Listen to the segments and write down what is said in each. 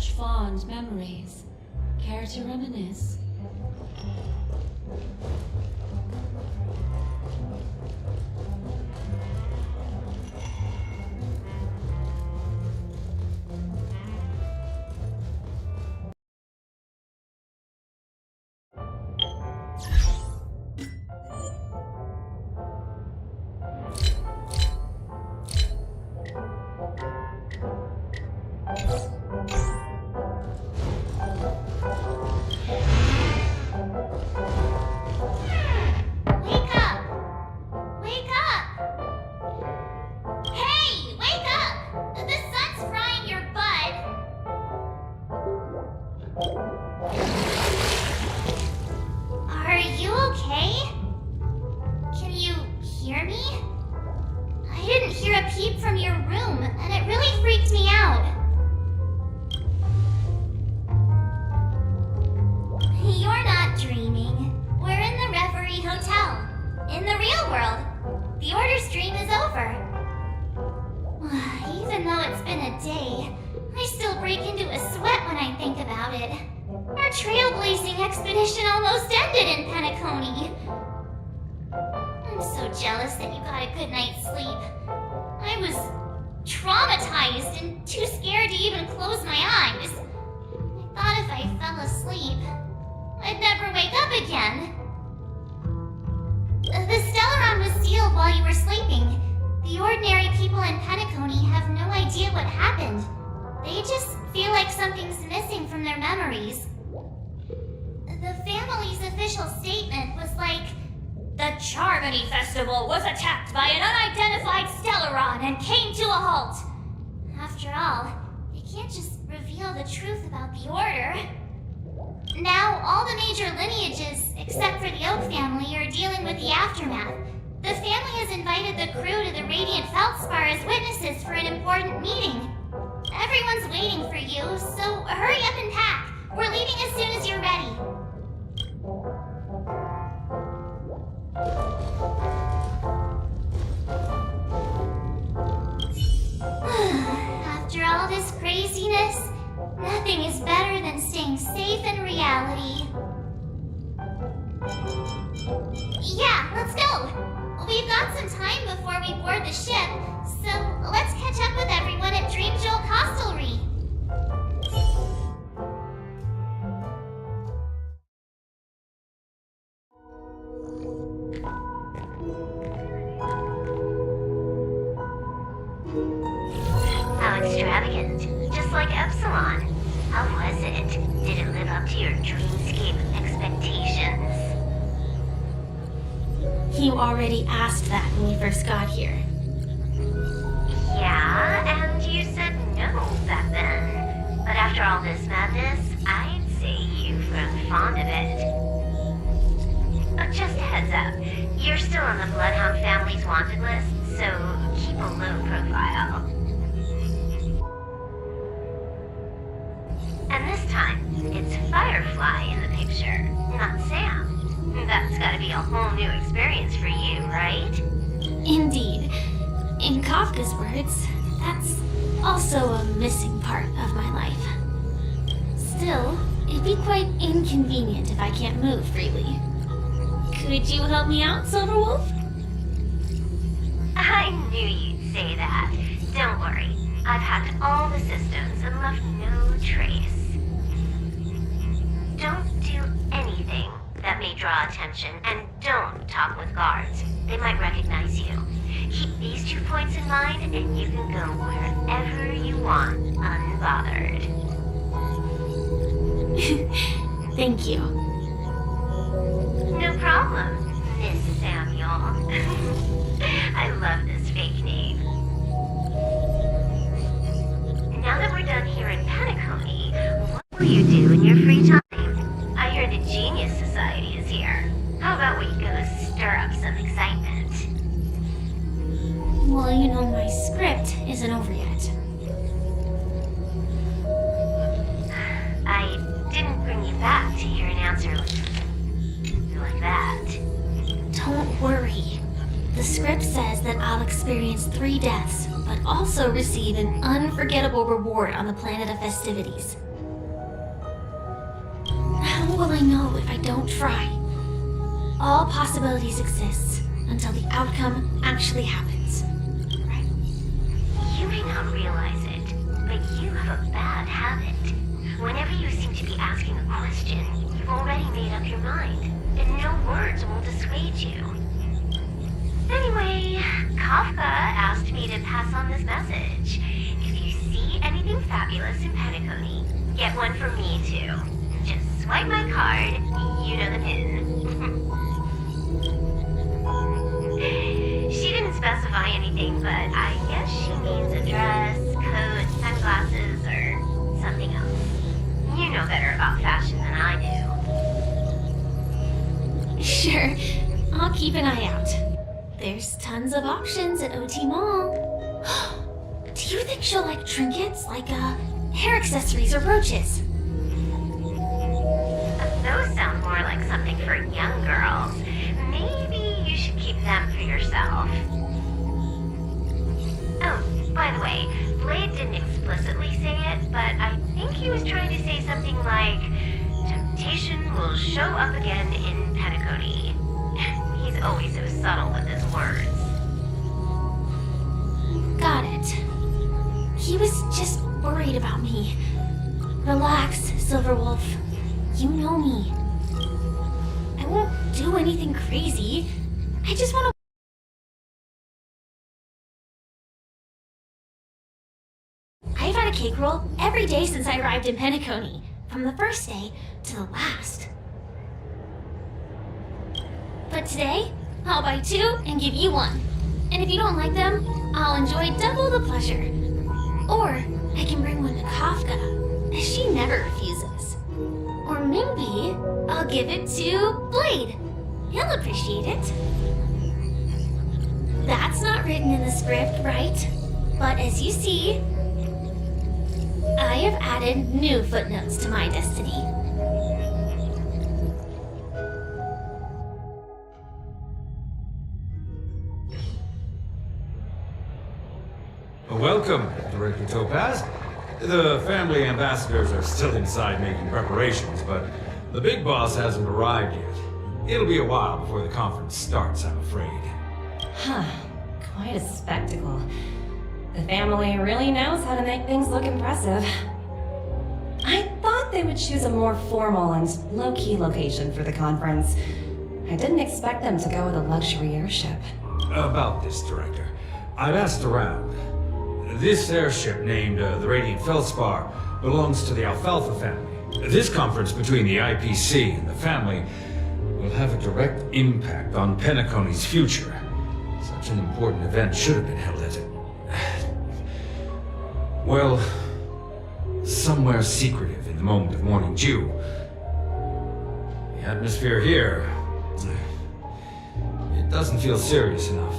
such fond memories. Care to reminisce? Are you okay? Can you hear me? I didn't hear a peep from your room, and it really freaked me out. You're not dreaming. We're in the Reverie Hotel. In the real world. The Order's dream is over. Even though it's been a day, I still break into a sweat when I think about it. Our trailblazing expedition almost ended in Penacony. I'm so jealous that you got a good night's sleep. I was traumatized and too scared to even close my eyes. I thought if I fell asleep, I'd never wake up again. The Stellaron was sealed while you were sleeping. The ordinary people in Penacony have no idea what happened. They just feel like something's missing from their memories. The family's official statement was like, "The Charmony Festival was attacked by an unidentified Stellaron and came to a halt." After all, they can't just reveal the truth about the Order. Now, all the major lineages, except for the Oak family, are dealing with the aftermath. The family has invited the crew to the Radiant Feldspar as witnesses for an important meeting. Everyone's waiting for you, so hurry up and pack. We're leaving as soon as you're ready. After all this craziness, nothing is better than staying safe in reality. Yeah, let's go! We've got some time before we board the ship, so let's catch up with everyone at Dream Jewel Hostelry. How extravagant. Just like Epsilon. How was it? Did it live up to your dreamscape expectations? You already asked that when we first got here. Yeah, and you said no back then. But after all this madness, I'd say you've grown fond of it. Just a heads up, you're still on the Bloodhound family's wanted list, so keep a low profile. And this time, it's Firefly in the picture, not Sam. That's gotta be a whole new experience for you, right? Indeed. In Kafka's words, that's also a missing part of my life. Still, it'd be quite inconvenient if I can't move freely. Could you help me out, Silverwolf? I knew you'd say that. Don't worry. I've hacked all the systems and left no trace. Don't do anything that may draw attention, and don't talk with guards. They might recognize you. Keep these 2 points in mind, and you can go wherever you want, unbothered. Thank you. No problem, Miss Samuel. I love this fake name. Now that we're done here in Penacony, what will you do in your free time? I heard the Genius Society is here. How about we go stir up some excitement? Well, you know, my script isn't over yet. I didn't bring you back to hear an answer like that. Don't worry. The script says that I'll experience 3 deaths, but also receive an unforgettable reward on the planet of festivities. will I know if I don't try? All possibilities exist until the outcome actually happens. Right? You may not realize it, but you have a bad habit. Whenever you seem to be asking a question, you've already made up your mind, and no words will dissuade you. Anyway, Kafka asked me to pass on this message. If you see anything fabulous in Penacony, get one from me too. Just swipe my card, you know the pin. She didn't specify anything, but I guess she means a dress, coat, sunglasses, or something else. You know better about fashion than I do. Sure, I'll keep an eye out. There's tons of options at OT Mall. Do you think she'll like trinkets, like hair accessories or brooches? Those sound more like something for young girls. Maybe you should keep them for yourself. Oh, by the way, Blade didn't explicitly say it, but I think he was trying to say something like, temptation will show up again in Penacony. He's always so subtle with his words. Got it. He was just worried about me. Relax, Silverwolf. You know me. I won't do anything crazy. I just want to... I've had a cake roll every day since I arrived in Penacony, from the first day to the last. But today, I'll buy 2 and give you 1. And if you don't like them, I'll enjoy double the pleasure. Or I can bring one to Kafka, as she never refuses. Or maybe I'll give it to Blade. He'll appreciate it. That's not written in the script, right? But as you see, I have added new footnotes to my destiny. Welcome, Director Topaz. The family ambassadors are still inside making preparations, but the big boss hasn't arrived yet. It'll be a while before the conference starts, I'm afraid. Huh. Quite a spectacle. The family really knows how to make things look impressive. I thought they would choose a more formal and low-key location for the conference. I didn't expect them to go with a luxury airship. About this, Director. I've asked around. This airship, named the Radiant Feldspar, belongs to the Alfalfa family. This conference between the IPC and the family will have a direct impact on Penacony's future. Such an important event should have been held at well, somewhere secretive in the moment of morning dew. The atmosphere here, it doesn't feel serious enough.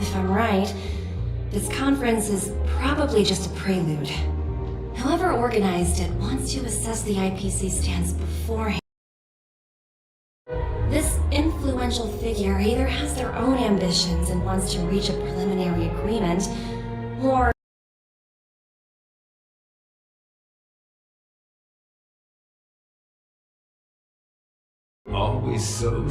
If I'm right, this conference is probably just a prelude. Whoever organized it wants to assess the IPC stance beforehand. This influential figure either has their own ambitions and wants to reach a preliminary agreement, or Always so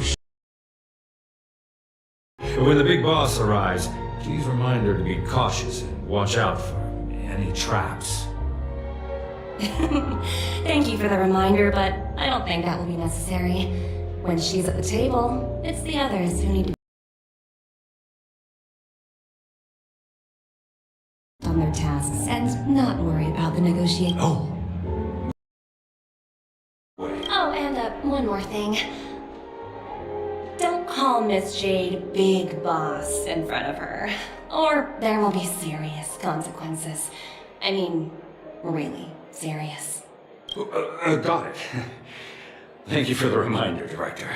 When the big boss arrives, please remind her to be cautious and watch out for any traps. Thank you for the reminder, but I don't think that will be necessary. When she's at the table, it's the others who need to on their tasks and not worry about the negotiation. Oh, Oh, and one more thing. Don't call Miss Jade Big Boss in front of her, or there will be serious consequences. I mean, really serious. got it. Thank you for the reminder, Director.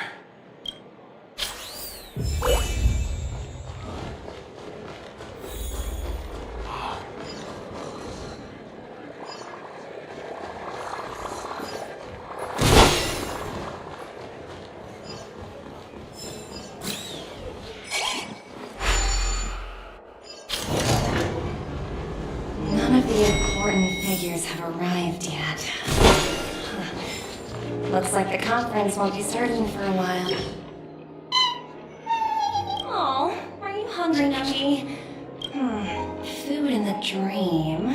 None of the important figures have arrived yet. Looks like the conference won't be starting for a while. Oh, are you hungry, Nucky? Food in the dream.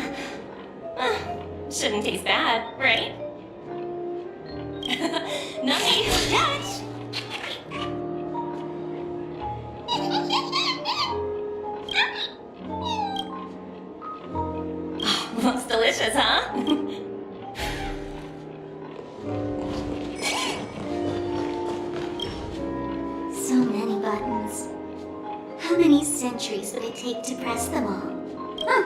Shouldn't taste bad, right? Nucky, catch! Oh, looks delicious, huh? So many buttons. How many centuries would it take to press them all? Huh.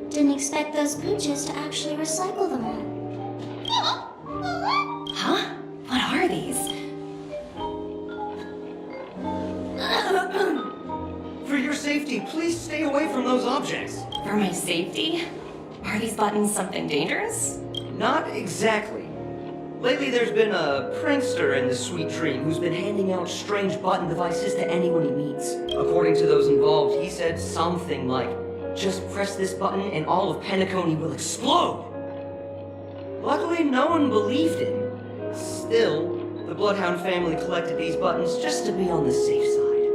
Didn't expect those pooches to actually recycle them all. Huh? What are these? For your safety, please stay away from those objects. For my safety? Are these buttons something dangerous? Not exactly. Lately, there's been a prankster in the Sweet Dream who's been handing out strange button devices to anyone he meets. According to those involved, he said something like, "Just press this button and all of Penacony will explode." Luckily, no one believed him. Still, the Bloodhound family collected these buttons just to be on the safe side.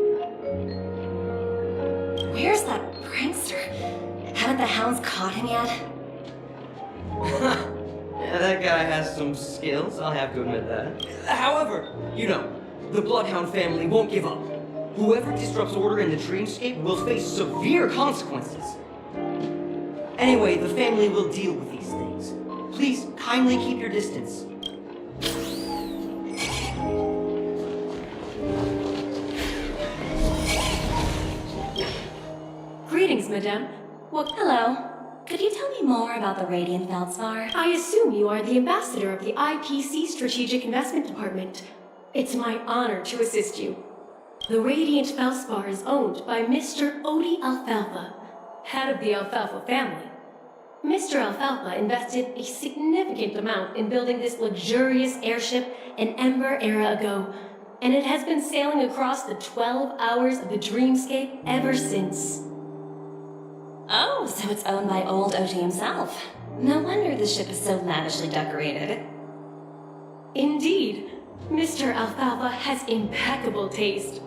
Where's that prankster? Haven't the hounds caught him yet? Yeah, that guy has some skills, I'll have to admit that. However, the Bloodhound family won't give up. Whoever disrupts order in the dreamscape will face severe consequences. Anyway, the family will deal with these things. Please kindly keep your distance. Greetings, madame. Well, Hello. Could you tell me more about the Radiant Feldspar? I assume you are the ambassador of the IPC Strategic Investment Department. It's my honor to assist you. The Radiant Feldspar is owned by Mr. Odie Alfalfa, head of the Alfalfa family. Mr. Alfalfa invested a significant amount in building this luxurious airship an Ember era ago, and it has been sailing across the 12 hours of the dreamscape ever since. Oh, so it's owned by old Odie himself. No wonder the ship is so lavishly decorated. Indeed, Mr. Alfalfa has impeccable taste.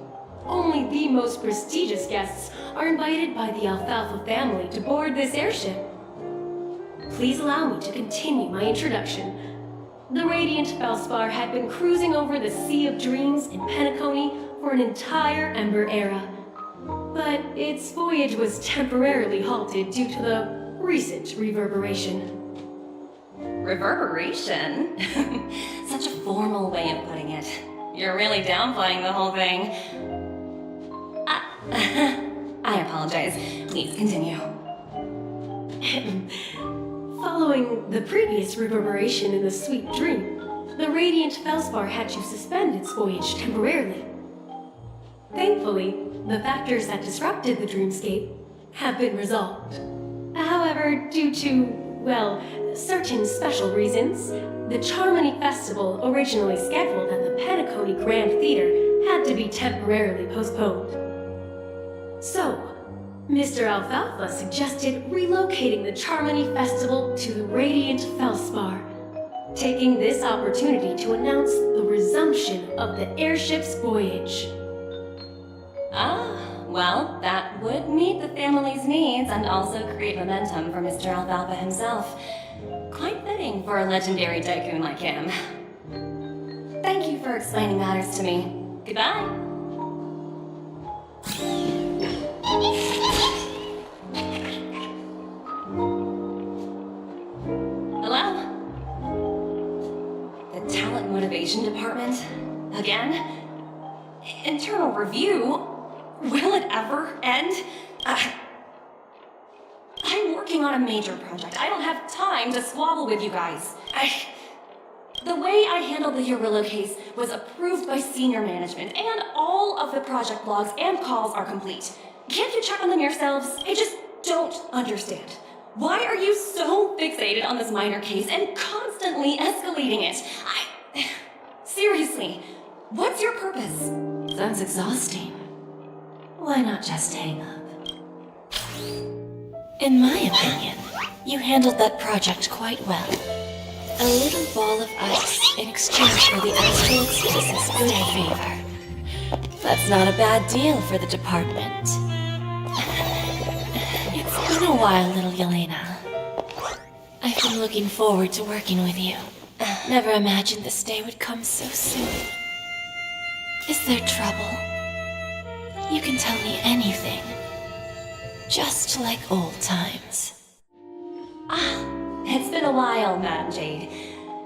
Only the most prestigious guests are invited by the Alfalfa family to board this airship. Please allow me to continue my introduction. The Radiant Feldspar had been cruising over the Sea of Dreams in Penacony for an entire Ember era. But its voyage was temporarily halted due to the recent reverberation. Reverberation? Such a formal way of putting it. You're really downplaying the whole thing. I apologize. Please continue. Following the previous reverberation in the Sweet Dream, the Radiant Feldspar had to suspend its voyage temporarily. Thankfully, the factors that disrupted the dreamscape have been resolved. However, due to, certain special reasons, the Charmony Festival, originally scheduled at the Penacony Grand Theater, had to be temporarily postponed. So, Mr. Alfalfa suggested relocating the Charmony Festival to the Radiant Feldspar, taking this opportunity to announce the resumption of the airship's voyage. Well, that would meet the family's needs and also create momentum for Mr. Alfalfa himself. Quite fitting for a legendary tycoon like him. Thank you for explaining matters to me. Goodbye. Hello? The Talent Motivation Department? Again? Internal review? Will it ever end? I'm working on a major project. I don't have time to squabble with you guys. The way I handled the Urillo case was approved by senior management, and all of the project logs and calls are complete. Can't you check on them yourselves? I just don't understand. Why are you so fixated on this minor case and constantly escalating it? Seriously, what's your purpose? Sounds exhausting. Why not just hang up? In my opinion, you handled that project quite well. A little ball of ice in exchange for the astral exquisite's good favor. That's not a bad deal for the department. It's been a while, little Yelena. I've been looking forward to working with you. Never imagined this day would come so soon. Is there trouble? You can tell me anything. Just like old times. It's been a while, Madam Jade.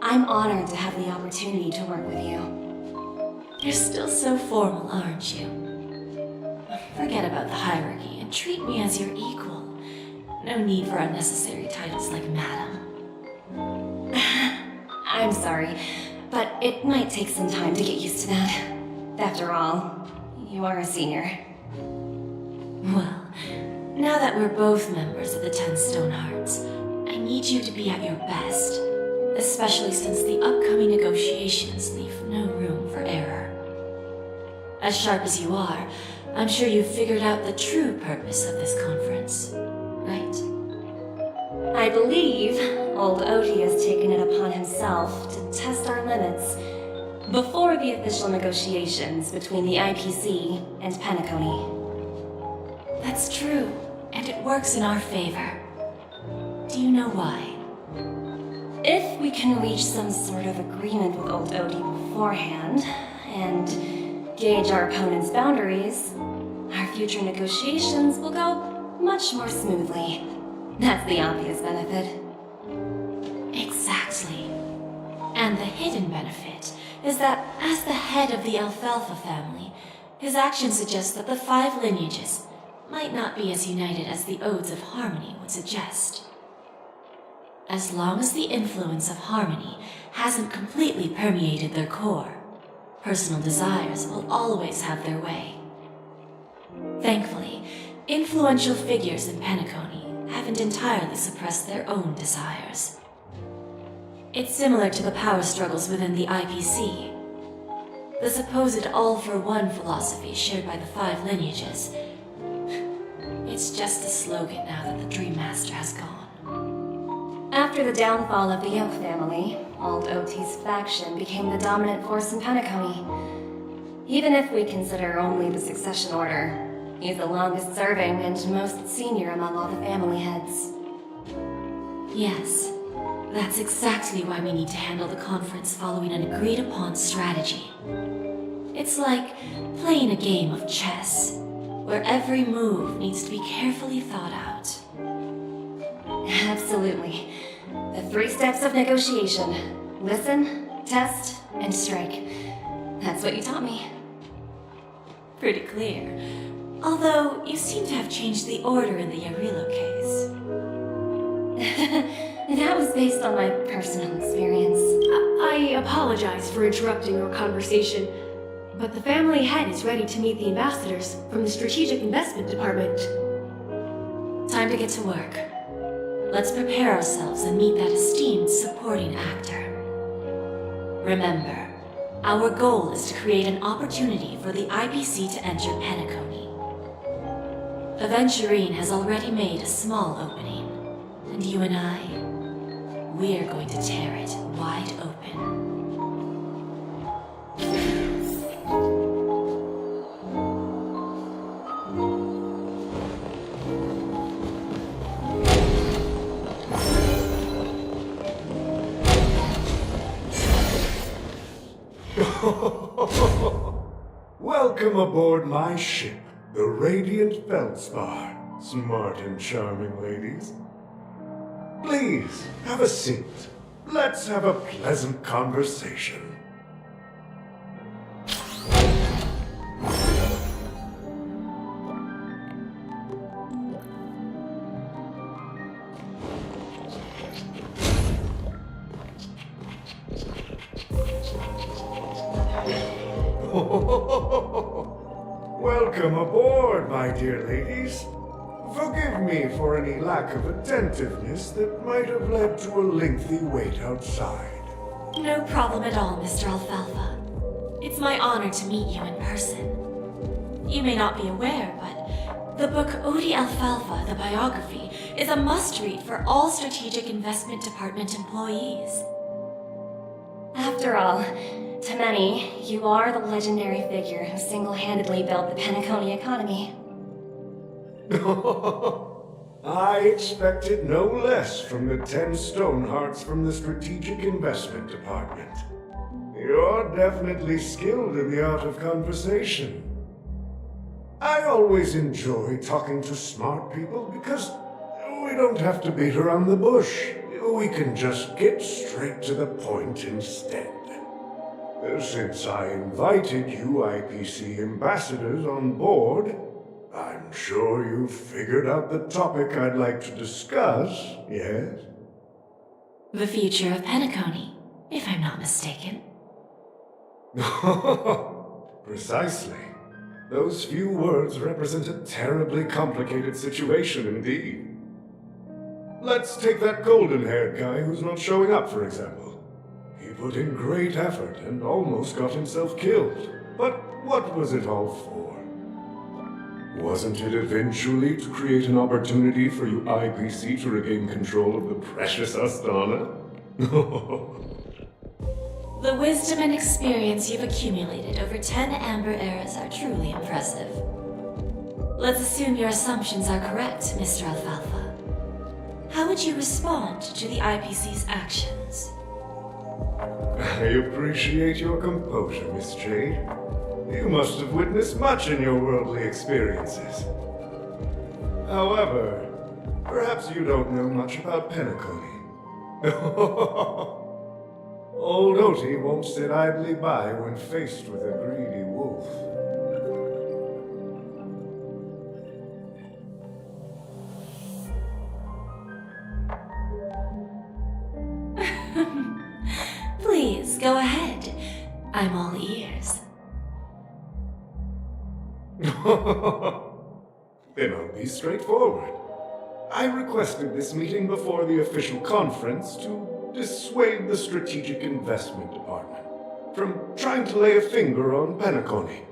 I'm honored to have the opportunity to work with you. You're still so formal, aren't you? Forget about the hierarchy and treat me as your equal. No need for unnecessary titles like Madam. I'm sorry, but it might take some time to get used to that. After all, you are a senior. Well, now that we're both members of the 10 Stone Hearts, I need you to be at your best, especially since the upcoming negotiations leave no room for error. As sharp as you are, I'm sure you've figured out the true purpose of this conference, right? I believe old Oti has taken it upon himself to test our limits before the official negotiations between the IPC and Penacony. That's true, and it works in our favor. Do you know why? If we can reach some sort of agreement with old Oti beforehand, and gauge our opponent's boundaries, our future negotiations will go much more smoothly. That's the obvious benefit. Exactly. And the hidden benefit is that as the head of the Alfalfa family, his actions suggest that the 5 lineages might not be as united as the Odes of Harmony would suggest. As long as the influence of Harmony hasn't completely permeated their core, personal desires will always have their way. Thankfully, influential figures in Penacony haven't entirely suppressed their own desires. It's similar to the power struggles within the IPC. The supposed all-for-one philosophy shared by the 5 lineages. It's just a slogan now that the Dream Master has gone. After the downfall of the Yoke family, old Oti's faction became the dominant force in Penacony. Even if we consider only the succession order, he's the longest serving and most senior among all the family heads. Yes, that's exactly why we need to handle the conference following an agreed-upon strategy. It's like playing a game of chess, where every move needs to be carefully thought out. Absolutely. The 3 steps of negotiation. Listen, test, and strike. That's what you taught me. Pretty clear. Although, you seem to have changed the order in the Yarilo case. That was based on my personal experience. I apologize for interrupting your conversation, but the family head is ready to meet the ambassadors from the Strategic Investment Department. Time to get to work. Let's prepare ourselves and meet that esteemed supporting actor. Remember, our goal is to create an opportunity for the IPC to enter Penacony. Aventurine has already made a small opening, and you and I, we're going to tear it wide open. Welcome aboard my ship, the Radiant Feldspar. Smart and charming ladies. Please, have a seat. Let's have a pleasant conversation. Welcome aboard, my dear ladies. Forgive me for any lack of attentiveness that might have led to a lengthy wait outside. No problem at all, Mr. Alfalfa. It's my honor to meet you in person. You may not be aware, but the book Odi Alfalfa, the biography, is a must-read for all Strategic Investment Department employees. After all, to many, you are the legendary figure who single-handedly built the Penacony economy. I expected no less from the 10 Stonehearts from the Strategic Investment Department. You're definitely skilled in the art of conversation. I always enjoy talking to smart people because we don't have to beat around the bush. We can just get straight to the point instead. Since I invited you IPC ambassadors on board, I'm sure you've figured out the topic I'd like to discuss, yes? The future of Penacony, if I'm not mistaken. Precisely. Those few words represent a terribly complicated situation indeed. Let's take that golden-haired guy who's not showing up, for example. He put in great effort and almost got himself killed. But what was it all for? Wasn't it eventually to create an opportunity for you IPC to regain control of the precious Astana? The wisdom and experience you've accumulated over 10 Amber Eras are truly impressive. Let's assume your assumptions are correct, Mr. Alfalfa. How would you respond to the IPC's actions? I appreciate your composure, Miss Jade. You must have witnessed much in your worldly experiences. However, perhaps you don't know much about Penacony. Old Oti won't sit idly by when faced with a greedy wolf. Please, go ahead. I'm all ears. Then I'll be straightforward. I requested this meeting before the official conference to dissuade the Strategic Investment Department from trying to lay a finger on Penacony.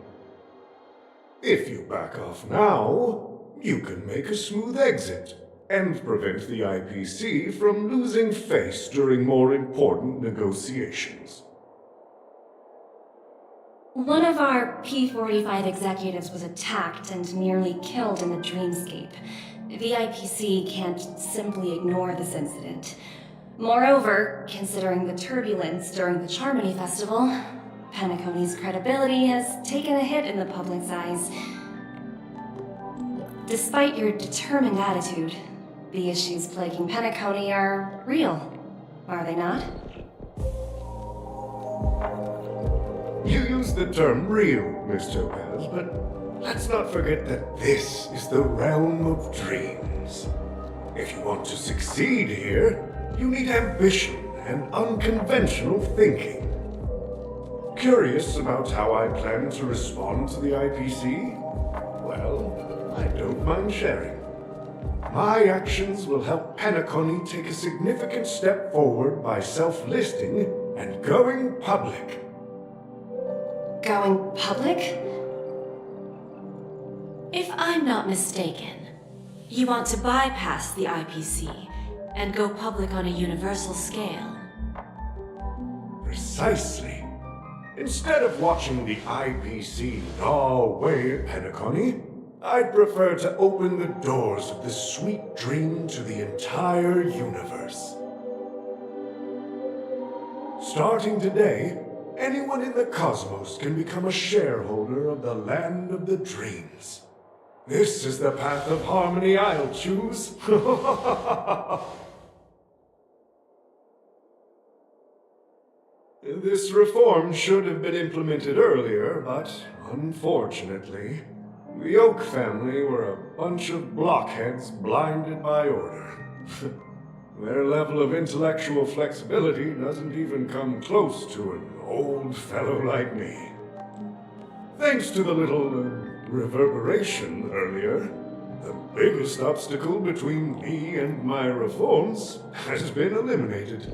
If you back off now, you can make a smooth exit and prevent the IPC from losing face during more important negotiations. One of our P-45 executives was attacked and nearly killed in the dreamscape. The IPC can't simply ignore this incident. Moreover, considering the turbulence during the Charmony Festival, Penacony's credibility has taken a hit in the public's eyes. Despite your determined attitude, the issues plaguing Penacony are real, are they not? You use the term real, Miss Topaz, but let's not forget that this is the realm of dreams. If you want to succeed here, you need ambition and unconventional thinking. Curious about how I plan to respond to the IPC? Well, I don't mind sharing. My actions will help Penacony take a significant step forward by self-listing and going public. Going public? If I'm not mistaken, you want to bypass the IPC and go public on a universal scale. Precisely. Instead of watching the IPC gnaw away at Penacony, I'd prefer to open the doors of this sweet dream to the entire universe. Starting today, anyone in the cosmos can become a shareholder of the land of the dreams. This is the path of harmony I'll choose. This reform should have been implemented earlier, but unfortunately, the Oak family were a bunch of blockheads blinded by order. Their level of intellectual flexibility doesn't even come close to an old fellow like me. Thanks to the little reverberation earlier, the biggest obstacle between me and my reforms has been eliminated.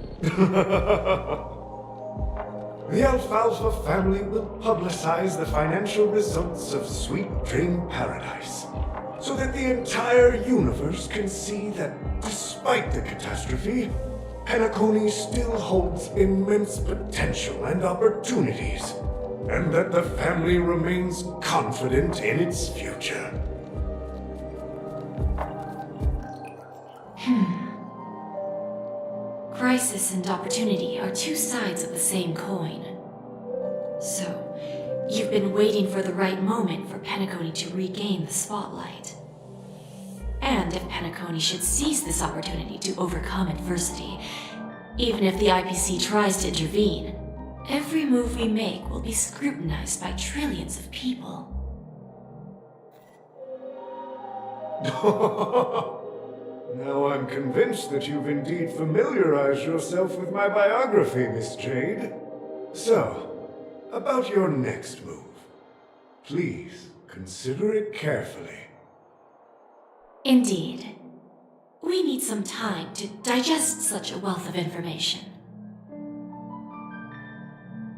The Alfalfa family will publicize the financial results of Sweet Dream Paradise, so that the entire universe can see that despite the catastrophe, Penacony still holds immense potential and opportunities, and that the family remains confident in its future. Crisis and opportunity are two sides of the same coin. So, you've been waiting for the right moment for Penacony to regain the spotlight. And if Penacony should seize this opportunity to overcome adversity, even if the IPC tries to intervene, every move we make will be scrutinized by trillions of people. Now I'm convinced that you've indeed familiarized yourself with my biography, Miss Jade. So, about your next move. Please consider it carefully. Indeed. We need some time to digest such a wealth of information.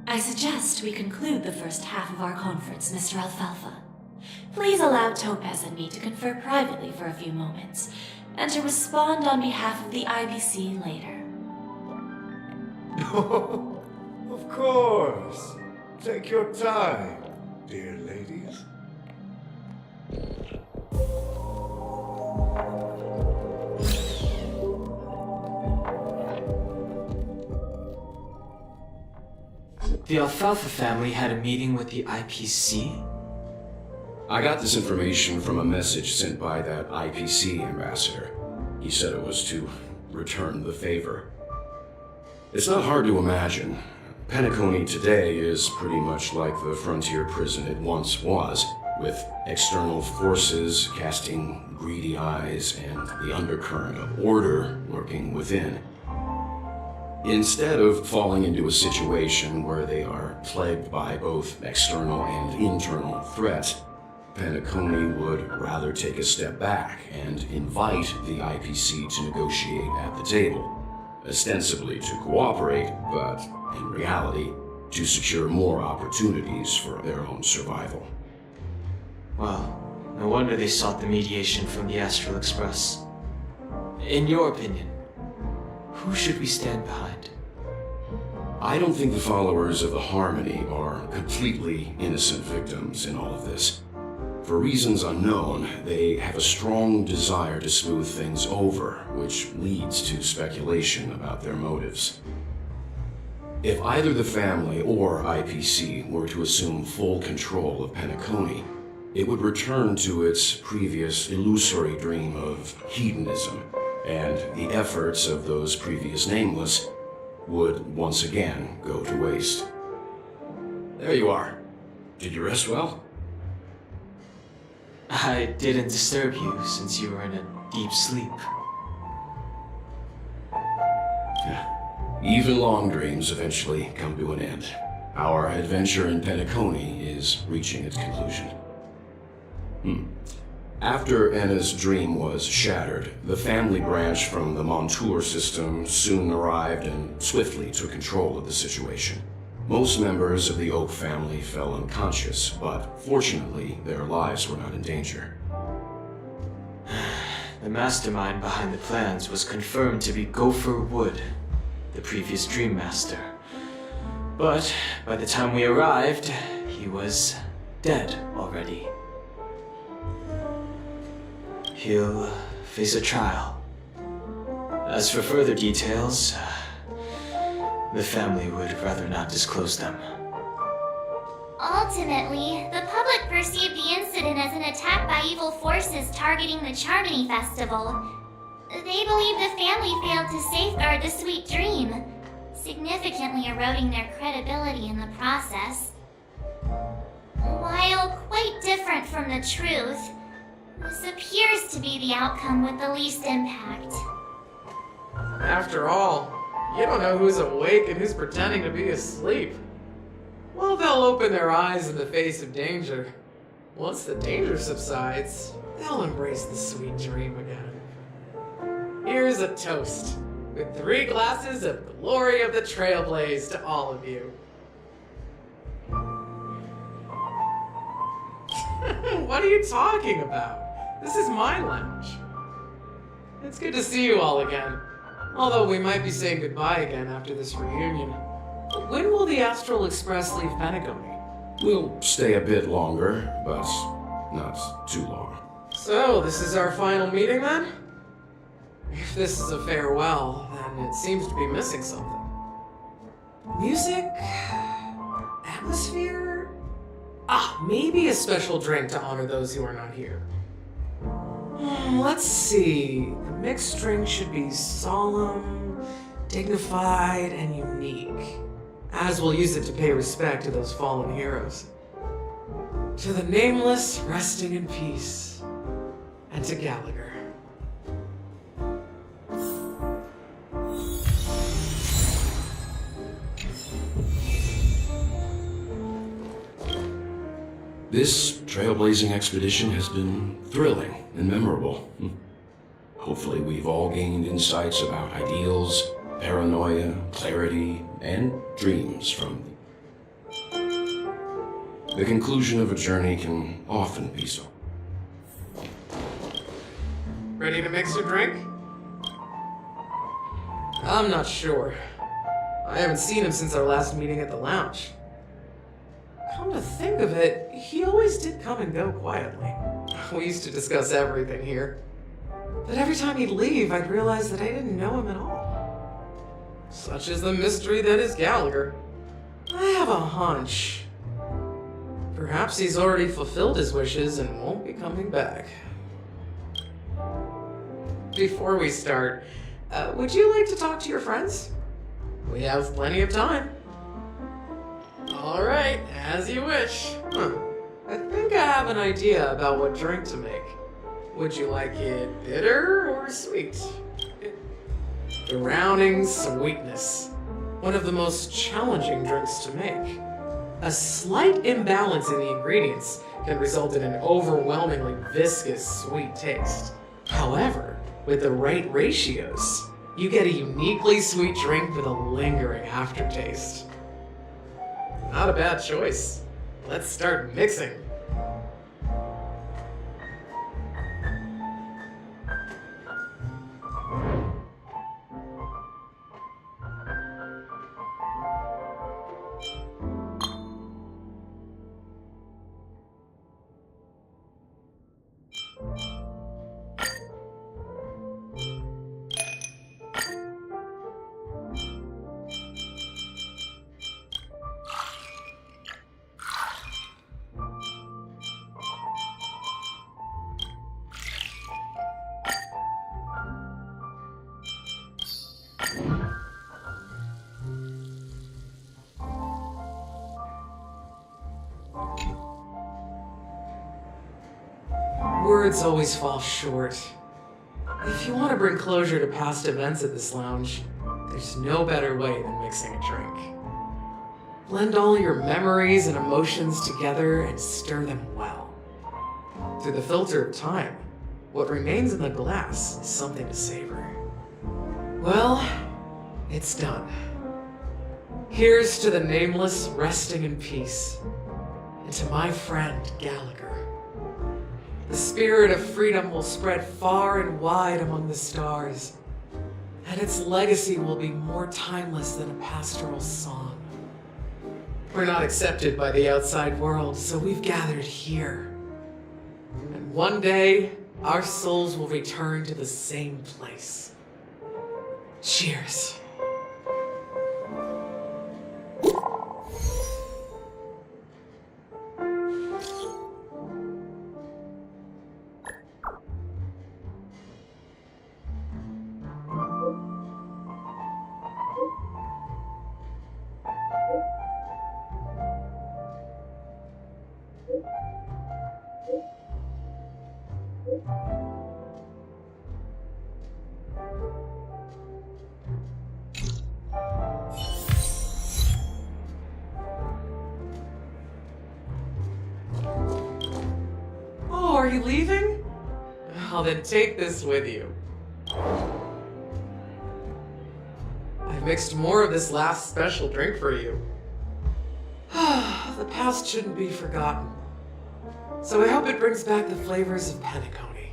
I suggest we conclude the first half of our conference, Mr. Alfalfa. Please allow Topaz and me to confer privately for a few moments, and to respond on behalf of the IBC later. Of course. Take your time, dear ladies. The Alfalfa family had a meeting with the IPC? I got this information from a message sent by that IPC ambassador. He said it was to return the favor. It's not hard to imagine. Penacony today is pretty much like the frontier prison it once was, with external forces casting greedy eyes and the undercurrent of order lurking within. Instead of falling into a situation where they are plagued by both external and internal threats, Penacony would rather take a step back and invite the IPC to negotiate at the table, ostensibly to cooperate, but in reality, to secure more opportunities for their own survival. Well, no wonder they sought the mediation from the Astral Express. In your opinion, who should we stand behind? I don't think the followers of the Harmony are completely innocent victims in all of this. For reasons unknown, they have a strong desire to smooth things over, which leads to speculation about their motives. If either the family or IPC were to assume full control of Penacony, it would return to its previous illusory dream of hedonism, and the efforts of those previous nameless would once again go to waste. There you are. Did you rest well? I didn't disturb you since you were in a deep sleep. Even long dreams eventually come to an end. Our adventure in Penacony is reaching its conclusion. After Enna's dream was shattered, the family branch from the Montour system soon arrived and swiftly took control of the situation. Most members of the Oak family fell unconscious, but fortunately, their lives were not in danger. The mastermind behind the plans was confirmed to be Gopher Wood, the previous Dream Master. But by the time we arrived, he was dead already. He'll face a trial. As for further details, the family would rather not disclose them. Ultimately, the public perceived the incident as an attack by evil forces targeting the Charmony Festival. They believe the family failed to safeguard the Sweet Dream, significantly eroding their credibility in the process. While quite different from the truth, this appears to be the outcome with the least impact. After all, you don't know who's awake and who's pretending to be asleep. Well, they'll open their eyes in the face of danger. Once the danger subsides, they'll embrace the sweet dream again. Here's a toast, with 3 glasses of Glory of the Trailblaze to all of you. What are you talking about? This is my lounge. It's good to see you all again. Although we might be saying goodbye again after this reunion. When will the Astral Express leave Penacony? We'll stay a bit longer, but not too long. So, this is our final meeting then? If this is a farewell, then it seems to be missing something. Music? Atmosphere? Maybe a special drink to honor those who are not here. Let's see. The mixed drink should be solemn, dignified, and unique, as we'll use it to pay respect to those fallen heroes. To the nameless, resting in peace, and to Gallagher. This trailblazing expedition has been thrilling and memorable. Hopefully we've all gained insights about ideals, paranoia, clarity, and dreams from them. The conclusion of a journey can often be so. Ready to mix your drink? I'm not sure. I haven't seen him since our last meeting at the lounge. Come to think of it, he always did come and go quietly. We used to discuss everything here. But every time he'd leave, I'd realize that I didn't know him at all. Such is the mystery that is Gallagher. I have a hunch. Perhaps he's already fulfilled his wishes and won't be coming back. Before we start, would you like to talk to your friends? We have plenty of time. All right, as you wish. I think I have an idea about what drink to make. Would you like it bitter or sweet? Drowning sweetness. One of the most challenging drinks to make. A slight imbalance in the ingredients can result in an overwhelmingly viscous sweet taste. However, with the right ratios, you get a uniquely sweet drink with a lingering aftertaste. Not a bad choice. Let's start mixing. Words always fall short. If you want to bring closure to past events at this lounge, there's no better way than mixing a drink. Blend all your memories and emotions together and stir them well. Through the filter of time, what remains in the glass is something to savor. Well, it's done. Here's to the nameless resting in peace, and to my friend Gallagher. The spirit of freedom will spread far and wide among the stars, and its legacy will be more timeless than a pastoral song. We're not accepted by the outside world, so we've gathered here. And one day, our souls will return to the same place. Cheers. Oh, are you leaving? Well, then take this with you. I mixed more of this last special drink for you. The past shouldn't be forgotten, so I hope it brings back the flavors of Penacony.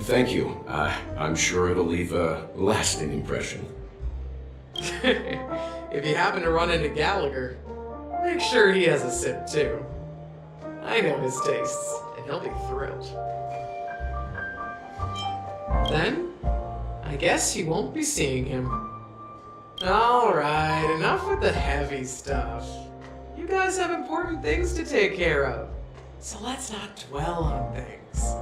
Thank you. I'm sure it'll leave a lasting impression. If you happen to run into Gallagher, make sure he has a sip too. I know his tastes, and he'll be thrilled. Then, I guess you won't be seeing him. Alright, enough with the heavy stuff. You guys have important things to take care of, so let's not dwell on things.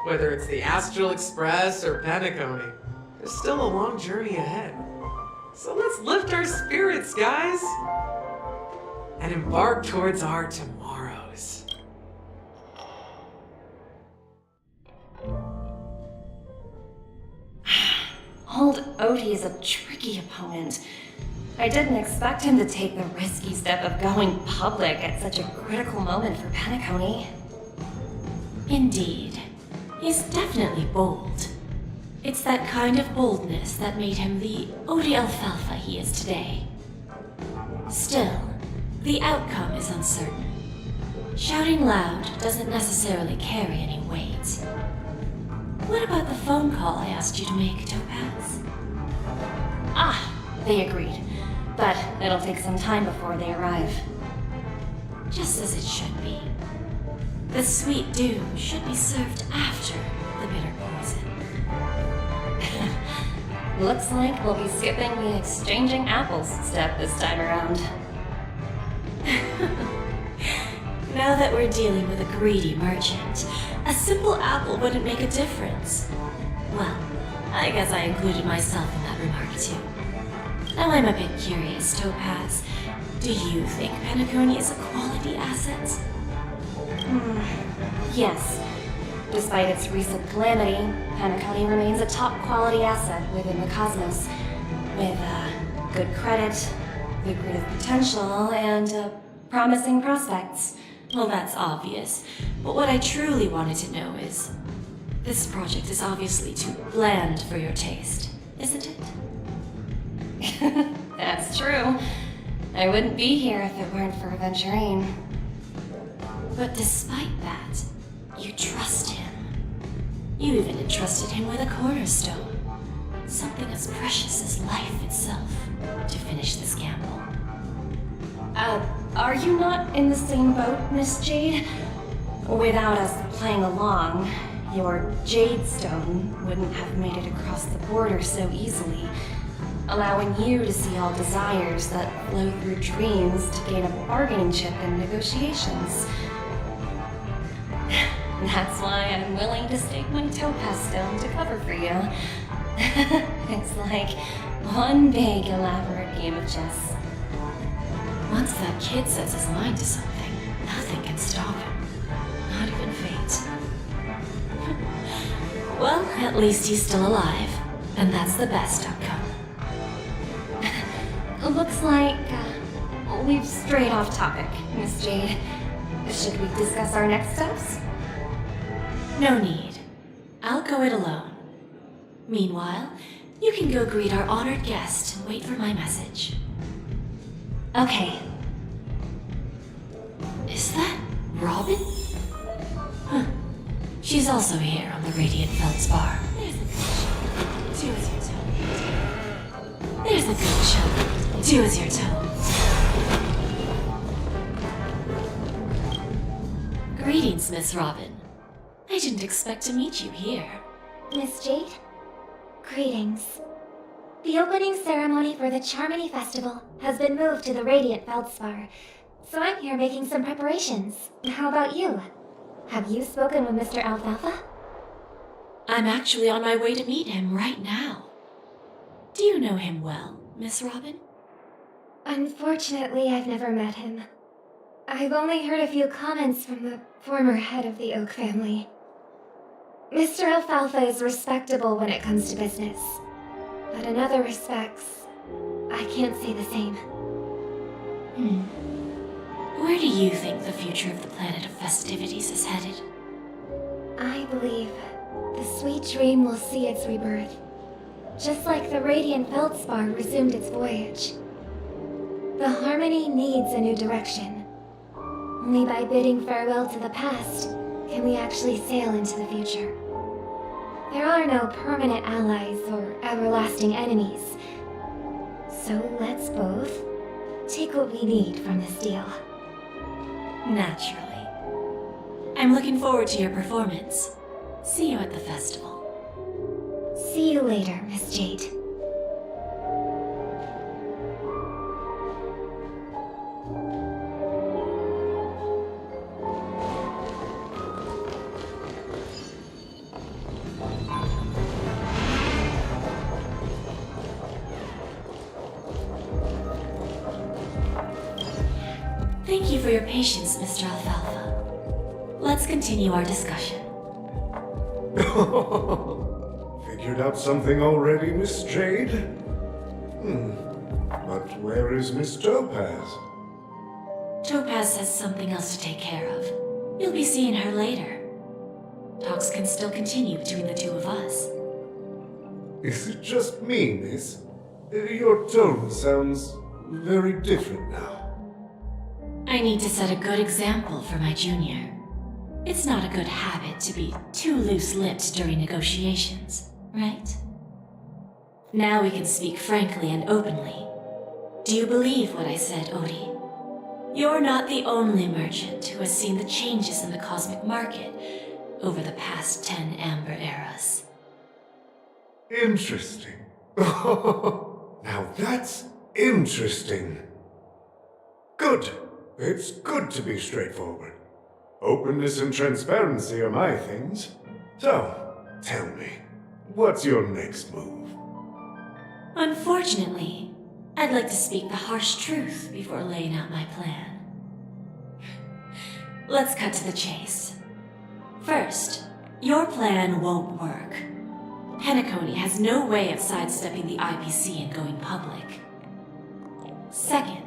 Whether it's the Astral Express or Penacony, there's still a long journey ahead. So let's lift our spirits, guys, and embark towards our tomorrows. Old Odie is a tricky opponent. I didn't expect him to take the risky step of going public at such a critical moment for Penacony. Indeed. He's definitely bold. It's that kind of boldness that made him the Odie Alfalfa he is today. Still, the outcome is uncertain. Shouting loud doesn't necessarily carry any weight. What about the phone call I asked you to make, Topaz? Ah, they agreed. But it'll take some time before they arrive. Just as it should be. The sweet dew should be served after the bitter poison. Looks like we'll be skipping the exchanging apples step this time around. Now that we're dealing with a greedy merchant, a simple apple wouldn't make a difference. Well, I guess I included myself in that remark too. Now I'm a bit curious, Topaz. Do you think Penacony is a quality asset? Yes. Despite its recent calamity, Penacony remains a top quality asset within the cosmos. With good credit, lucrative potential, and promising prospects. Well, that's obvious. But what I truly wanted to know is, this project is obviously too bland for your taste, isn't it? That's true. I wouldn't be here if it weren't for Aventurine. But despite that, you trust him. You even entrusted him with a cornerstone. Something as precious as life itself, to finish this gamble. Are you not in the same boat, Miss Jade? Without us playing along, your Jade Stone wouldn't have made it across the border so easily, allowing you to see all desires that flow through dreams to gain a bargaining chip in negotiations. That's why I'm willing to stake my Topaz Stone to cover for you. It's like one big elaborate game of chess. Once that kid sets his mind to something, nothing can stop him. Not even fate. Well, at least he's still alive, and that's the best outcome. Looks like we've strayed off topic, Miss Jade. Should we discuss our next steps? No need. I'll go it alone. Meanwhile, you can go greet our honored guest and wait for my message. Okay. Is that Robin? Huh. She's also here on the Radiant Feldspar. There's a good show. Do as you're told. Greetings, Miss Robin. I didn't expect to meet you here. Miss Jade? Greetings. The opening ceremony for the Charmony Festival has been moved to the Radiant Feldspar, so I'm here making some preparations. How about you? Have you spoken with Mr. Alfalfa? I'm actually on my way to meet him right now. Do you know him well, Miss Robin? Unfortunately, I've never met him. I've only heard a few comments from the former head of the Oak family. Mr. Alfalfa is respectable when it comes to business, but in other respects, I can't say the same. Where do you think the future of the planet of festivities is headed? I believe the sweet dream will see its rebirth, just like the Radiant Feldspar resumed its voyage. The Harmony needs a new direction. Only by bidding farewell to the past can we actually sail into the future. There are no permanent allies or everlasting enemies. So let's both take what we need from this deal. Naturally. I'm looking forward to your performance. See you at the festival. See you later, Miss Jade. Thank you for your patience, Mr. Alfalfa. Let's continue our discussion. Figured out something already, Miss Jade? But where is Miss Topaz? Topaz has something else to take care of. You'll be seeing her later. Talks can still continue between the two of us. Is it just me, miss? Your tone sounds very different now. I need to set a good example for my junior. It's not a good habit to be too loose-lipped during negotiations, right? Now we can speak frankly and openly. Do you believe what I said, Odie? You're not the only merchant who has seen the changes in the cosmic market over the past 10 Amber Eras. Interesting. Now that's interesting. Good. It's good to be straightforward. Openness and transparency are my things. So, tell me, what's your next move? Unfortunately, I'd like to speak the harsh truth before laying out my plan. Let's cut to the chase. First, your plan won't work. Penacony has no way of sidestepping the IPC and going public. Second,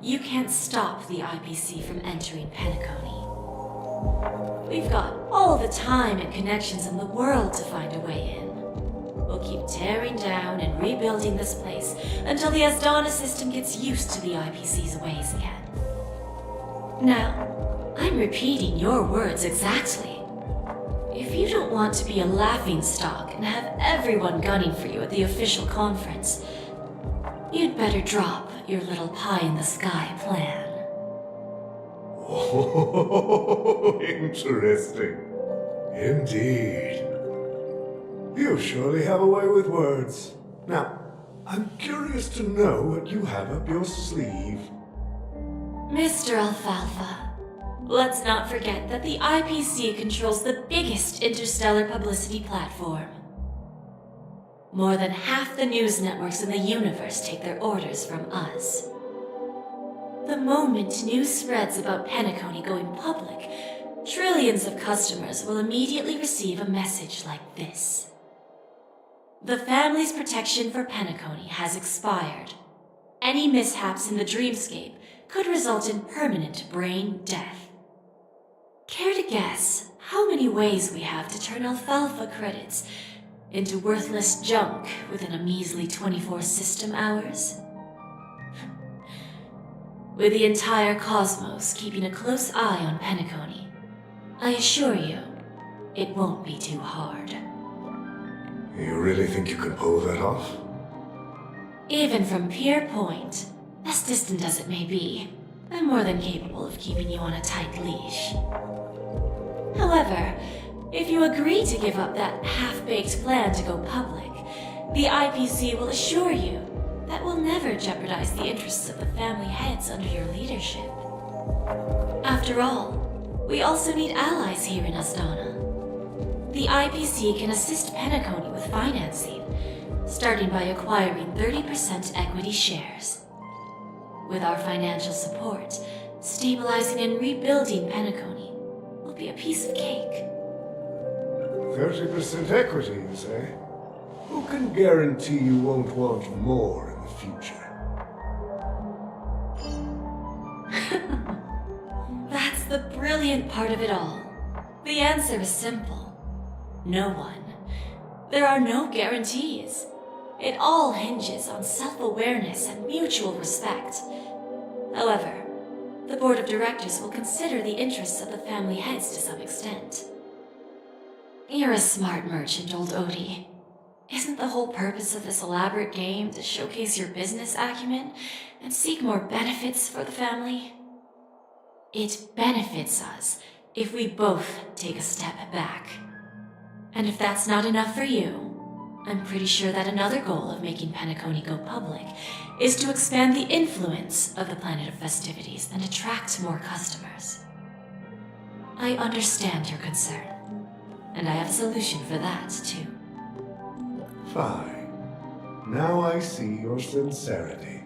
you can't stop the IPC from entering Penacony. We've got all the time and connections in the world to find a way in. We'll keep tearing down and rebuilding this place until the Asdana system gets used to the IPC's ways again. Now, I'm repeating your words exactly. If you don't want to be a laughingstock and have everyone gunning for you at the official conference, you'd better drop your little pie-in-the-sky plan. Oh, interesting. Indeed. You surely have a way with words. Now, I'm curious to know what you have up your sleeve. Mr. Alfalfa, let's not forget that the IPC controls the biggest interstellar publicity platform. More than half the news networks in the universe take their orders from us. The moment news spreads about Penacony going public, trillions of customers will immediately receive a message like this. The family's protection for Penacony has expired. Any mishaps in the dreamscape could result in permanent brain death. Care to guess how many ways we have to turn Alfalfa credits into worthless junk within a measly 24 system hours? With the entire cosmos keeping a close eye on Penacony, I assure you, it won't be too hard. You really think you can pull that off? Even from Pier Point, as distant as it may be, I'm more than capable of keeping you on a tight leash. However, if you agree to give up that half-baked plan to go public, the IPC will assure you that we'll never jeopardize the interests of the family heads under your leadership. After all, we also need allies here in Asdana. The IPC can assist Penacony with financing, starting by acquiring 30% equity shares. With our financial support, stabilizing and rebuilding Penacony will be a piece of cake. 30% equity, you say? Who can guarantee you won't want more in the future? That's the brilliant part of it all. The answer is simple. No one. There are no guarantees. It all hinges on self-awareness and mutual respect. However, the board of directors will consider the interests of the family heads to some extent. You're a smart merchant, old Odie. Isn't the whole purpose of this elaborate game to showcase your business acumen and seek more benefits for the family? It benefits us if we both take a step back. And if that's not enough for you, I'm pretty sure that another goal of making Penacony go public is to expand the influence of the Planet of Festivities and attract more customers. I understand your concern, and I have a solution for that, too. Fine. Now I see your sincerity.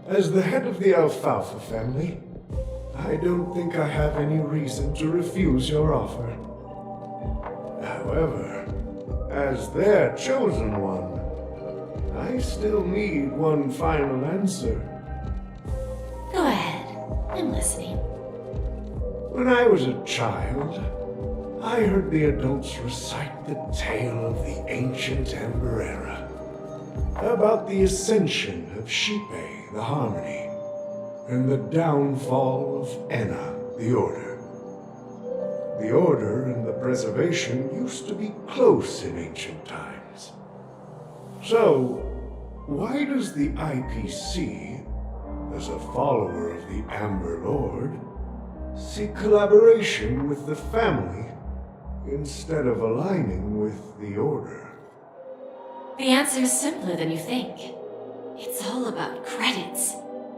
As the head of the Alfalfa family, I don't think I have any reason to refuse your offer. However, as their chosen one, I still need one final answer. Go ahead. I'm listening. When I was a child, I heard the adults recite the tale of the ancient Ember Era, about the ascension of Shipe, the Harmony, and the downfall of Enna, the Order. The Order and the Preservation used to be close in ancient times. So, why does the IPC, as a follower of the Amber Lord, seek collaboration with the family instead of aligning with the Order? The answer is simpler than you think. It's all about credits.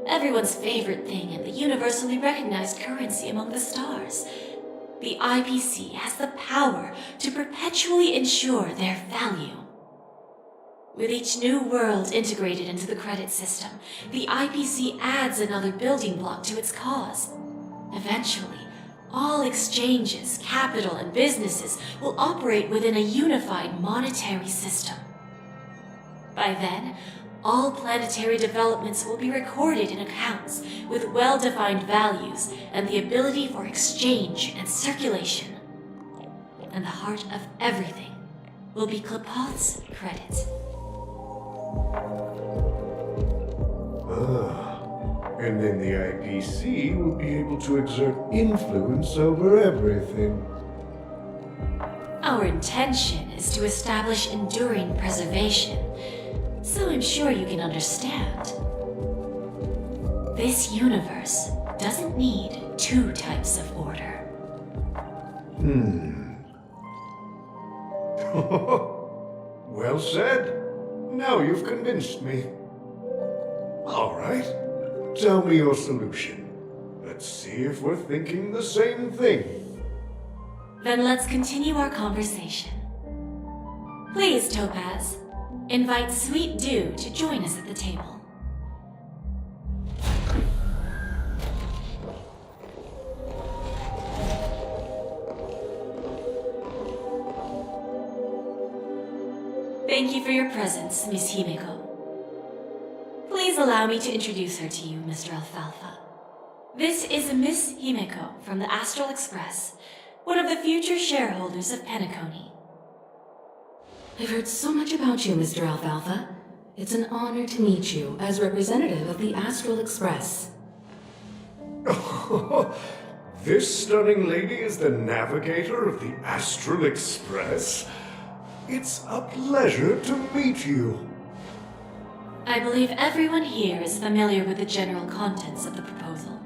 Everyone's favorite thing and the universally recognized currency among the stars. The IPC has the power to perpetually ensure their value. With each new world integrated into the credit system, the IPC adds another building block to its cause. Eventually, all exchanges, capital, and businesses will operate within a unified monetary system. By then, all planetary developments will be recorded in accounts with well-defined values and the ability for exchange and circulation. And the heart of everything will be Klapoth's credit. And then the IPC will be able to exert influence over everything. Our intention is to establish enduring preservation, so I'm sure you can understand. This universe doesn't need two types of order. Well said. Now you've convinced me. All right. Tell me your solution. Let's see if we're thinking the same thing. Then let's continue our conversation. Please, Topaz, invite Sweet Dew to join us at the table. Thank you for your presence, Miss Himeko. Please allow me to introduce her to you, Mr. Alfalfa. This is Miss Himeko from the Astral Express, one of the future shareholders of Penacony. I've heard so much about you, Mr. Alfalfa. It's an honor to meet you as representative of the Astral Express. This stunning lady is the navigator of the Astral Express. It's a pleasure to meet you. I believe everyone here is familiar with the general contents of the proposal.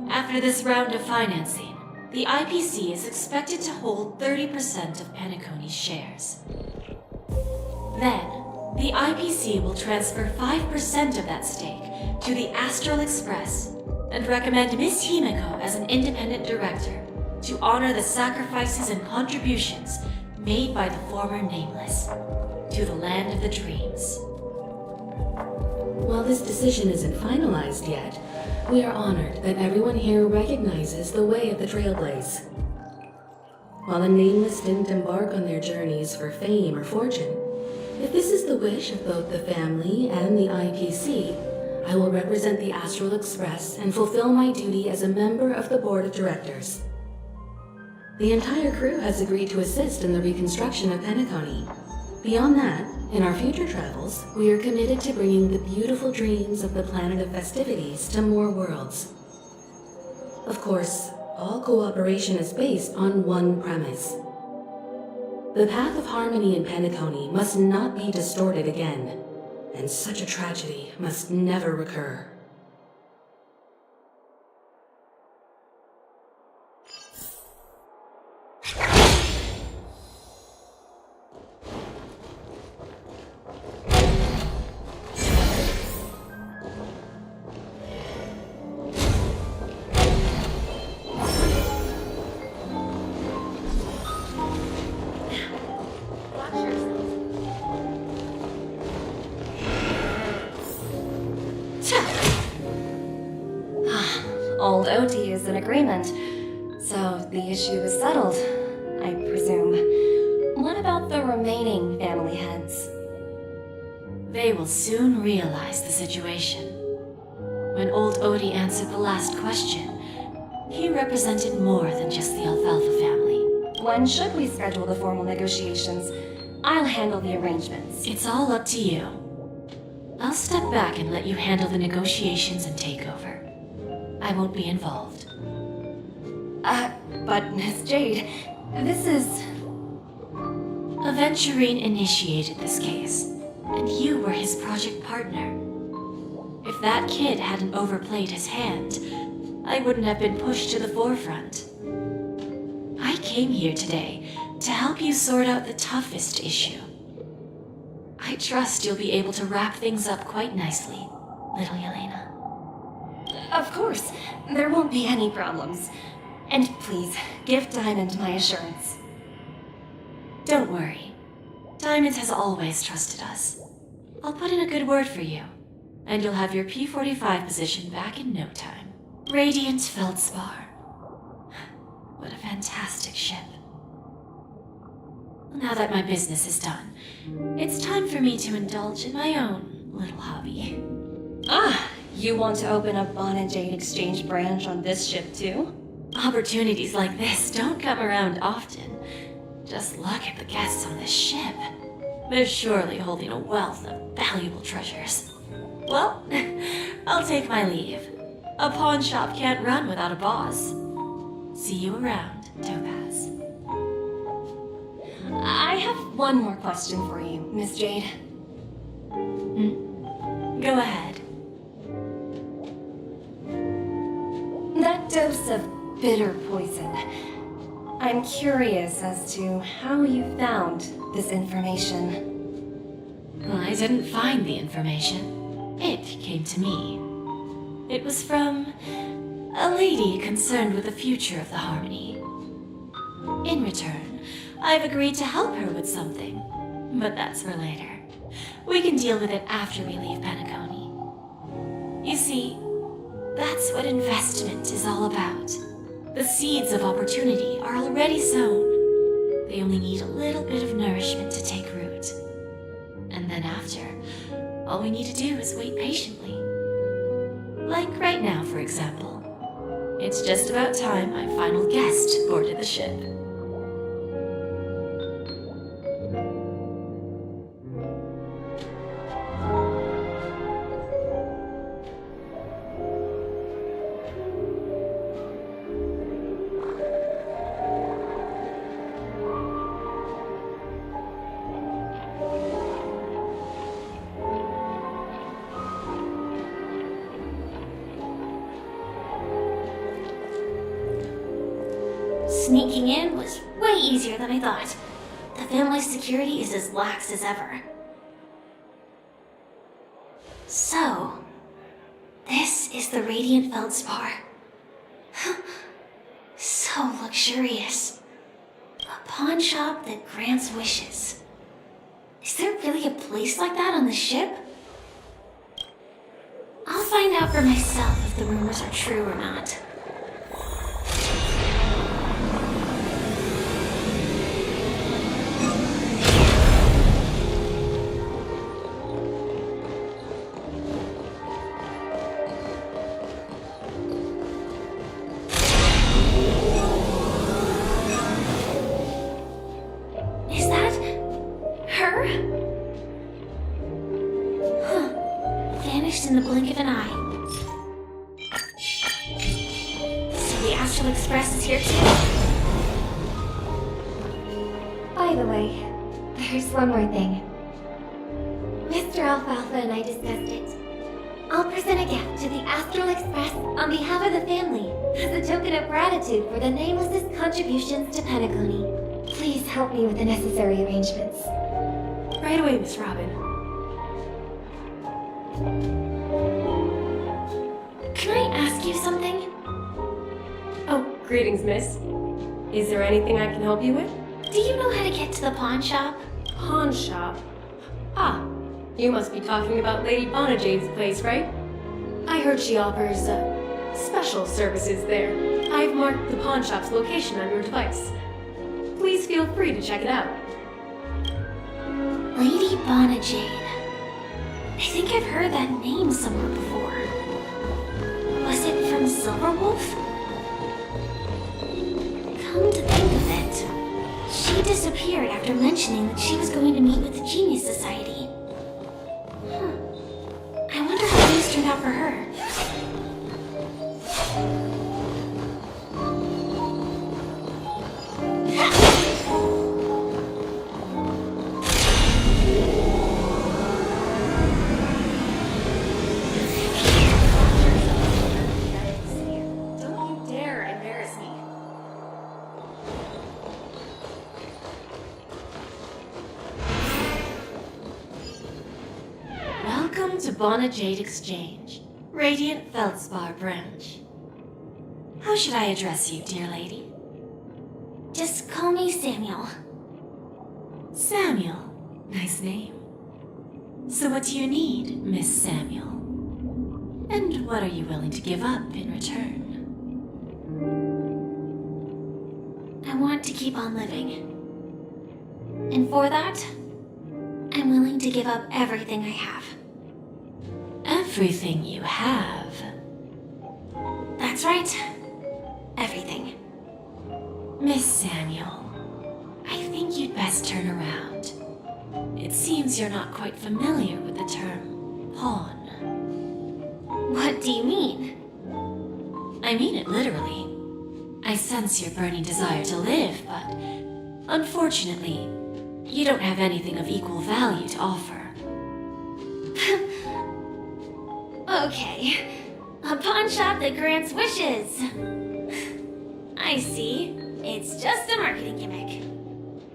After this round of financing, the IPC is expected to hold 30% of Penacony's shares. Then, the IPC will transfer 5% of that stake to the Astral Express and recommend Miss Himeko as an independent director to honor the sacrifices and contributions made by the former Nameless to the land of the dreams. While this decision isn't finalized yet, we are honored that everyone here recognizes the way of the Trailblaze. While the Nameless didn't embark on their journeys for fame or fortune, if this is the wish of both the family and the IPC, I will represent the Astral Express and fulfill my duty as a member of the board of directors. The entire crew has agreed to assist in the reconstruction of Penacony. Beyond that, in our future travels, we are committed to bringing the beautiful dreams of the Planet of Festivities to more worlds. Of course, all cooperation is based on one premise. The path of harmony in Penacony must not be distorted again, and such a tragedy must never recur. Old OT is in agreement, so the issue is settled, I presume. What about the remaining family heads? They will soon realize the situation. When old Odie answered the last question, he represented more than just the Alfalfa family. When should we schedule the formal negotiations? I'll handle the arrangements. It's all up to you. I'll step back and let you handle the negotiations and take over. I won't be involved. But Miss Jade, this is... Aventurine initiated this case, and you were his project partner. If that kid hadn't overplayed his hand, I wouldn't have been pushed to the forefront. I came here today to help you sort out the toughest issue. I trust you'll be able to wrap things up quite nicely, little Yelena. Of course, there won't be any problems. And please, give Diamond my assurance. Don't worry. Diamond has always trusted us. I'll put in a good word for you, and you'll have your P-45 position back in no time. Radiant Feldspar. What a fantastic ship. Now that my business is done, it's time for me to indulge in my own little hobby. You want to open a Bon and Jade exchange branch on this ship too? Opportunities like this don't come around often. Just look at the guests on this ship. They're surely holding a wealth of valuable treasures. Well, I'll take my leave. A pawn shop can't run without a boss. See you around, Topaz. I have one more question for you, Miss Jade. Go ahead. That dose of bitter poison. I'm curious as to how you found this information. Well, I didn't find the information. It came to me. It was from a lady concerned with the future of the Harmony. In return, I've agreed to help her with something, but that's for later. We can deal with it after we leave Penacony. You see, that's what investment is all about. The seeds of opportunity are already sown. They only need a little bit of nourishment to take root. And then after, all we need to do is wait patiently. Like right now, for example. It's just about time my final guest boarded the ship. Sneaking in was way easier than I thought. The family's security is as lax as ever. So, this is the Radiant Feldspar. So luxurious. A pawn shop that grants wishes. Is there really a place like that on the ship? I'll find out for myself if the rumors are true or not. Is that her? Huh. Vanished in the blink of an eye. So the Astral Express is here too? I By the way, there's one more thing. Mr. Alfalfa and I discussed it. I'll present a gift to the Astral Express on behalf of the family as a token of gratitude for the Nameless's contributions to Penacony. Please help me with the necessary arrangements. Right away, Miss Robin. Can I ask you something? Oh, greetings, miss. Is there anything I can help you with? Do you know how to get to the pawn shop? Pawn shop. Ah, you must be talking about Lady Bonajade's place, right? I heard she offers, special services there. I've marked the pawn shop's location on your device. Please feel free to check it out. Lady Bonajade. I think I've heard that name somewhere before. Was it from Silverwolf? Come to think of it, she disappeared after mentioning that she was going to meet with the Genius Society. I wonder how things turned out for her. Don't you dare embarrass me. Welcome to Bonajade Exchange, Radiant Feldspar branch. How should I address you, dear lady? Just call me Samuel. Samuel. Nice name. So what do you need, Miss Samuel? And what are you willing to give up in return? I want to keep on living. And for that, I'm willing to give up everything I have. Everything you have. That's right. Everything. Miss Samuel, I think you'd best turn around. It seems you're not quite familiar with the term pawn. What do you mean? I mean it literally. I sense your burning desire to live, but unfortunately, you don't have anything of equal value to offer. Okay. A pawn shop that grants wishes. I see. It's just a marketing gimmick.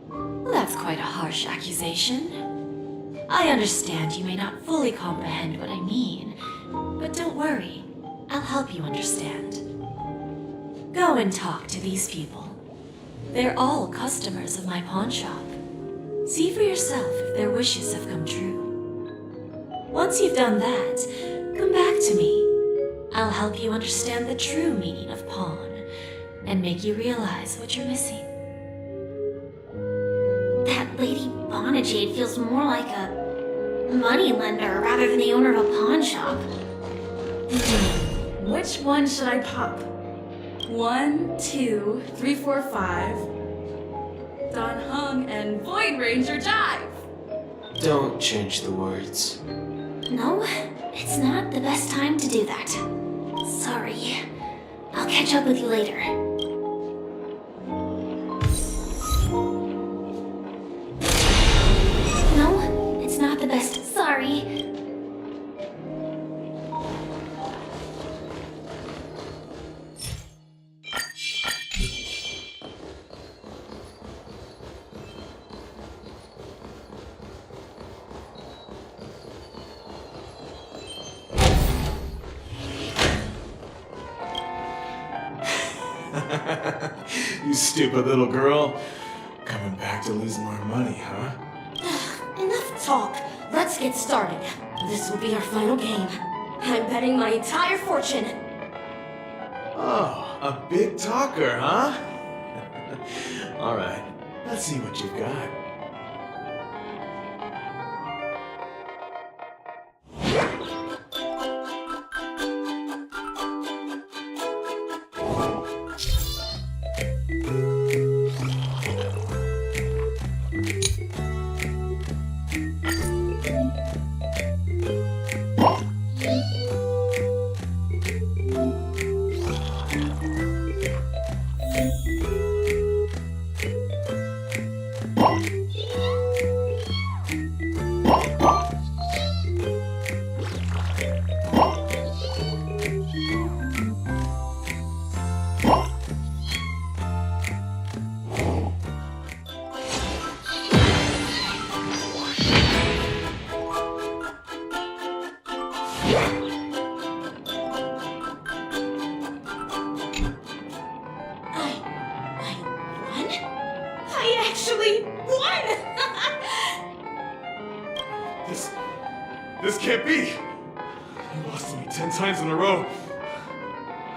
Well, that's quite a harsh accusation. I understand you may not fully comprehend what I mean, but don't worry. I'll help you understand. Go and talk to these people. They're all customers of my pawn shop. See for yourself if their wishes have come true. Once you've done that, come back to me. I'll help you understand the true meaning of pawn and make you realize what you're missing. That Lady Bonajade feels more like a money lender rather than the owner of a pawn shop. Which one should I pop? 1, 2, 3, 4, 5. Don Hung and Void Ranger Jive. Don't change the words. No, it's not the best time to do that. Sorry. I'll catch up with you later. No, it's not the best. Sorry. You stupid little girl. Coming back to lose more money, huh? Enough talk. Let's get started. This will be our final game. I'm betting my entire fortune. Oh, a big talker, huh? Alright, let's see what you've got. actually won! This can't be! You lost to me 10 times in a row.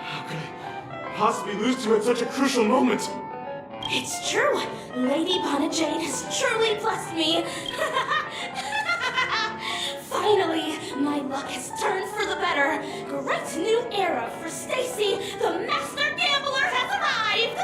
How could I possibly lose to you at such a crucial moment? It's true! Lady Penacony has truly blessed me! Finally, my luck has turned for the better. Great new era for Stacy. The master gambler has arrived!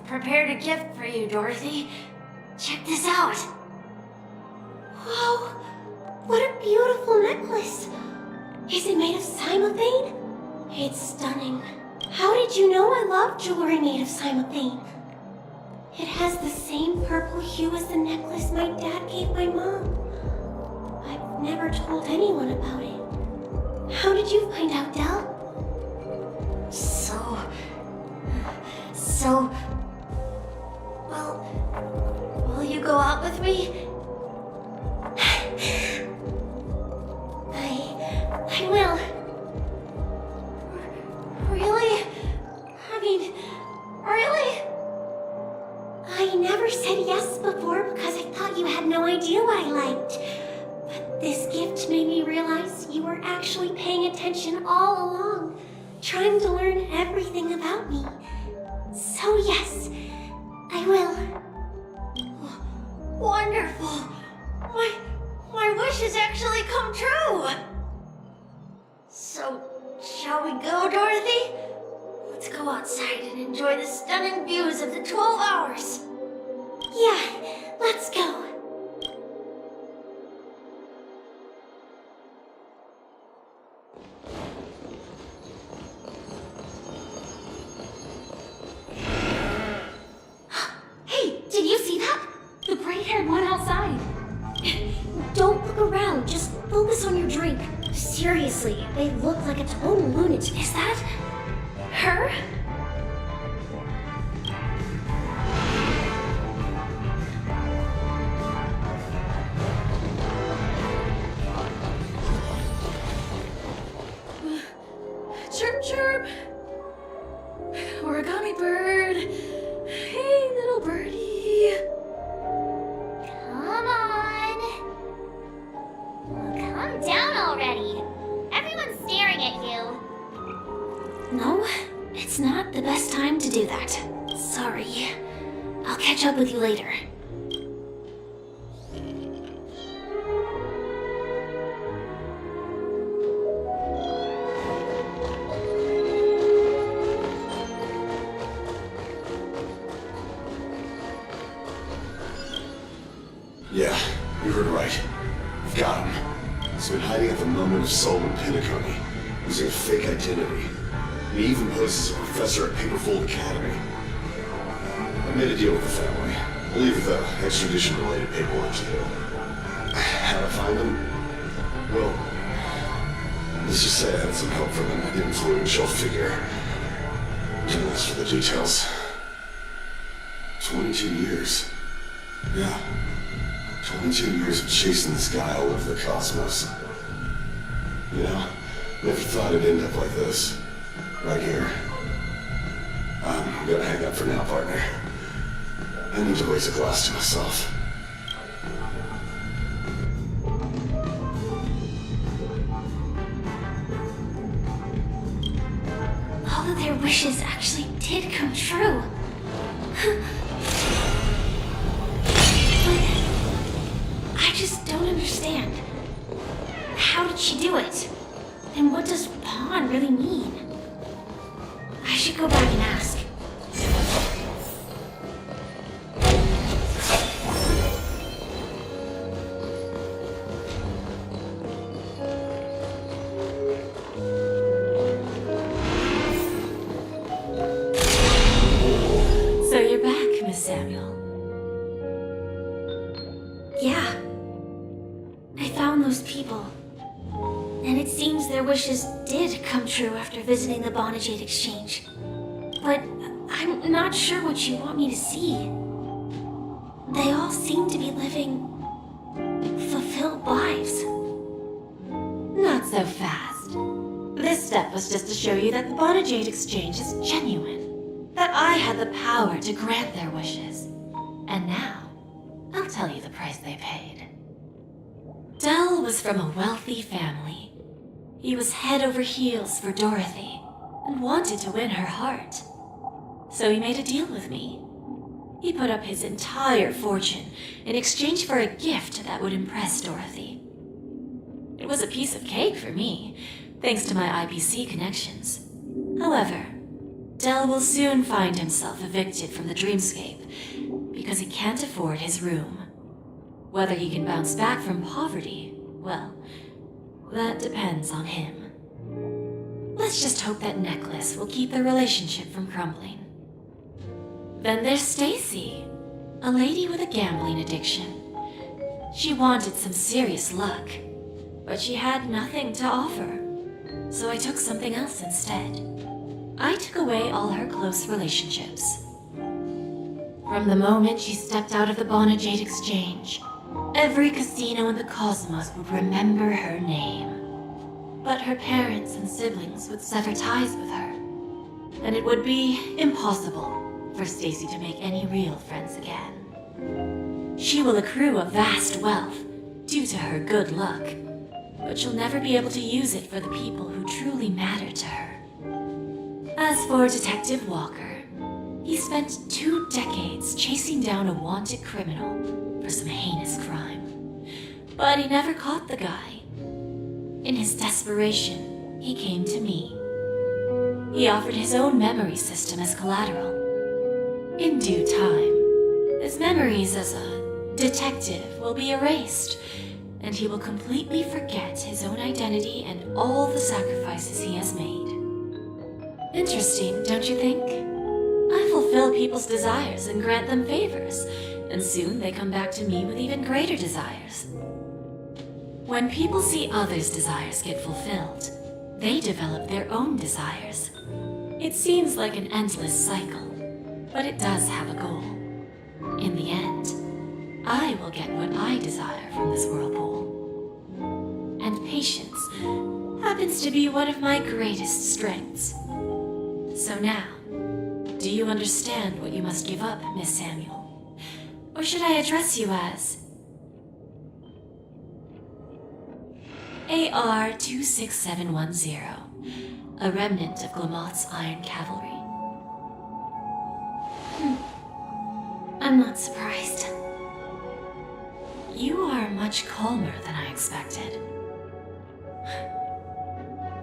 Prepared a gift for you, Dorothy. Check this out. Wow, what a beautiful necklace. Is it made of cymothane? It's stunning. How did you know I love jewelry made of cymothane? It has the same purple hue as the necklace my dad gave my mom. I've never told anyone about it. How did you find out, Del? Well, will you go out with me? I will. Really? I mean, really? I never said yes before because I thought you had no idea what I liked. But this gift made me realize you were actually paying attention all along, trying to learn everything about me. So yes, I will. Wonderful. My wish has actually come true. So, shall we go, Dorothy? Let's go outside and enjoy the stunning views of the 12 hours. Yeah, let's go. Hey, did you see that? The gray-haired one outside. Don't look around, just focus on your drink. Seriously, they look like a total lunatic. Is that her? Chirp chirp! Origami bird! Hey, little birdie! Come on. Well, calm down already. Everyone's staring at you. No, it's not the best time to do that. Sorry. I'll catch up with you later. Yeah, you heard right. We've got him. He's been hiding at the moment of soul in Penacony, using a fake identity. He even poses as a professor at Paperfold Academy. I made a deal with the family. I'll leave the extradition-related paperwork to you. How to find him? Well, let's just say I had some help from an influential figure. Don't ask for the details. 22 years. Yeah. 22 years of chasing this guy all over the cosmos. You know, never thought it'd end up like this. Right here. I'm gonna hang up for now, partner. I need to raise a glass to myself. All of their wishes actually did come true. I just don't understand. How did she do it? And what does pawn really mean? I should go back and ask. So you're back, Miss Samuel. Yeah. I found those people. And it seems their wishes did come true after visiting the Bonajade Exchange. But I'm not sure what you want me to see. They all seem to be living fulfilled lives. Not so fast. This step was just to show you that the Bonajade Exchange is genuine. That I had the power to grant their wishes. And now, I'll tell you the price they paid. Dell was from a wealthy family. He was head over heels for Dorothy and wanted to win her heart. So he made a deal with me. He put up his entire fortune in exchange for a gift that would impress Dorothy. It was a piece of cake for me, thanks to my IPC connections. However, Dell will soon find himself evicted from the dreamscape because he can't afford his room. Whether he can bounce back from poverty, well, that depends on him. Let's just hope that necklace will keep their relationship from crumbling. Then there's Stacy, a lady with a gambling addiction. She wanted some serious luck, but she had nothing to offer, so I took something else instead. I took away all her close relationships. From the moment she stepped out of the Bonajade Exchange, every casino in the cosmos would remember her name. But her parents and siblings would sever ties with her, and it would be impossible for Stacy to make any real friends again. She will accrue a vast wealth due to her good luck, but she'll never be able to use it for the people who truly matter to her. As for Detective Walker, he spent 2 decades chasing down a wanted criminal for some heinous crime, but he never caught the guy. In his desperation, he came to me. He offered his own memory system as collateral. In due time, his memories as a detective will be erased, and he will completely forget his own identity and all the sacrifices he has made. Interesting, don't you think? I fulfill people's desires and grant them favors, and soon they come back to me with even greater desires. When people see others' desires get fulfilled, they develop their own desires. It seems like an endless cycle, but it does have a goal. In the end, I will get what I desire from this whirlpool. And patience happens to be one of my greatest strengths. So now, do you understand what you must give up, Miss Samuel? Or should I address you as AR-26710, a remnant of Glamoth's Iron Cavalry? I'm not surprised. You are much calmer than I expected.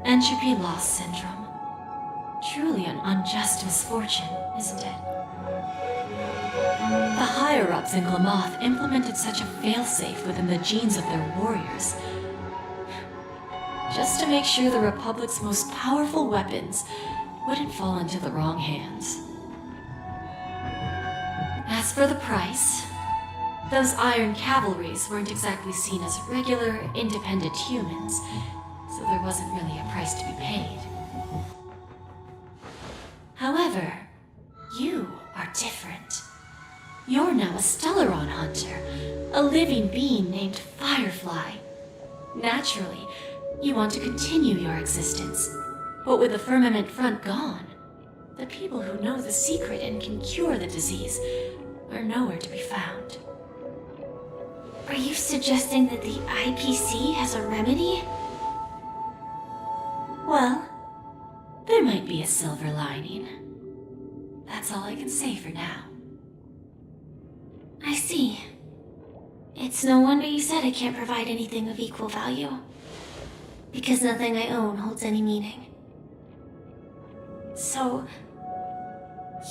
Entropy loss syndrome. Truly an unjust misfortune, isn't it? The higher-ups in Glamoth implemented such a failsafe within the genes of their warriors, just to make sure the Republic's most powerful weapons wouldn't fall into the wrong hands. As for the price, those Iron Cavalries weren't exactly seen as regular, independent humans, so there wasn't really a price to be paid. However, you are different. You're now a Stellaron hunter, a living being named Firefly. Naturally, you want to continue your existence, but with the firmament front gone, the people who know the secret and can cure the disease are nowhere to be found. Are you suggesting that the IPC has a remedy? Well, there might be a silver lining. That's all I can say for now. I see. It's no wonder you said I can't provide anything of equal value. Because nothing I own holds any meaning. So,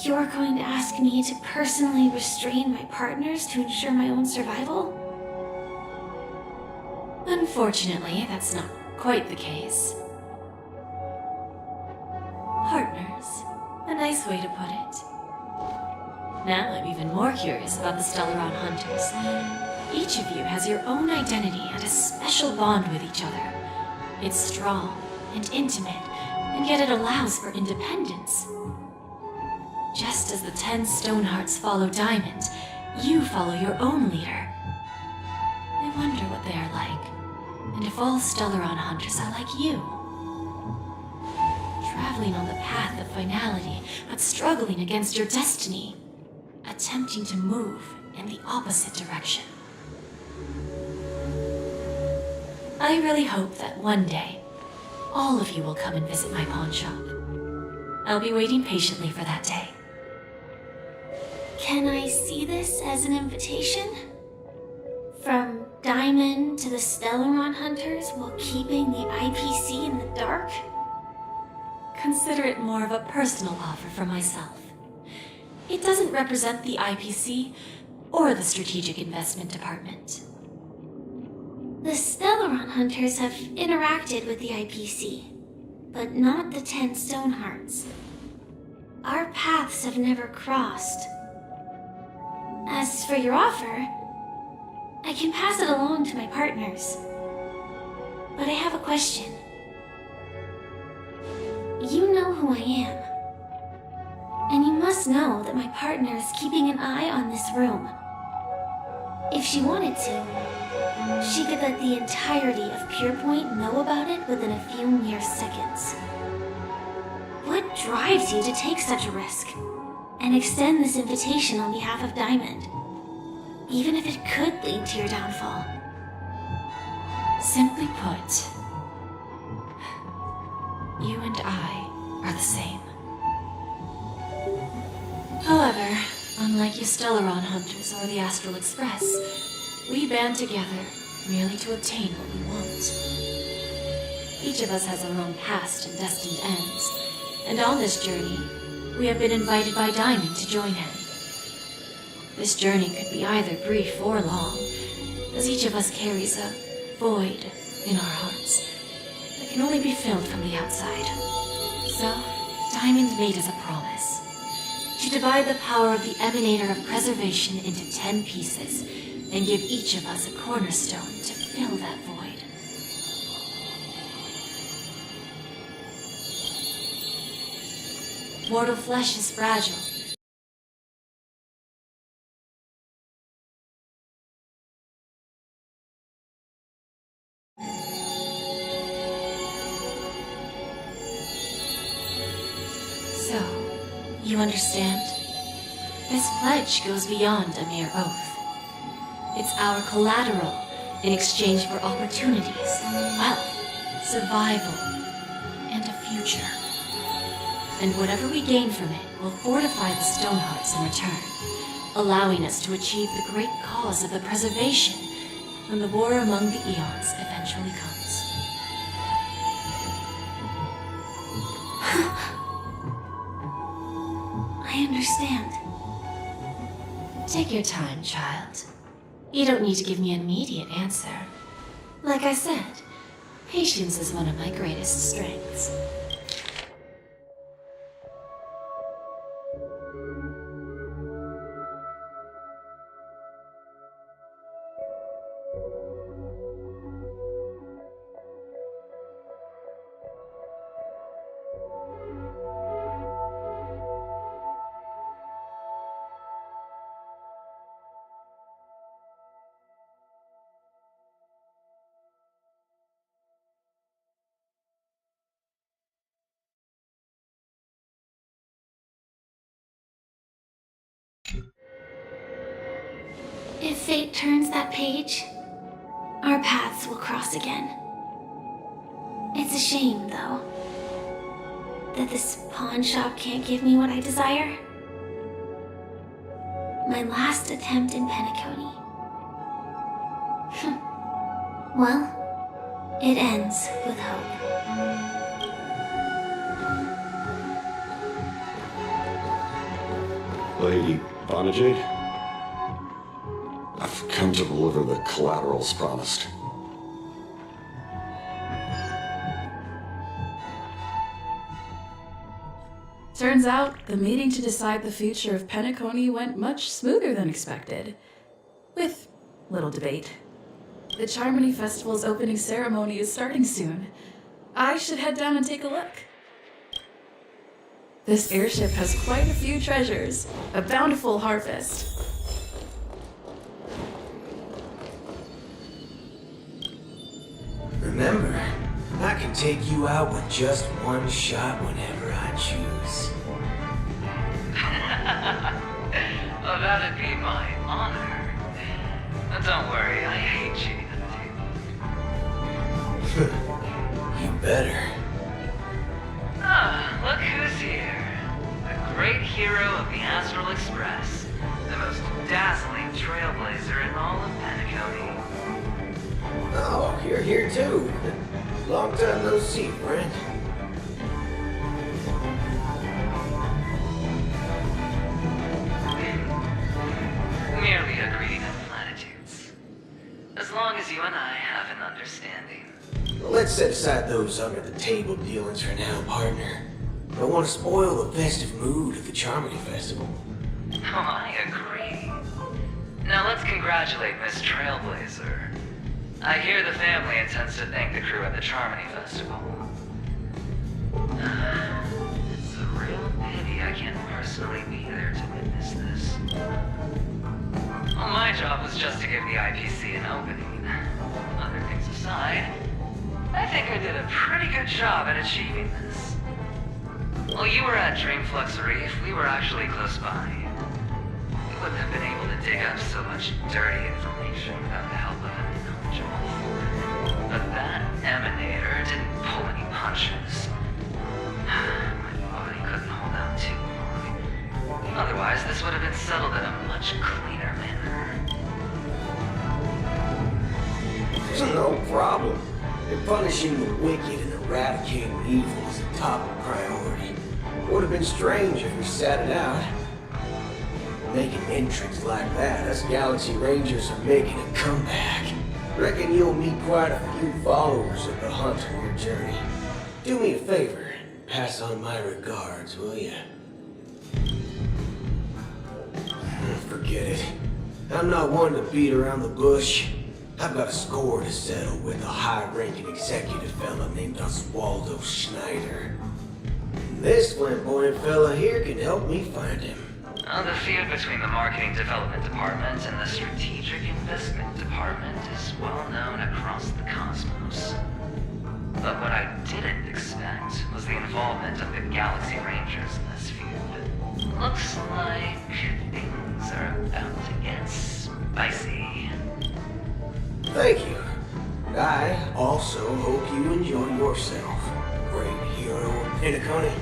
you're going to ask me to personally restrain my partners to ensure my own survival? Unfortunately, that's not quite the case. Partners. A nice way to put it. Now I'm even more curious about the Stellaron hunters. Each of you has your own identity and a special bond with each other. It's strong and intimate, and yet it allows for independence. Just as the 10 Stonehearts follow Diamond, you follow your own leader. I wonder what they are like, and if all Stellaron hunters are like you. Traveling on the path of finality, but struggling against your destiny. Attempting to move in the opposite direction. I really hope that one day, all of you will come and visit my pawn shop. I'll be waiting patiently for that day. Can I see this as an invitation? From Diamond to the Stellaron Hunters while keeping the IPC in the dark? Consider it more of a personal offer from myself. It doesn't represent the IPC or the Strategic Investment Department. The Stellaron Hunters have interacted with the IPC, but not the 10 Stonehearts. Our paths have never crossed. As for your offer, I can pass it along to my partners. But I have a question. You know who I am. And you must know that my partner is keeping an eye on this room. If she wanted to, she could let the entirety of Purepoint know about it within a few mere seconds. What drives you to take such a risk and extend this invitation on behalf of Diamond, even if it could lead to your downfall? Simply put, you and I are the same. However, unlike you Stellaron Hunters or the Astral Express, we band together merely to obtain what we want. Each of us has our own past and destined ends, and on this journey, we have been invited by Diamond to join him. This journey could be either brief or long, as each of us carries a void in our hearts that can only be filled from the outside. So, Diamond made us a promise to divide the power of the Emanator of Preservation into 10 pieces and give each of us a cornerstone to fill that void. Mortal flesh is fragile. So, you understand? This pledge goes beyond a mere oath. It's our collateral in exchange for opportunities, wealth, survival, and a future. And whatever we gain from it will fortify the Stonehearts in return, allowing us to achieve the great cause of the preservation when the war among the eons eventually comes. I understand. Take your time, child. You don't need to give me an immediate answer. Like I said, patience is one of my greatest strengths. If fate turns that page, our paths will cross again. It's a shame, though, that this pawn shop can't give me what I desire. My last attempt in Penacony. Well, it ends with hope. Lady Bonajade? I've come to deliver the collaterals promised. Turns out, the meeting to decide the future of Penacony went much smoother than expected. With little debate. The Charmony Festival's opening ceremony is starting soon. I should head down and take a look. This airship has quite a few treasures, a bountiful harvest. Remember, I can take you out with just one shot whenever I choose. Oh, that'd be my honor. Don't worry, I hate cheating at the table. You better. Ah, look who's here. The great hero of the Astral Express. The most dazzling trailblazer in all of Penacony. Oh, you're here too. Long time no see, friend. Merely a greeting of platitudes. As long as you and I have an understanding. Well, let's set aside those under-the-table dealings for now, partner. Don't want to spoil the festive mood of the Charmony Festival. Oh, I agree. Now let's congratulate Miss Trailblazer. I hear the family intends to thank the crew at the Charmony Festival. It's a real pity I can't personally be there to witness this. Well, my job was just to give the IPC an opening. Other things aside, I think I did a pretty good job at achieving this. While you were at Dreamflux Reef, we were actually close by. We wouldn't have been able to dig up so much dirty information without the help of an knowledgeable foreigner. But that emanator didn't pull any punches. My body couldn't hold out too long. Otherwise, this would have been settled in a much cleaner manner. No problem. And punishing the wicked and eradicating evil is a top priority. Would have been strange if we sat it out. Making intrigues like that, us Galaxy Rangers are making a comeback. Reckon you'll meet quite a few followers of the hunt on your journey. Do me a favor, and pass on my regards, will ya? Forget it. I'm not one to beat around the bush. I've got a score to settle with a high-ranking executive fella named Oswaldo Schneider. And this flamboyant fella here can help me find him. The feud between the Marketing Development Department and the Strategic Investment Department is well known across the cosmos. But what I didn't expect was the involvement of the Galaxy Rangers in this feud. Looks like things are about to get spicy. Thank you. And I also hope you enjoy yourself, great hero of Penacony.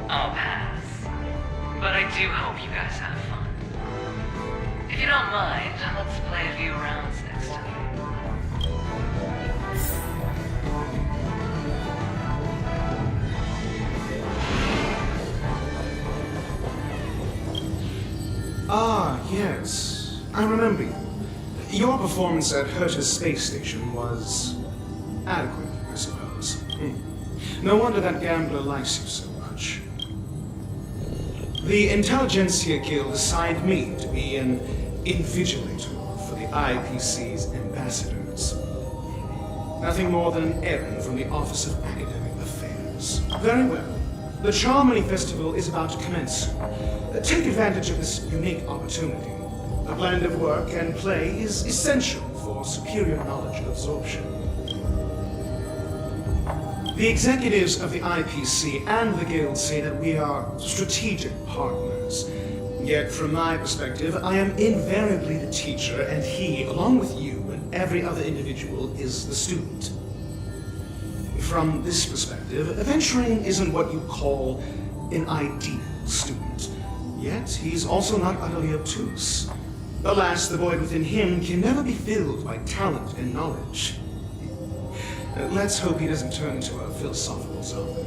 I'll pass. But I do hope you guys have fun. If you don't mind, let's play a few rounds next time. Ah, yes. I remember you. Your performance at Herta's space station was adequate, I suppose. No wonder that gambler likes you so much. The Intelligentsia Guild assigned me to be an invigilator for the IPC's ambassadors. Nothing more than an errand from the Office of Academic Affairs. Very well. The Charmony Festival is about to commence soon. Take advantage of this unique opportunity. A blend of work and play is essential for superior knowledge absorption. The executives of the IPC and the Guild say that we are strategic partners. Yet, from my perspective, I am invariably the teacher, and he, along with you and every other individual, is the student. From this perspective, adventuring isn't what you call an ideal student. Yet, he's also not utterly obtuse. Alas, the void within him can never be filled by talent and knowledge. Let's hope he doesn't turn into a philosophical zombie.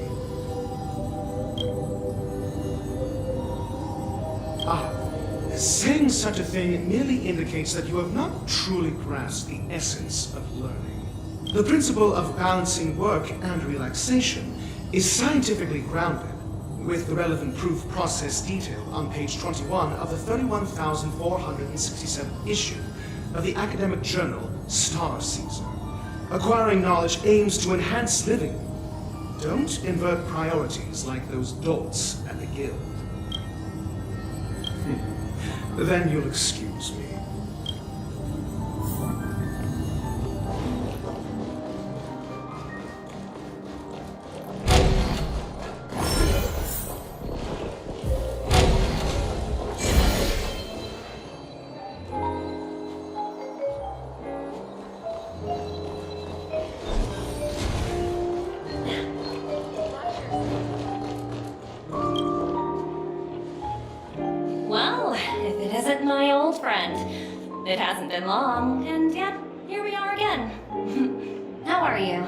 Saying such a thing merely indicates that you have not truly grasped the essence of learning. The principle of balancing work and relaxation is scientifically grounded, with the relevant proof process detailed on page 21 of the 31,467th issue of the academic journal Star Caesar. Acquiring knowledge aims to enhance living. Don't invert priorities like those dolts at the guild. Then you'll excuse me. Well, if it isn't my old friend. It hasn't been long, and yet, here we are again. How are you?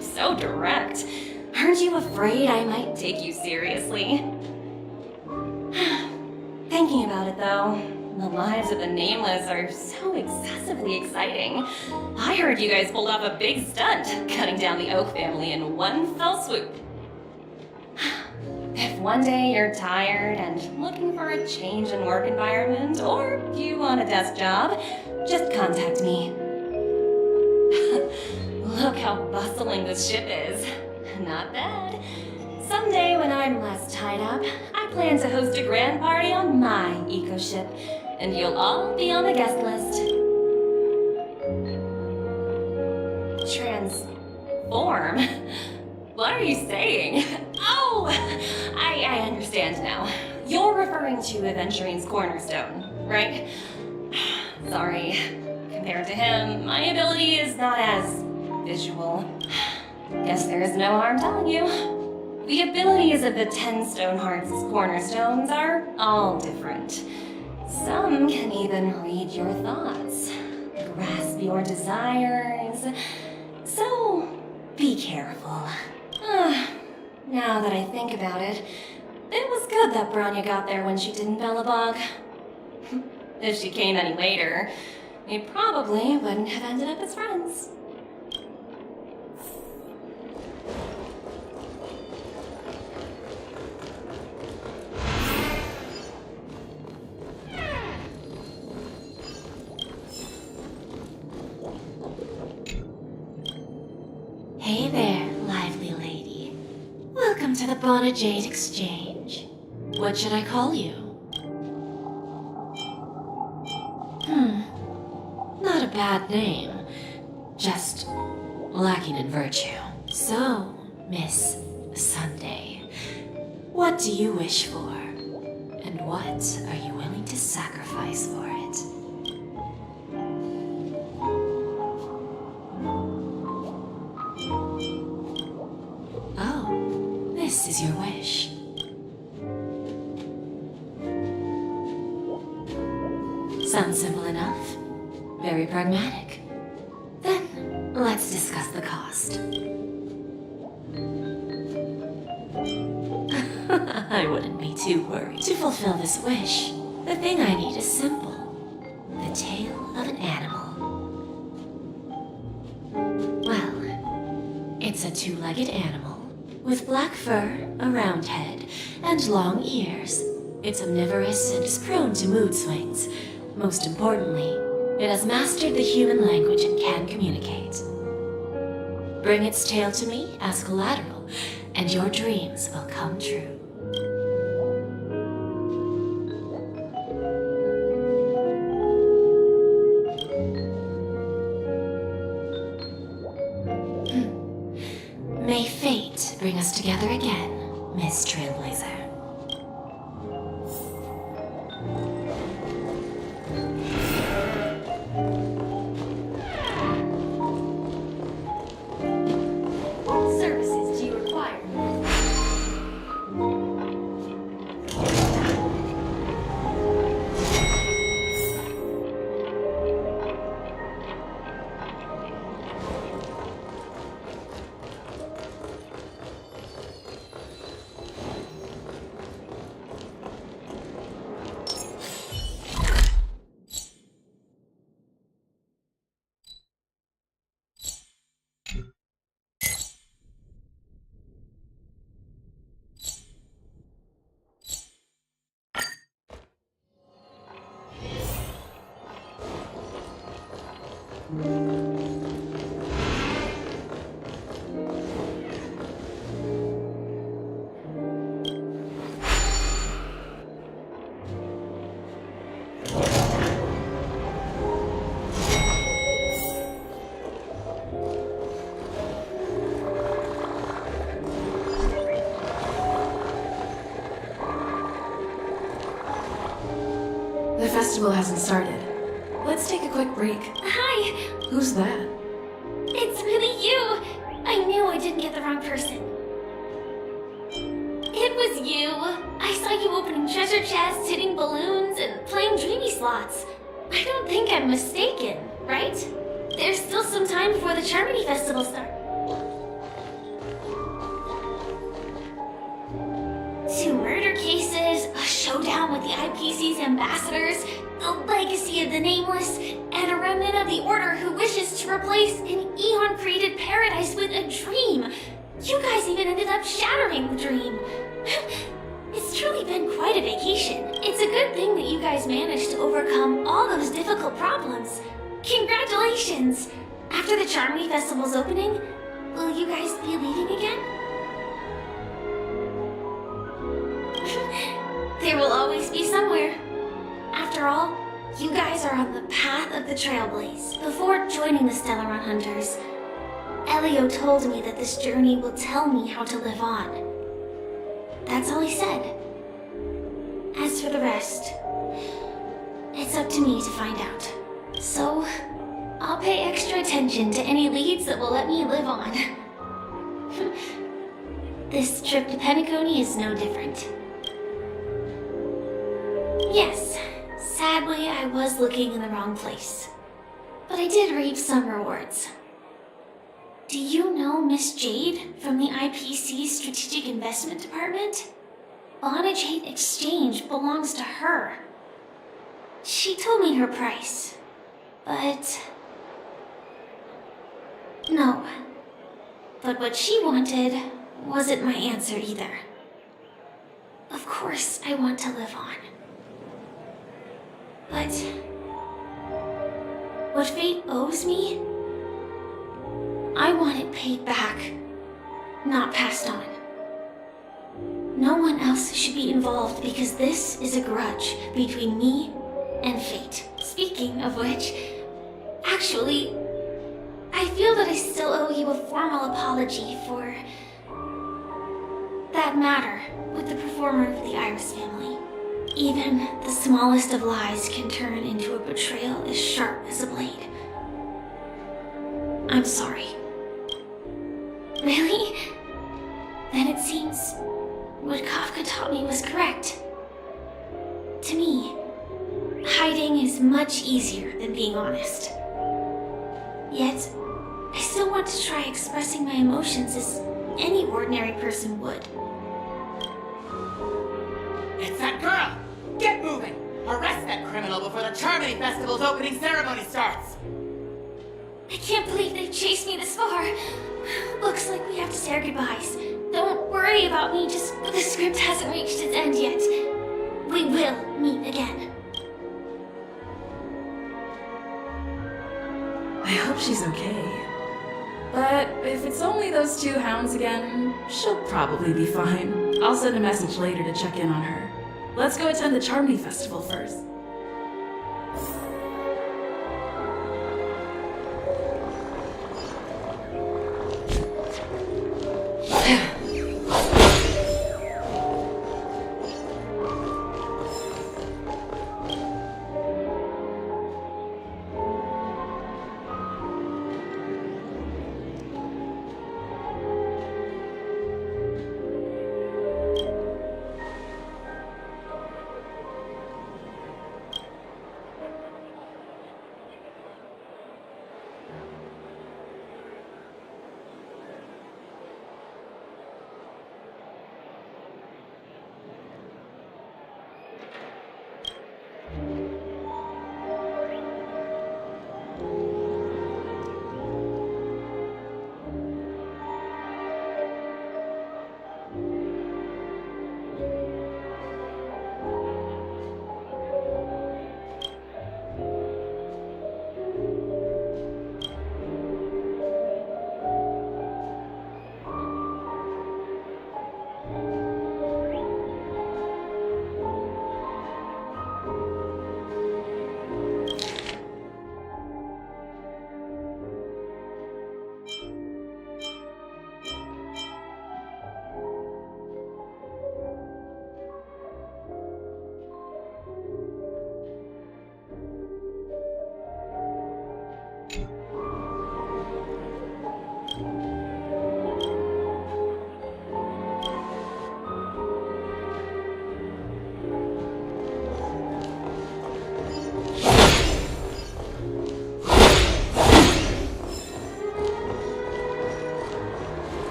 So direct. Aren't you afraid I might take you seriously? Thinking about it, though, the lives of the Nameless are so excessively exciting. I heard you guys pulled off a big stunt, cutting down the Oak family in one fell swoop. If one day you're tired and looking for a change in work environment, or you want a desk job, just contact me. Look how bustling this ship is. Not bad. Someday when I'm less tied up, I plan to host a grand party on my eco-ship, and you'll all be on the guest list. Transform? What are you saying? Oh! I understand now. You're referring to Aventurine's Cornerstone, right? Sorry. Compared to him, my ability is not as visual. Guess there is no harm telling you. The abilities of the 10 Stonehearts' cornerstones are all different. Some can even read your thoughts, grasp your desires. So, be careful. Now that I think about it, it was good that Branya got there when she didn't Bellabog. If she came any later, we probably wouldn't have ended up as friends. Hey there, lively lady. Welcome to the Bona Jade Exchange. What should I call you? Not a bad name. Just lacking in virtue. So, Miss Sunday, what do you wish for? And what are you willing to sacrifice for it? Oh, this is your wish. Sounds simple enough. Very pragmatic. Then, let's discuss the cost. I wouldn't be too worried. To fulfill this wish, the thing I need is simple. The tail of an animal. Well, it's a two-legged animal with black fur, a round head, and long ears. It's omnivorous and is prone to mood swings. Most importantly, it has mastered the human language and can communicate. Bring its tail to me as collateral, and your dreams will come true. May fate bring us together again, Miss Trailblazer. What services do you require? festival hasn't started. Let's take a quick break. Hi! Who's that? It's really you! I knew I didn't get the wrong person. It was you! I saw you opening treasure chests, hitting balloons, and playing dreamy slots. I don't think I'm mistaken, right? There's still some time before the Charmony Festival starts. 2 murder cases, a showdown with the IPC's ambassadors, the legacy of the Nameless, and a remnant of the Order who wishes to replace an eon-created paradise with a dream. You guys even ended up shattering the dream. It's truly been quite a vacation. It's a good thing that you guys managed to overcome all those difficult problems. Congratulations! After the Charmony Festival's opening, will you guys be leaving again? There will always be somewhere. After all, you guys are on the path of the Trailblaze. Before joining the Stellaron Hunters, Elio told me that this journey will tell me how to live on. That's all he said. As for the rest, it's up to me to find out. So, I'll pay extra attention to any leads that will let me live on. This trip to Penacony is no different. Yes, sadly I was looking in the wrong place. But I did reap some rewards. Do you know Miss Jade from the IPC's Strategic Investment Department? Bonajade Exchange belongs to her. She told me her price, but... No. But what she wanted wasn't my answer either. Of course I want to live on. But... what fate owes me? I want it paid back, not passed on. No one else should be involved because this is a grudge between me and fate. Speaking of which, actually, I feel that I still owe you a formal apology for that matter with the performer of the Iris family. Even the smallest of lies can turn into a betrayal as sharp as a blade. I'm sorry. Really? Then it seems what Kafka taught me was correct. To me, hiding is much easier than being honest. Yet, I still want to try expressing my emotions as any ordinary person would. It's that girl! Get moving! Arrest that criminal before the Charmony Festival's opening ceremony starts! I can't believe they've chased me this far. Looks like we have to say our goodbyes. Don't worry about me, just the script hasn't reached its end yet. We will meet again. I hope she's okay. But if it's only those 2 hounds again, she'll probably be fine. I'll send a message later to check in on her. Let's go attend the Charmony Festival first.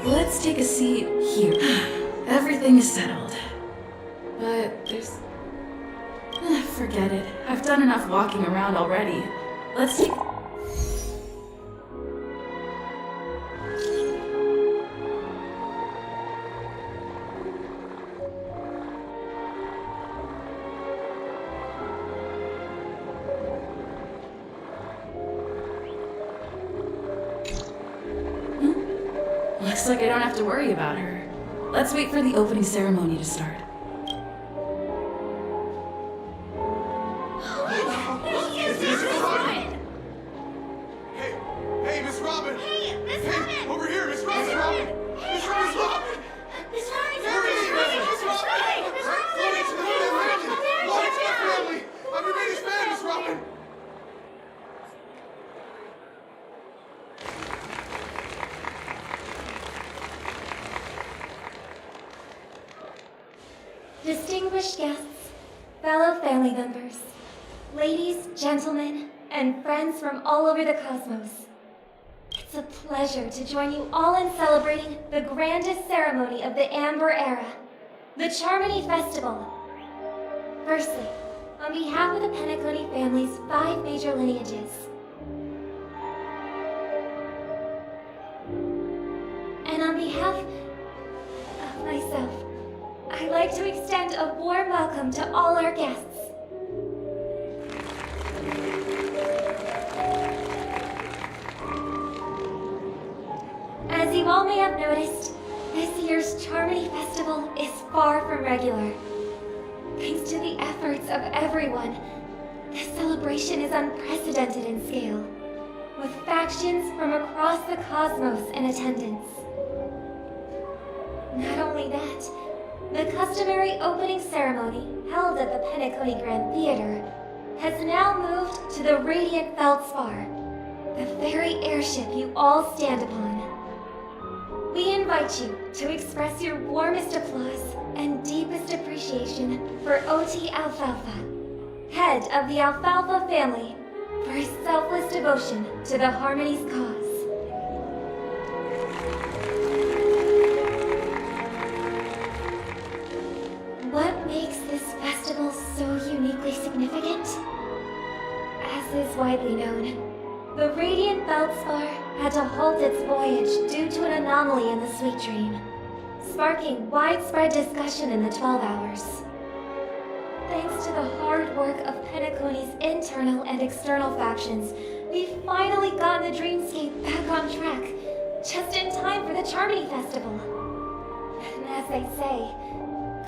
Let's take a seat here. Everything is settled. But there's... forget it. I've done enough walking around already. Let's take... Looks like I don't have to worry about her. Let's wait for the opening ceremony to start. Hey, Miss Robin! Hey, Miss Robin! Hey, over here, Miss Robin! Miss Robin! Miss Robin! Miss Robin! Miss Robin! Miss Robin! Miss Robin! Lawrence to the family! I'm your biggest fan, Miss Robin! Distinguished guests, fellow family members, ladies, gentlemen, and friends from all over the cosmos. It's a pleasure to join you all in celebrating the grandest ceremony of the Amber Era, the Charmony Festival. Firstly, on behalf of the Penacony family's 5 major lineages, and on behalf of myself, I'd like to extend a warm welcome to all our guests. As you all may have noticed, this year's Charmony Festival is far from regular. Thanks to the efforts of everyone, this celebration is unprecedented in scale, with factions from across the cosmos in attendance. Not only that, the customary opening ceremony held at the Penacony Grand Theater has now moved to the Radiant Feldspar, the very airship you all stand upon. We invite you to express your warmest applause and deepest appreciation for O.T. Alfalfa, head of the Alfalfa family, for his selfless devotion to the Harmony's cause. What makes this festival so uniquely significant? As is widely known, the Radiant Feldspar had to halt its voyage due to an anomaly in the Sweet Dream, sparking widespread discussion in the 12 Hours. Thanks to the hard work of Penacony's internal and external factions, we've finally gotten the Dreamscape back on track, just in time for the Charmony Festival. And as they say,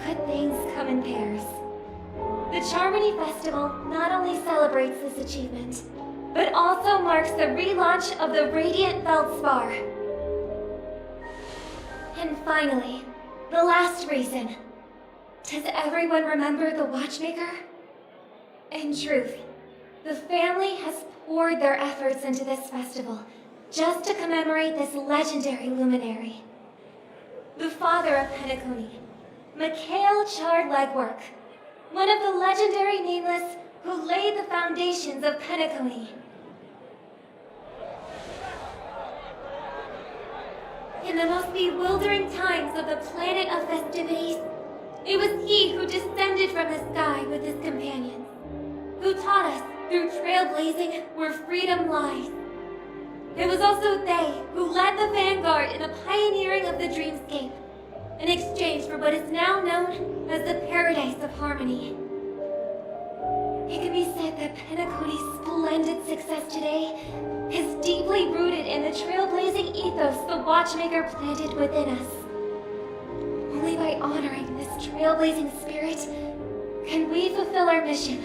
good things come in pairs. The Charmony Festival not only celebrates this achievement, but also marks the relaunch of the Radiant Feldspar. And finally, the last reason. Does everyone remember the Watchmaker? In truth, the family has poured their efforts into this festival just to commemorate this legendary luminary. The father of Penacony, Mikhail Chard Legwork, one of the legendary Nameless who laid the foundations of Penacony. In the most bewildering times of the planet of festivities, it was he who descended from the sky with his companions, who taught us through trailblazing where freedom lies. It was also they who led the vanguard in the pioneering of the Dreamscape, in exchange for what is now known as the Paradise of Harmony. It can be said that Penacony's splendid success today is deeply rooted in the trailblazing ethos the Watchmaker planted within us. Only by honoring this trailblazing spirit can we fulfill our mission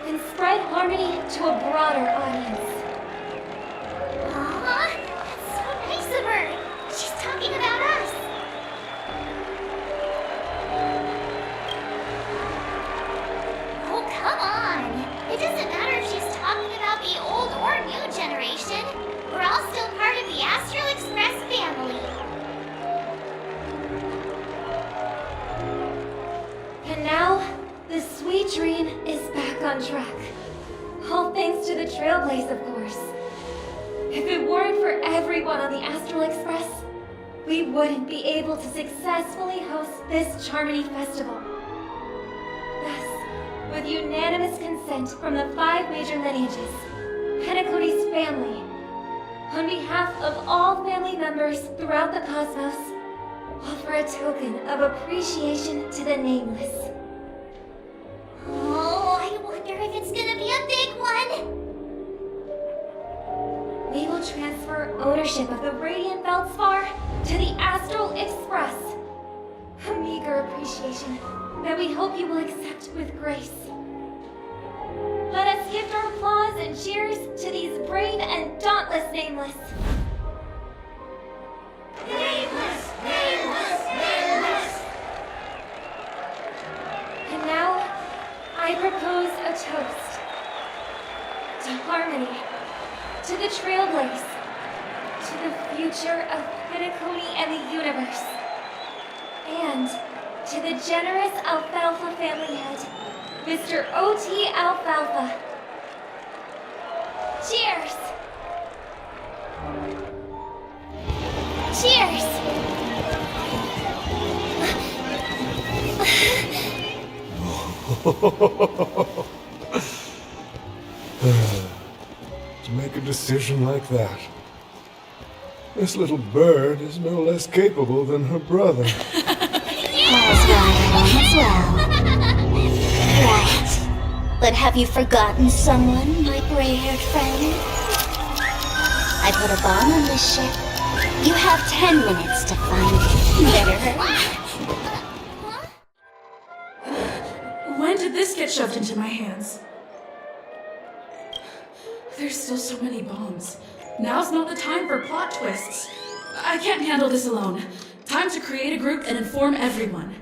and spread harmony to a broader audience. Aw, that's so nice of her. She's talking about us. Oh, come on. It doesn't matter if she's talking about the old or new generation. We're all still part of the Astral Express family. And now, the Sweet Dream is back on track. All thanks to the Trailblaze, of course. If it weren't for everyone on the Astral Express, we wouldn't be able to successfully host this Charmony Festival. Thus, with unanimous consent from the 5 major lineages, Penacony's family, on behalf of all family members throughout the cosmos, offer a token of appreciation to the Nameless. Oh, I wonder if it's gonna be a big one! We will transfer ownership of the Radiant Feldspar to the Astral Express. A meager appreciation that we hope you will accept with grace. Let us gift our applause and cheers to these brave and dauntless Nameless. Nameless! Nameless! Nameless! And now, I propose a toast. To harmony. To the Trailblaze. To the future of Penacony and the universe. And to the generous Alfalfa family head, Mr. O.T. Alfalfa. Cheers! Cheers! To make a decision like that. This little bird is no less capable than her brother. All's well. Right. But have you forgotten someone, my gray-haired friend? I put a bomb on this ship. You have 10 minutes to find it. Better hurry. When did this get shoved into my hands? There's still so many bombs. Now's not the time for plot twists. I can't handle this alone. Time to create a group and inform everyone.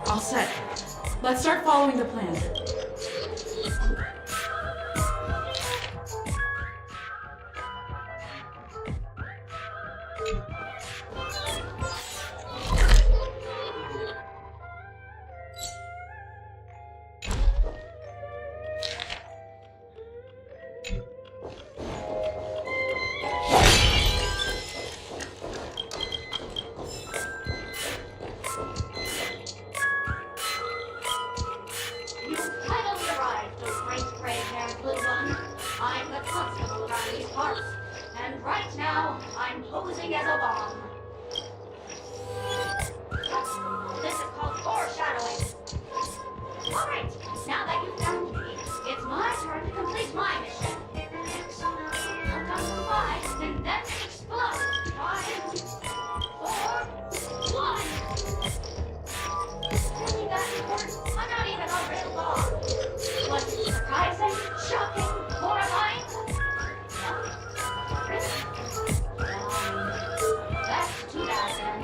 All set. Let's start following the plan. working as a bomb. This is called foreshadowing. Alright, now that you've found me, it's my turn to complete my mission. X amount of countdown 5, and then explode. 5, 4, 1. Really that important? I'm not even a real bomb. Was it surprising, shocking, horrifying? No? Really? That's too bad then.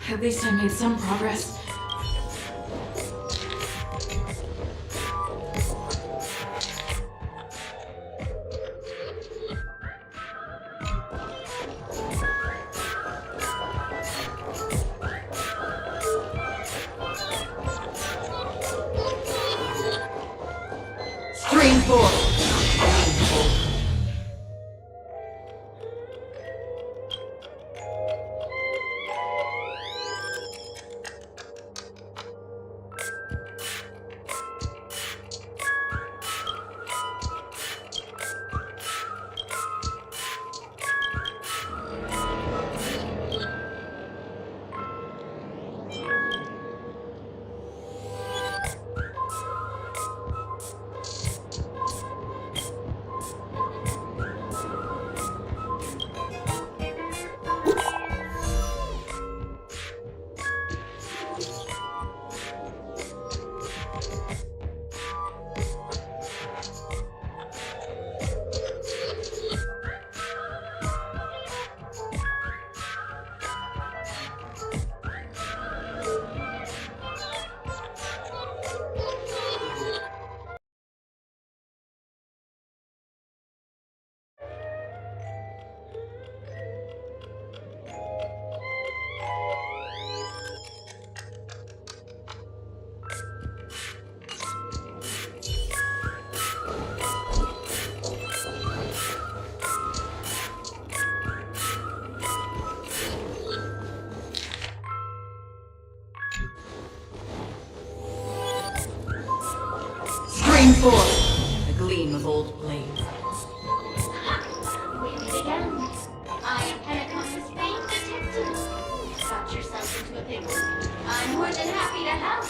At least I made some progress. Screen 4. Screen 4. A gleam of old blades. We meet again. I am Penacony's famed detective. Got yourself into a pickle. I'm more than happy to help.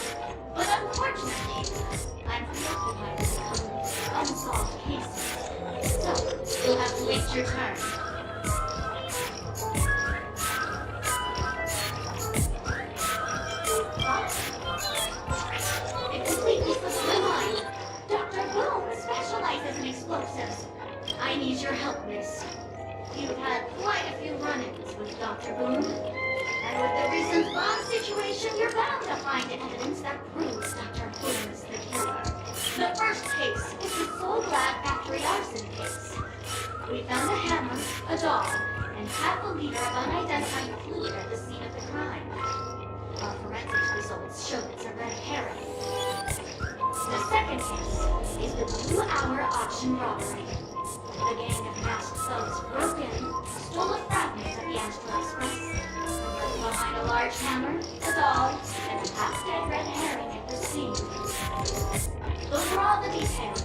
But unfortunately, I'm preoccupied with a couple of unsolved cases. So, you'll have to wait your turn. It completely slipped my mind. Dr. Boom specializes in explosives. I need your help, miss. You've had quite a few run-ins with Dr. Boom. And with the recent bomb situation, you're bound to find evidence that proves Dr. Boom is the killer. The first case is the Soul Glad Factory arson case. We found a hammer, a doll, and half a liter of unidentified fluid at the scene of the crime. Our forensics results show it's a red herring. The second case is the 2-hour auction robbery. The gang of masked thugs broke in, stole a fragment of the Astral Express, and left behind a large hammer, a doll, and a half-dead red herring at the scene. Those are all the details.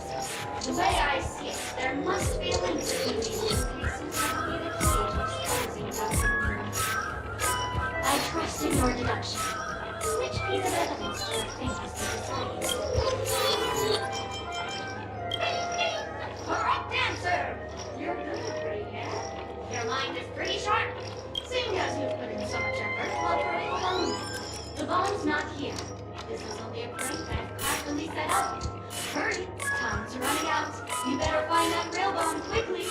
The way I see it, there must be a link between these two cases that will be the key to exposing Dr. Boom. I trust in your deduction. Which piece of evidence do you think is the deciding? Correct answer! You're good at pretty hair. Your mind is pretty sharp. Seeing as you've put in so much effort, well, for real bomb. The bomb's not here. This is only a prank I've craftily set up. Hurry, time's running out. You better find that real bomb quickly.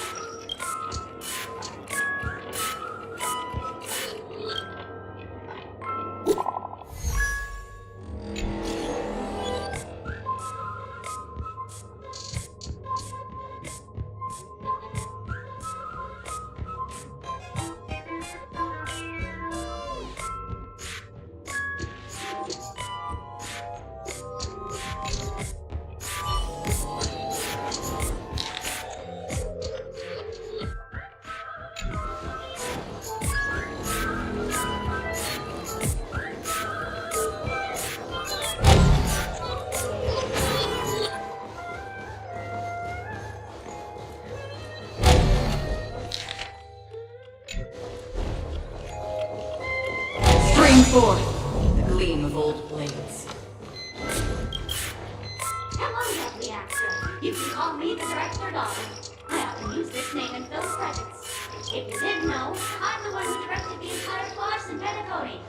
forth the gleam of old blades. Hello, lovely actor. You can call me the director daughter. I often use this name in film credits. If you didn't know, I'm the one who directed the entire farce in Penacony.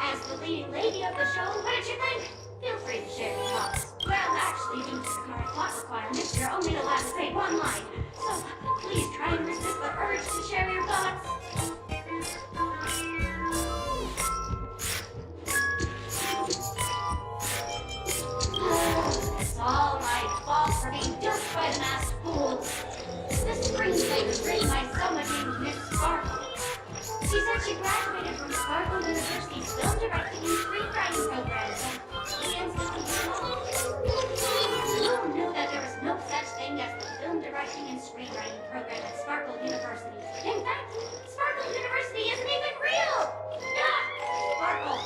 As the leading lady of the show, what did you think? Feel free to share your thoughts. Well, actually, due to the current plot requirements, you're only allowed to say one line. So, please try and resist the urge to share your thoughts. It's all my fault for being duped by the masked fool. This screenplay was written by someone named Miss Sparkle. She said she graduated from Sparkle University's film directing and screenwriting program. And who knew that there was no such thing as the film directing and screenwriting program at Sparkle University? In fact, Sparkle University isn't even real! Ah! Sparkle!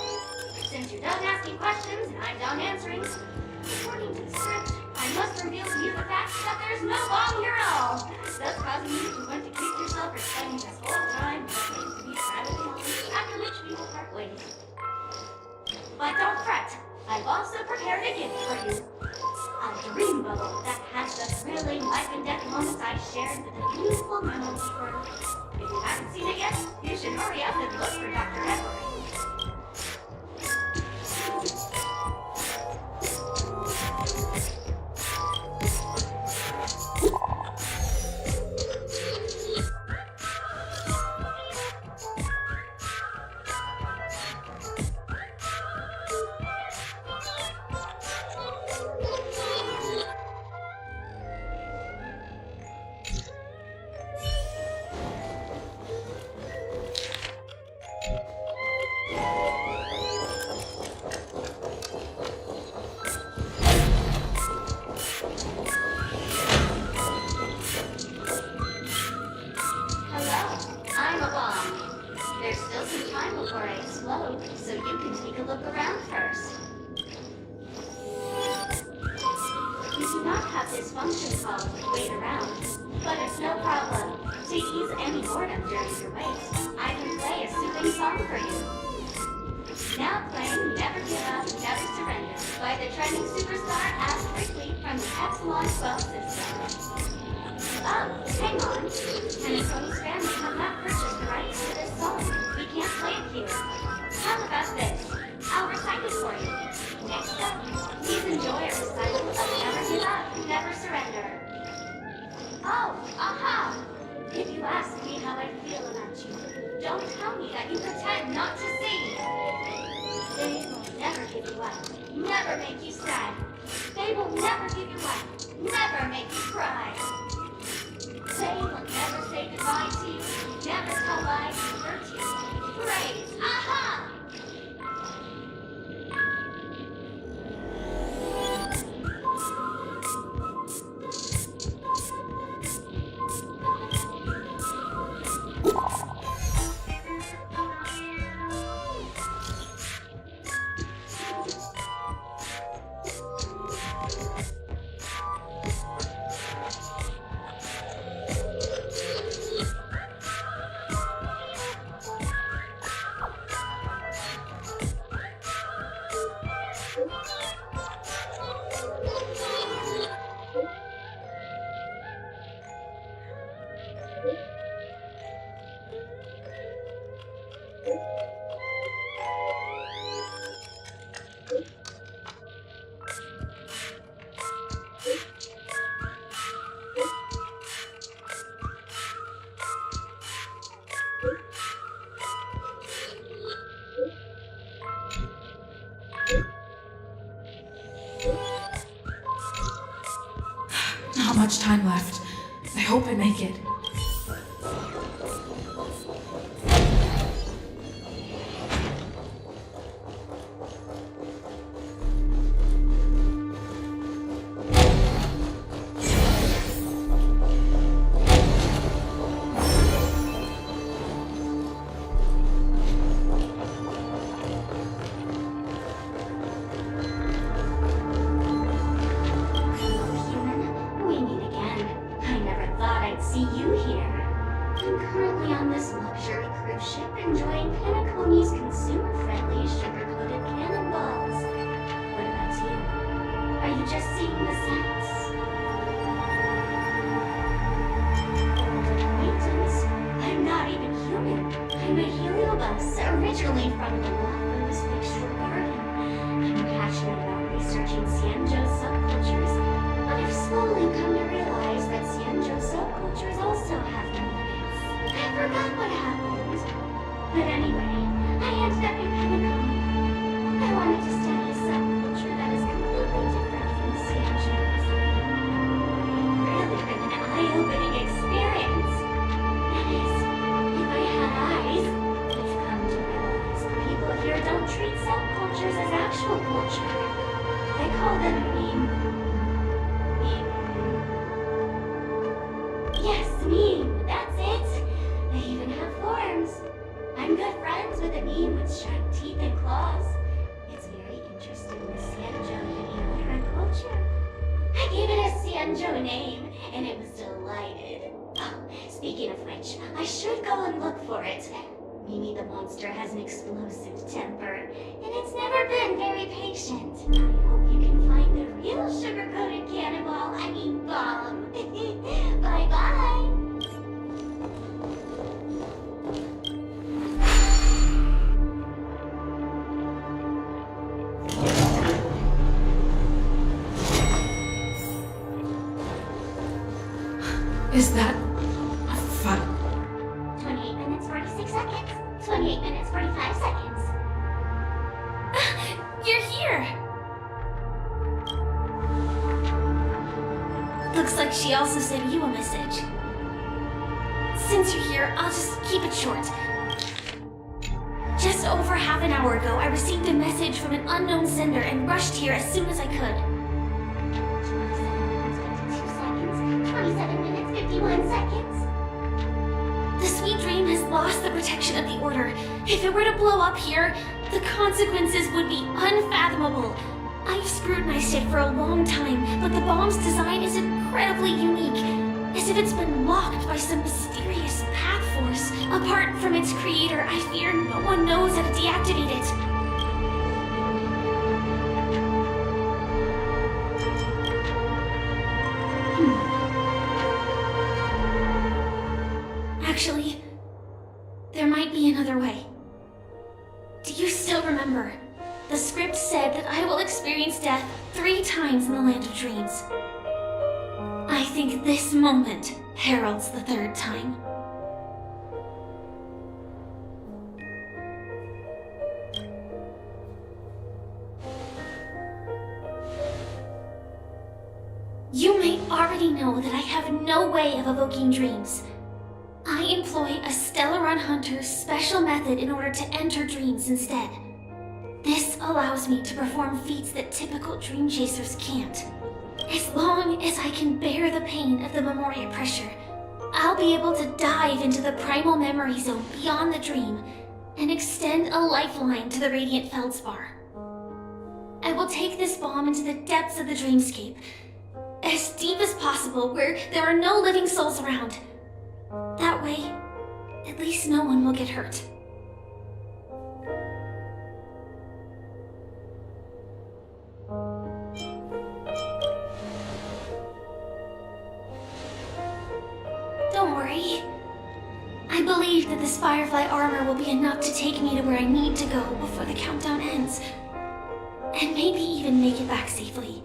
Since you're done asking questions and I'm done answering, according to the script, I must reveal to you the fact that there's no bomb here at all, thus causing you to want to kick yourself for spending this whole time listening to me privately honest, after which we will part ways. But don't fret, I've also prepared a gift for you. A dream bubble that has the thrilling life and death moments I shared with a beautiful memory keeper. If you haven't seen it yet, you should hurry up and look for Dr. Edward. Not much time left. I hope I make it. See you originally from the Waffles Lakeshore Garden. I'm passionate about researching Xianzhou's subcultures, but I've slowly come to realize that Xianzhou subcultures also have no limits. I forgot what happened. But anyway, I ended up in Penacony. I wanted to study a subculture that is completely different from Xianzhou's. Really been an eye-opening experience. That is, if I had eyes, I've come to realize that people here don't treat subcultures as actual culture. They call them meme. Yes, meme, that's it. They even have forms. I'm good friends with a meme with sharp teeth and claws. It's very interesting with Xianzhou Yuan culture. I gave it a Xianzhou name, and it was delighted. Oh, speaking of which, I should go and look for it. Mimi the monster has an explosive temper, and it's never been very patient. I hope you can find the real sugar-coated cannonball, bomb. Bye-bye. Is that a fight? 28 minutes, 46 seconds. 28 minutes, 45 seconds. You're here! Looks like she also sent you a message. Since you're here, I'll just keep it short. Just over half an hour ago, I received a message from an unknown sender and rushed here as soon as I could. 27 minutes, 51 seconds. The Sweet Dream has lost the protection of the Order. If it were to blow up here, the consequences would be unfathomable. I've scrutinized it for a long time, but the bomb's design is incredibly unique, as if it's been locked by some mysterious path force. Apart from its creator, I fear no one knows how to deactivate it. Actually, there might be another way. Do you still remember? The script said that I will experience death 3 times in the Land of Dreams. I think this moment heralds the 3rd time. You may already know that I have no way of evoking dreams. I employ a Stellar Hunter's special method in order to enter dreams instead. This allows me to perform feats that typical dream chasers can't. As long as I can bear the pain of the Memoria pressure, I'll be able to dive into the primal memory zone beyond the dream and extend a lifeline to the Radiant Feldspar. I will take this bomb into the depths of the dreamscape, as deep as possible where there are no living souls around. That way, at least no one will get hurt. Don't worry. I believe that this Firefly armor will be enough to take me to where I need to go before the countdown ends. And maybe even make it back safely.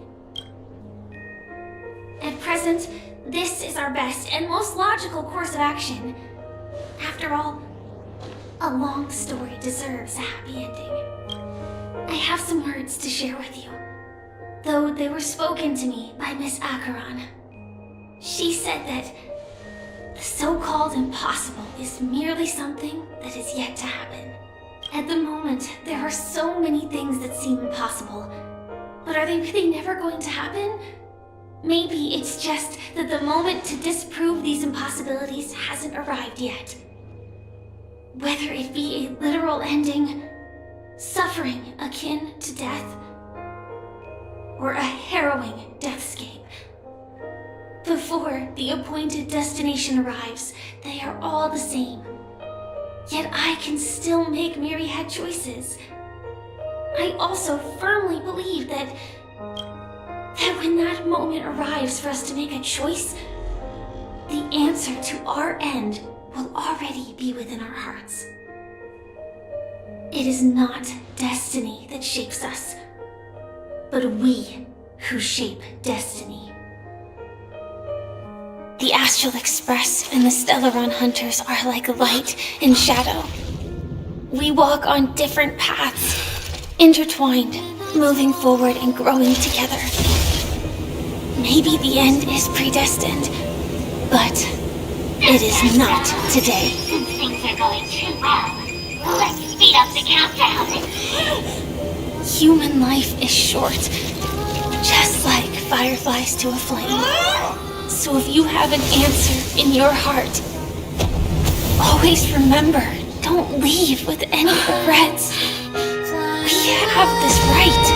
At present, this is our best and most logical course of action. After all, a long story deserves a happy ending. I have some words to share with you, though they were spoken to me by Miss Acheron. She said that the so-called impossible is merely something that is yet to happen. At the moment, there are so many things that seem impossible, but are they really never going to happen? Maybe it's just that the moment to disprove these impossibilities hasn't arrived yet. Whether it be a literal ending, suffering akin to death, or a harrowing deathscape. Before the appointed destination arrives, they are all the same. Yet I can still make myriad choices. I also firmly believe that when that moment arrives for us to make a choice, the answer to our end will already be within our hearts. It is not destiny that shapes us, but we who shape destiny. The Astral Express and the Stellaron Hunters are like light and shadow. We walk on different paths, intertwined, moving forward and growing together. Maybe the end is predestined, but it is not today. Since things are going too well, let's speed up the countdown. Human life is short, just like fireflies to a flame. So if you have an answer in your heart, always remember, don't leave with any regrets. We have this right,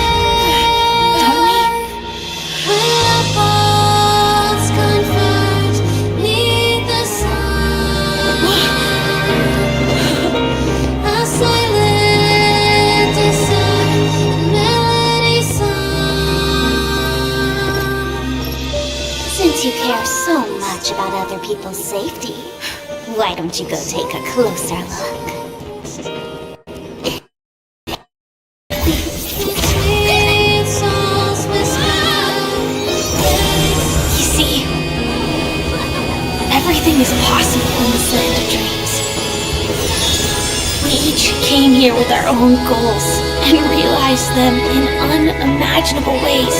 don't we? When our faults converge neath the sun, a silent descent, melody sung. Since you care so much about other people's safety, why don't you go take a closer look? You see, everything is possible in this land of dreams. We each came here with our own goals and realized them in unimaginable ways.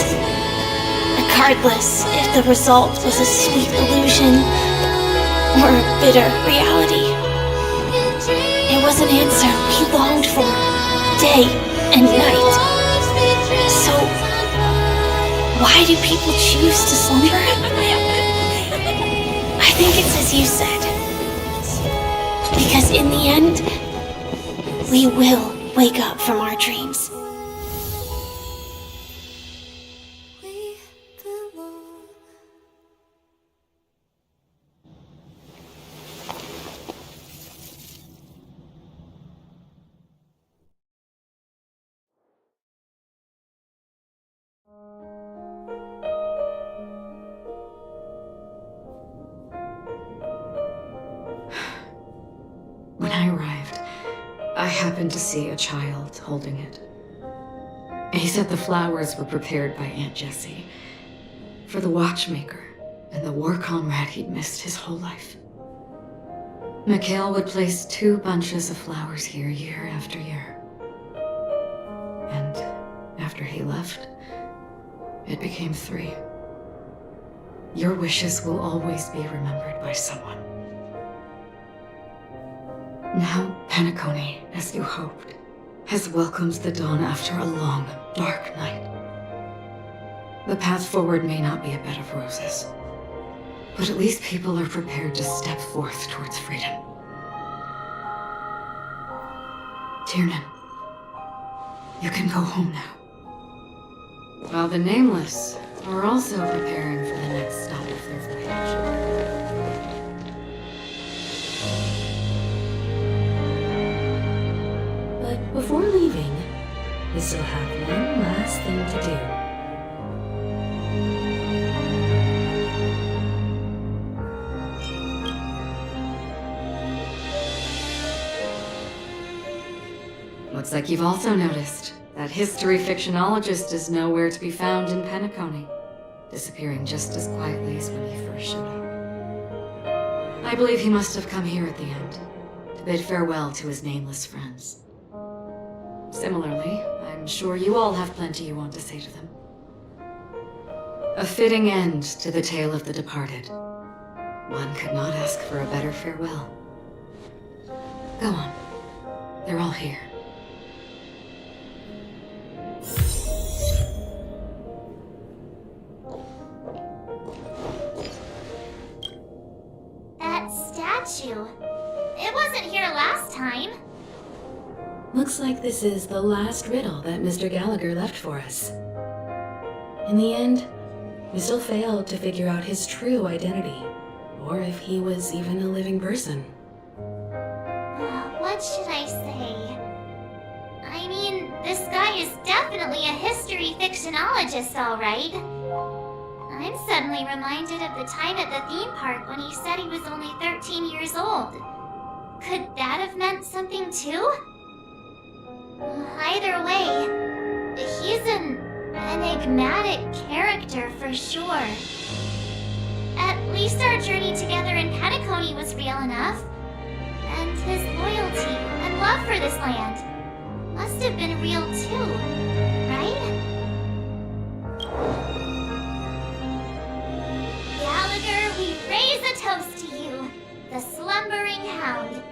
Regardless if the result was a sweet illusion or a bitter reality. It was an answer we longed for, day and night. So, why do people choose to slumber? I think it's as you said. Because in the end, we will wake up from our dreams. When I arrived, I happened to see a child holding it. He said the flowers were prepared by Aunt Jessie for the watchmaker and the war comrade he'd missed his whole life. Mikhail would place 2 bunches of flowers here year after year. And after he left, it became 3. Your wishes will always be remembered by someone. Now, Penacony, as you hoped, has welcomed the dawn after a long, dark night. The path forward may not be a bed of roses, but at least people are prepared to step forth towards freedom. Tiernan, you can go home now. While the Nameless are also preparing for the next stop of their voyage. But before leaving, we still have one last thing to do. Looks like you've also noticed that history fictionologist is nowhere to be found in Penacony, disappearing just as quietly as when he first showed up. I believe he must have come here at the end, to bid farewell to his nameless friends. Similarly, I'm sure you all have plenty you want to say to them. A fitting end to the tale of the departed. One could not ask for a better farewell. Go on. They're all here. That statue. It wasn't here last time. Looks like this is the last riddle that Mr. Gallagher left for us. In the end, we still failed to figure out his true identity, or if he was even a living person. What should I say? I mean, this guy is definitely a history fictionologist, all right. I'm suddenly reminded of the time at the theme park when he said he was only 13 years old. Could that have meant something too? Either way, he's an enigmatic character for sure. At least our journey together in Penacony was real enough. And his loyalty and love for this land must have been real too, right? Gallagher, we raise a toast to you, the slumbering hound.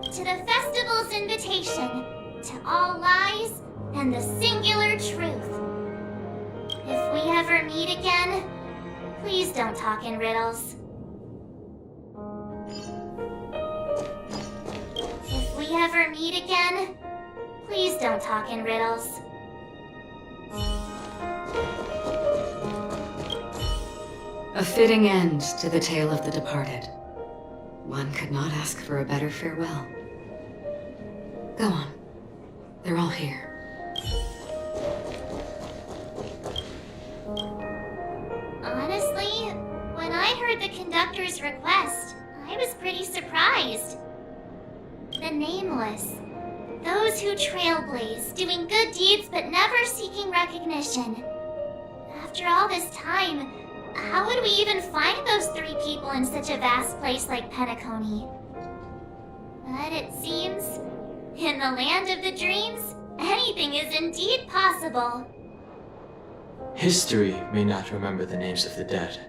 To the festival's invitation, to all lies and the singular truth. If we ever meet again, please don't talk in riddles. If we ever meet again, please don't talk in riddles. A fitting end to the tale of the departed. One could not ask for a better farewell. Go on. They're all here. Honestly, when I heard the conductor's request, I was pretty surprised. The Nameless. Those who trailblaze, doing good deeds but never seeking recognition. After all this time, how would we even find those 3 people in such a vast place like Penacony? But it seems, in the land of the dreams, anything is indeed possible. History may not remember the names of the dead,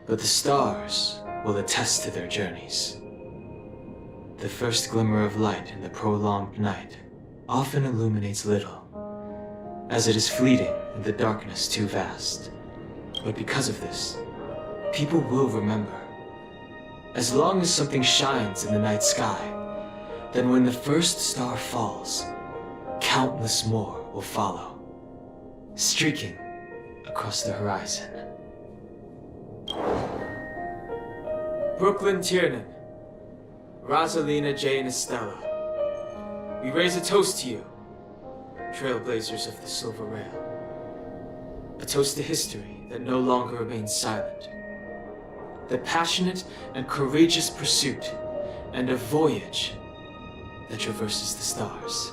but the stars will attest to their journeys. The first glimmer of light in the prolonged night often illuminates little, as it is fleeting in the darkness too vast. But because of this, people will remember. As long as something shines in the night sky, then when the first star falls, countless more will follow, streaking across the horizon. Brooklyn Tiernan, Rosalina J. and Estella, we raise a toast to you, trailblazers of the Silver Rail. A toast to history that no longer remains silent. The passionate and courageous pursuit, and a voyage that traverses the stars.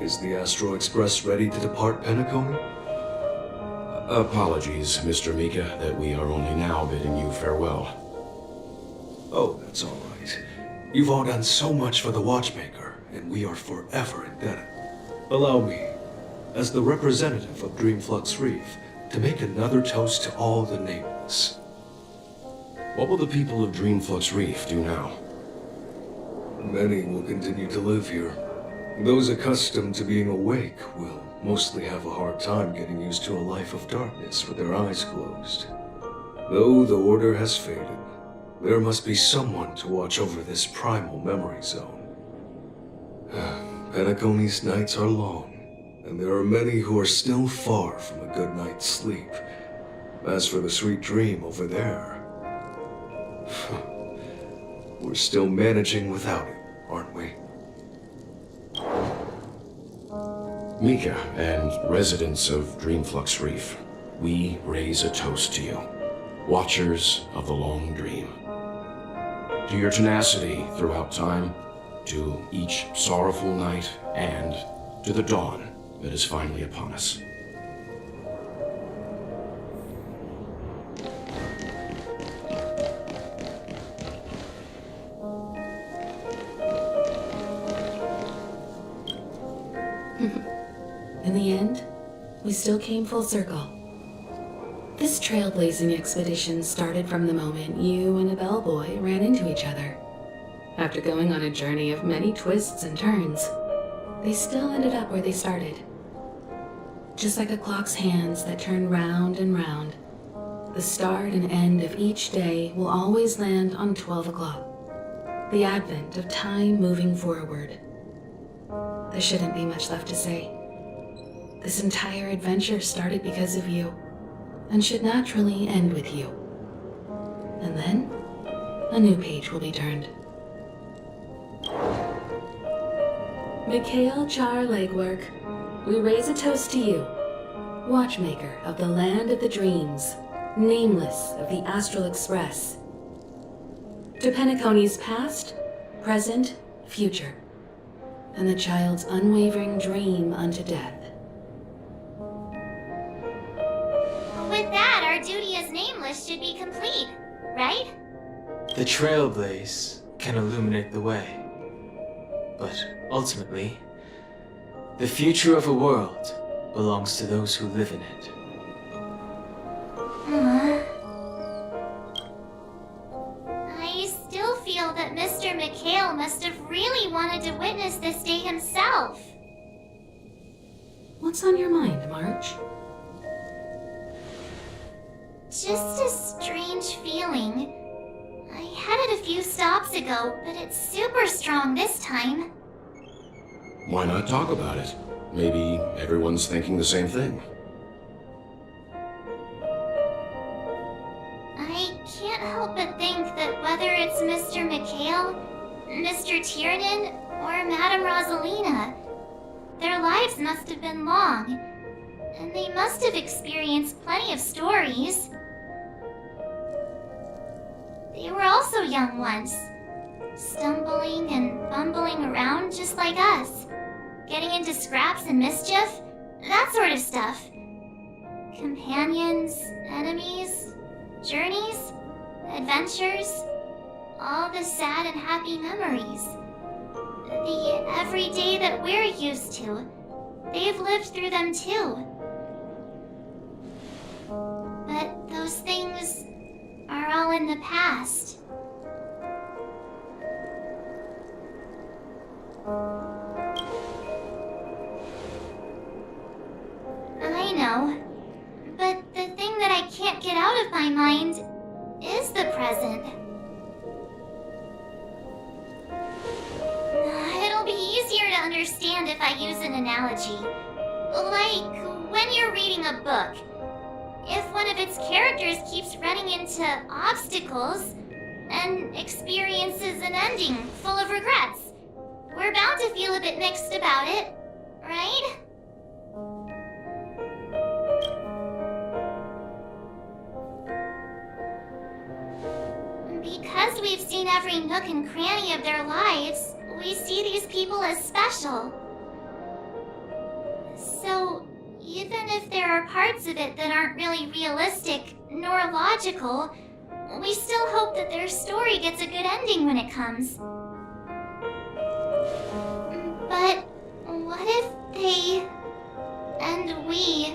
Is the Astro Express ready to depart Penacony? Apologies, Mr. Mika, that we are only now bidding you farewell. Oh, that's all right. You've all done so much for the Watchmaker, and we are forever indebted. Allow me, as the representative of Dreamflux Reef, to make another toast to all the nameless. What will the people of Dreamflux Reef do now? Many will continue to live here. Those accustomed to being awake will mostly have a hard time getting used to a life of darkness with their eyes closed. Though the order has faded, there must be someone to watch over this primal memory zone. Penacony's nights are long, and there are many who are still far from a good night's sleep. As for the sweet dream over there, we're still managing without it, aren't we? Mika and residents of Dreamflux Reef, we raise a toast to you, watchers of the long dream. To your tenacity throughout time, to each sorrowful night, and to the dawn that is finally upon us. In the end, we still came full circle. This trailblazing expedition started from the moment you and a bellboy ran into each other. After going on a journey of many twists and turns, they still ended up where they started. Just like a clock's hands that turn round and round, the start and end of each day will always land on 12 o'clock, the advent of time moving forward. there shouldn't be much left to say. This entire adventure started because of you, and should naturally end with you. And then, a new page will be turned. Mikhail Char Legwork, we raise a toast to you, watchmaker of the land of the dreams, nameless of the Astral Express. To Penacony's past, present, future, and the child's unwavering dream unto death. With that, our duty as nameless should be complete, right? The trailblaze can illuminate the way. But ultimately, the future of a world belongs to those who live in it. I still feel that Mr. Mikhail must have really wanted to witness this day himself. What's on your mind, March? Just a strange feeling. I had it a few stops ago, but it's super strong this time. Why not talk about it? Maybe everyone's thinking the same thing. I can't help but think that whether it's Mr. Mikhail, Mr. Tiernan, or Madame Rosalina, their lives must have been long, and they must have experienced plenty of stories. They were also young once, stumbling and bumbling around just like us, getting into scraps and mischief, that sort of stuff. Companions, enemies, journeys, adventures, all the sad and happy memories. The everyday that we're used to, they've lived through them too. But those things are all in the past. I know, but the thing that I can't get out of my mind is the present. It'll be easier to understand if I use an analogy. Like when you're reading a book. If one of its characters keeps running into obstacles and experiences an ending full of regrets, we're bound to feel a bit mixed about it, right? Because we've seen every nook and cranny of their lives, we see these people as special. So, even if there are parts of it that aren't really realistic nor logical, we still hope that their story gets a good ending when it comes. But what if they and we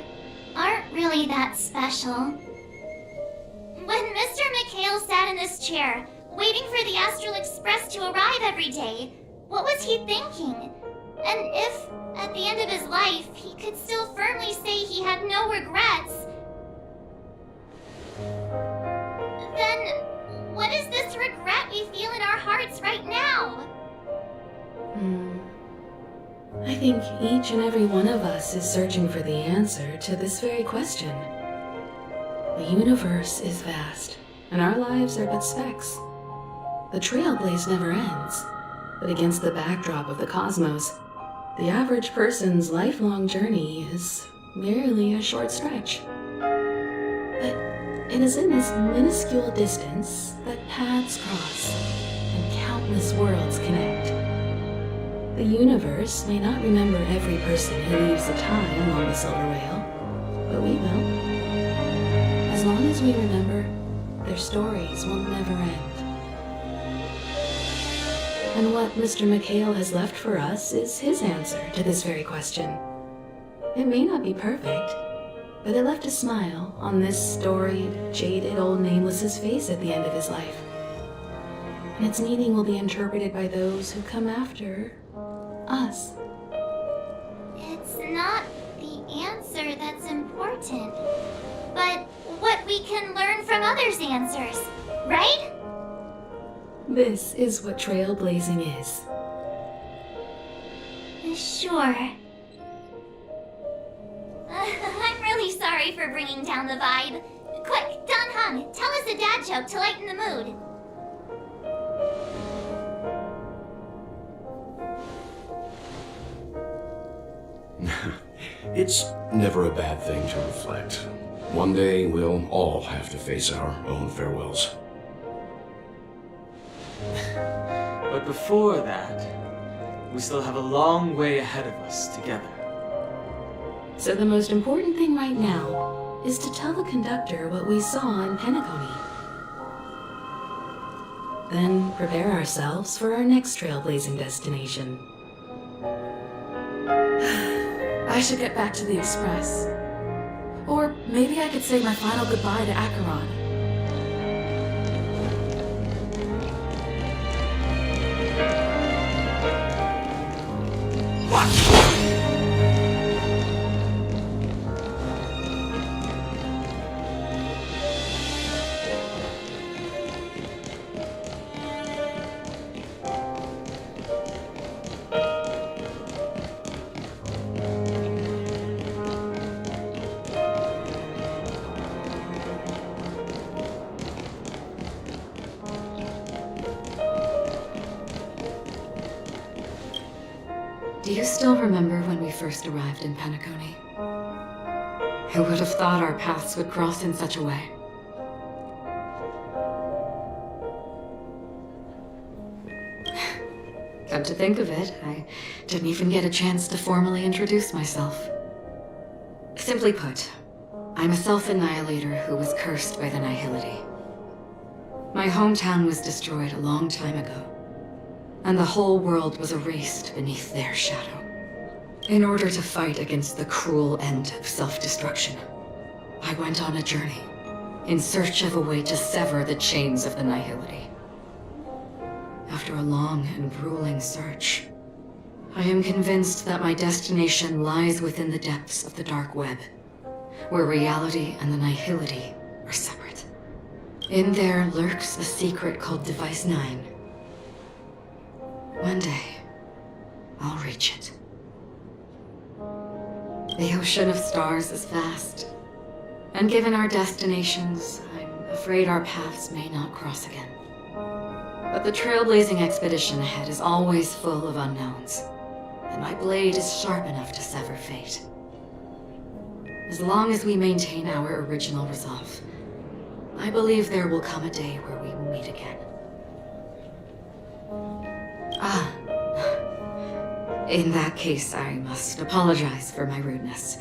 aren't really that special? When Mr. Mikhail sat in this chair, waiting for the Astral Express to arrive every day, what was he thinking? And if, at the end of his life, he could still firmly say he had no regrets, then what is this regret we feel in our hearts right now? I think each and every one of us is searching for the answer to this very question. The universe is vast, and our lives are but specks. The trailblaze never ends, but against the backdrop of the cosmos, the average person's lifelong journey is merely a short stretch. But it is in this minuscule distance that paths cross and countless worlds connect. The universe may not remember every person who leaves a tie along the Silver Rail, but we will. As long as we remember, their stories will never end. And what Mr. Mikhail has left for us is his answer to this very question. It may not be perfect, but it left a smile on this storied, jaded old nameless's face at the end of his life. And its meaning will be interpreted by those who come after us. It's not the answer that's important, but what we can learn from others' answers, right? This is what trailblazing is. Sure. I'm really sorry for bringing down the vibe. Quick, Don Hung, tell us a dad joke to lighten the mood. It's never a bad thing to reflect. One day we'll all have to face our own farewells. But before that, we still have a long way ahead of us together. So the most important thing right now is to tell the conductor what we saw in Penacony. Then prepare ourselves for our next trailblazing destination. I should get back to the Express. Or maybe I could say my final goodbye to Acheron. Do you still remember when we first arrived in Penacony? Who would have thought our paths would cross in such a way? Come to think of it, I didn't even get a chance to formally introduce myself. Simply put, I'm a self-annihilator who was cursed by the Nihility. My hometown was destroyed a long time ago, and the whole world was erased beneath their shadow. In order to fight against the cruel end of self-destruction, I went on a journey, in search of a way to sever the chains of the Nihility. After a long and grueling search, I am convinced that my destination lies within the depths of the dark web, where reality and the Nihility are separate. In there lurks a secret called Device 9. One day, I'll reach it. The ocean of stars is vast, and given our destinations, I'm afraid our paths may not cross again. But the trailblazing expedition ahead is always full of unknowns, and my blade is sharp enough to sever fate. As long as we maintain our original resolve, I believe there will come a day where we will meet again. In that case, I must apologize for my rudeness.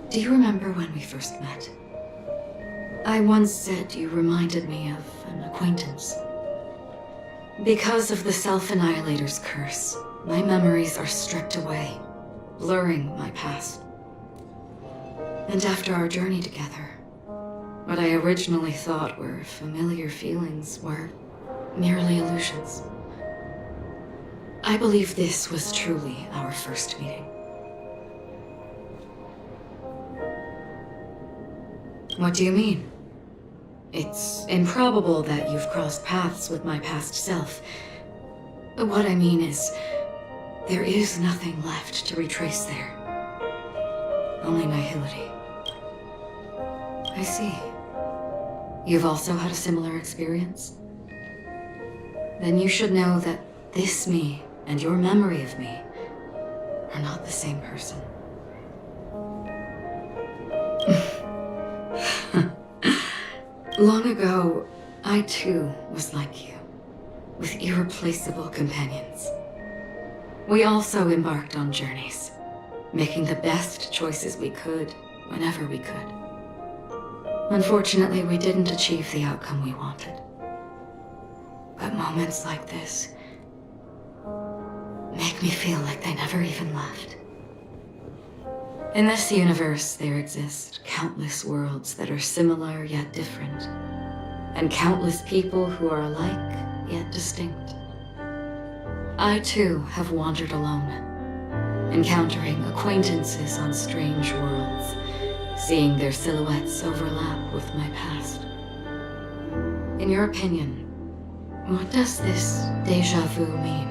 Do you remember when we first met? I once said you reminded me of an acquaintance. Because of the Self-Annihilator's curse, my memories are stripped away, blurring my past. And after our journey together, what I originally thought were familiar feelings were merely illusions. I believe this was truly our first meeting. What do you mean? It's improbable that you've crossed paths with my past self. What I mean is, there is nothing left to retrace there. Only Nihility. I see. You've also had a similar experience? Then you should know that this me and your memory of me are not the same person. Long ago, I too was like you, with irreplaceable companions. We also embarked on journeys, making the best choices we could, whenever we could. Unfortunately, we didn't achieve the outcome we wanted. But moments like this make me feel like they never even left. In this universe, there exist countless worlds that are similar yet different, and countless people who are alike yet distinct. I too have wandered alone, encountering acquaintances on strange worlds, seeing their silhouettes overlap with my past. In your opinion, what does this déjà vu mean?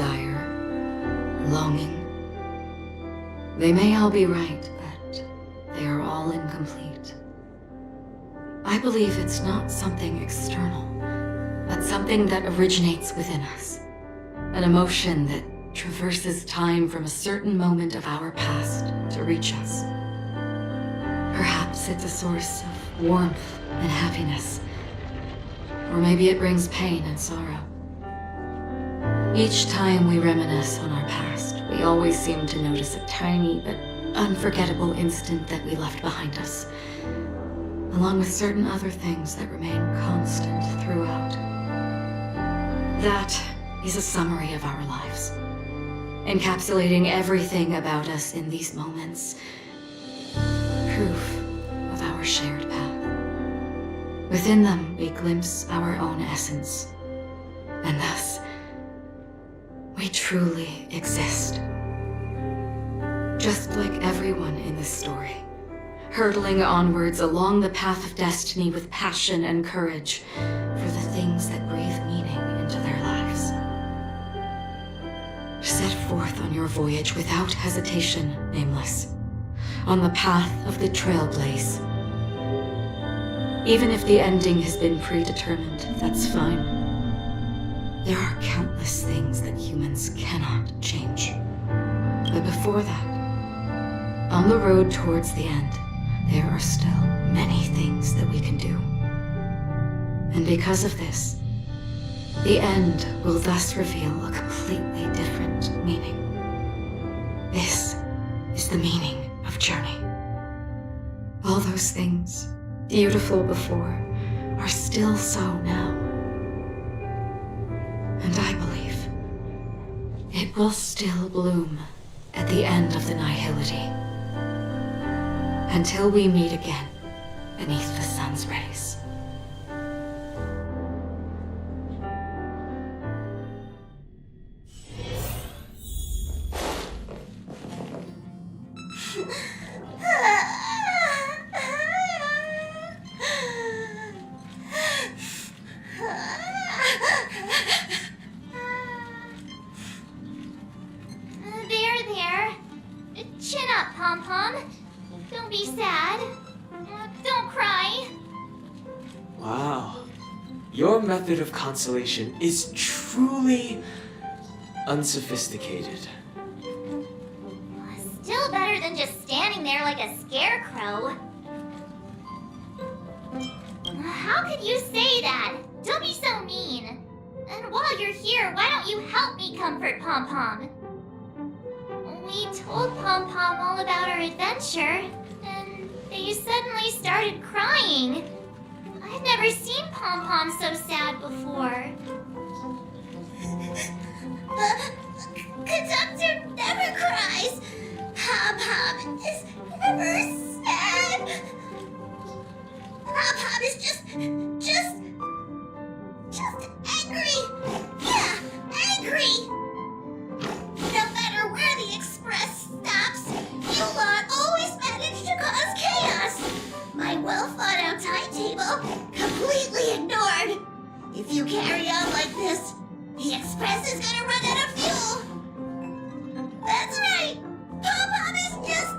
desire, longing. They may all be right, but they are all incomplete. I believe it's not something external, but something that originates within us. An emotion that traverses time from a certain moment of our past to reach us. Perhaps it's a source of warmth and happiness, or maybe it brings pain and sorrow. Each time we reminisce on our past, we always seem to notice a tiny but unforgettable instant that we left behind us, along with certain other things that remain constant throughout. That is a summary of our lives, encapsulating everything about us in these moments. Proof of our shared path. Within them, we glimpse our own essence, and thus, we truly exist. Just like everyone in this story, hurtling onwards along the path of destiny with passion and courage for the things that breathe meaning into their lives. Set forth on your voyage without hesitation, Nameless, on the path of the Trailblaze. Even if the ending has been predetermined, that's fine. There are countless things that humans cannot change. But before that, on the road towards the end, there are still many things that we can do. And because of this, the end will thus reveal a completely different meaning. This is the meaning of journey. All those things, beautiful before, are still so now. And I believe it will still bloom at the end of the nihility. Until we meet again beneath the sun's rays. There. Chin up, Pom-Pom. Don't be sad. Don't cry. Wow. Your method of consolation is truly unsophisticated. Still better than just standing there like a scarecrow. How could you say that? Don't be so mean. And while you're here, why don't you help me comfort Pom-Pom? We told Pom-Pom all about our adventure, and they suddenly started crying. I've never seen Pom-Pom so sad before. Conductor never cries. Pom-Pom is never sad. Pom-Pom is just angry. Yeah, angry. No matter where the express stops, you lot always manage to cause chaos. My well-thought-out timetable completely ignored. If you carry on like this, the express is gonna run out of fuel. That's right. Pom-Pom is just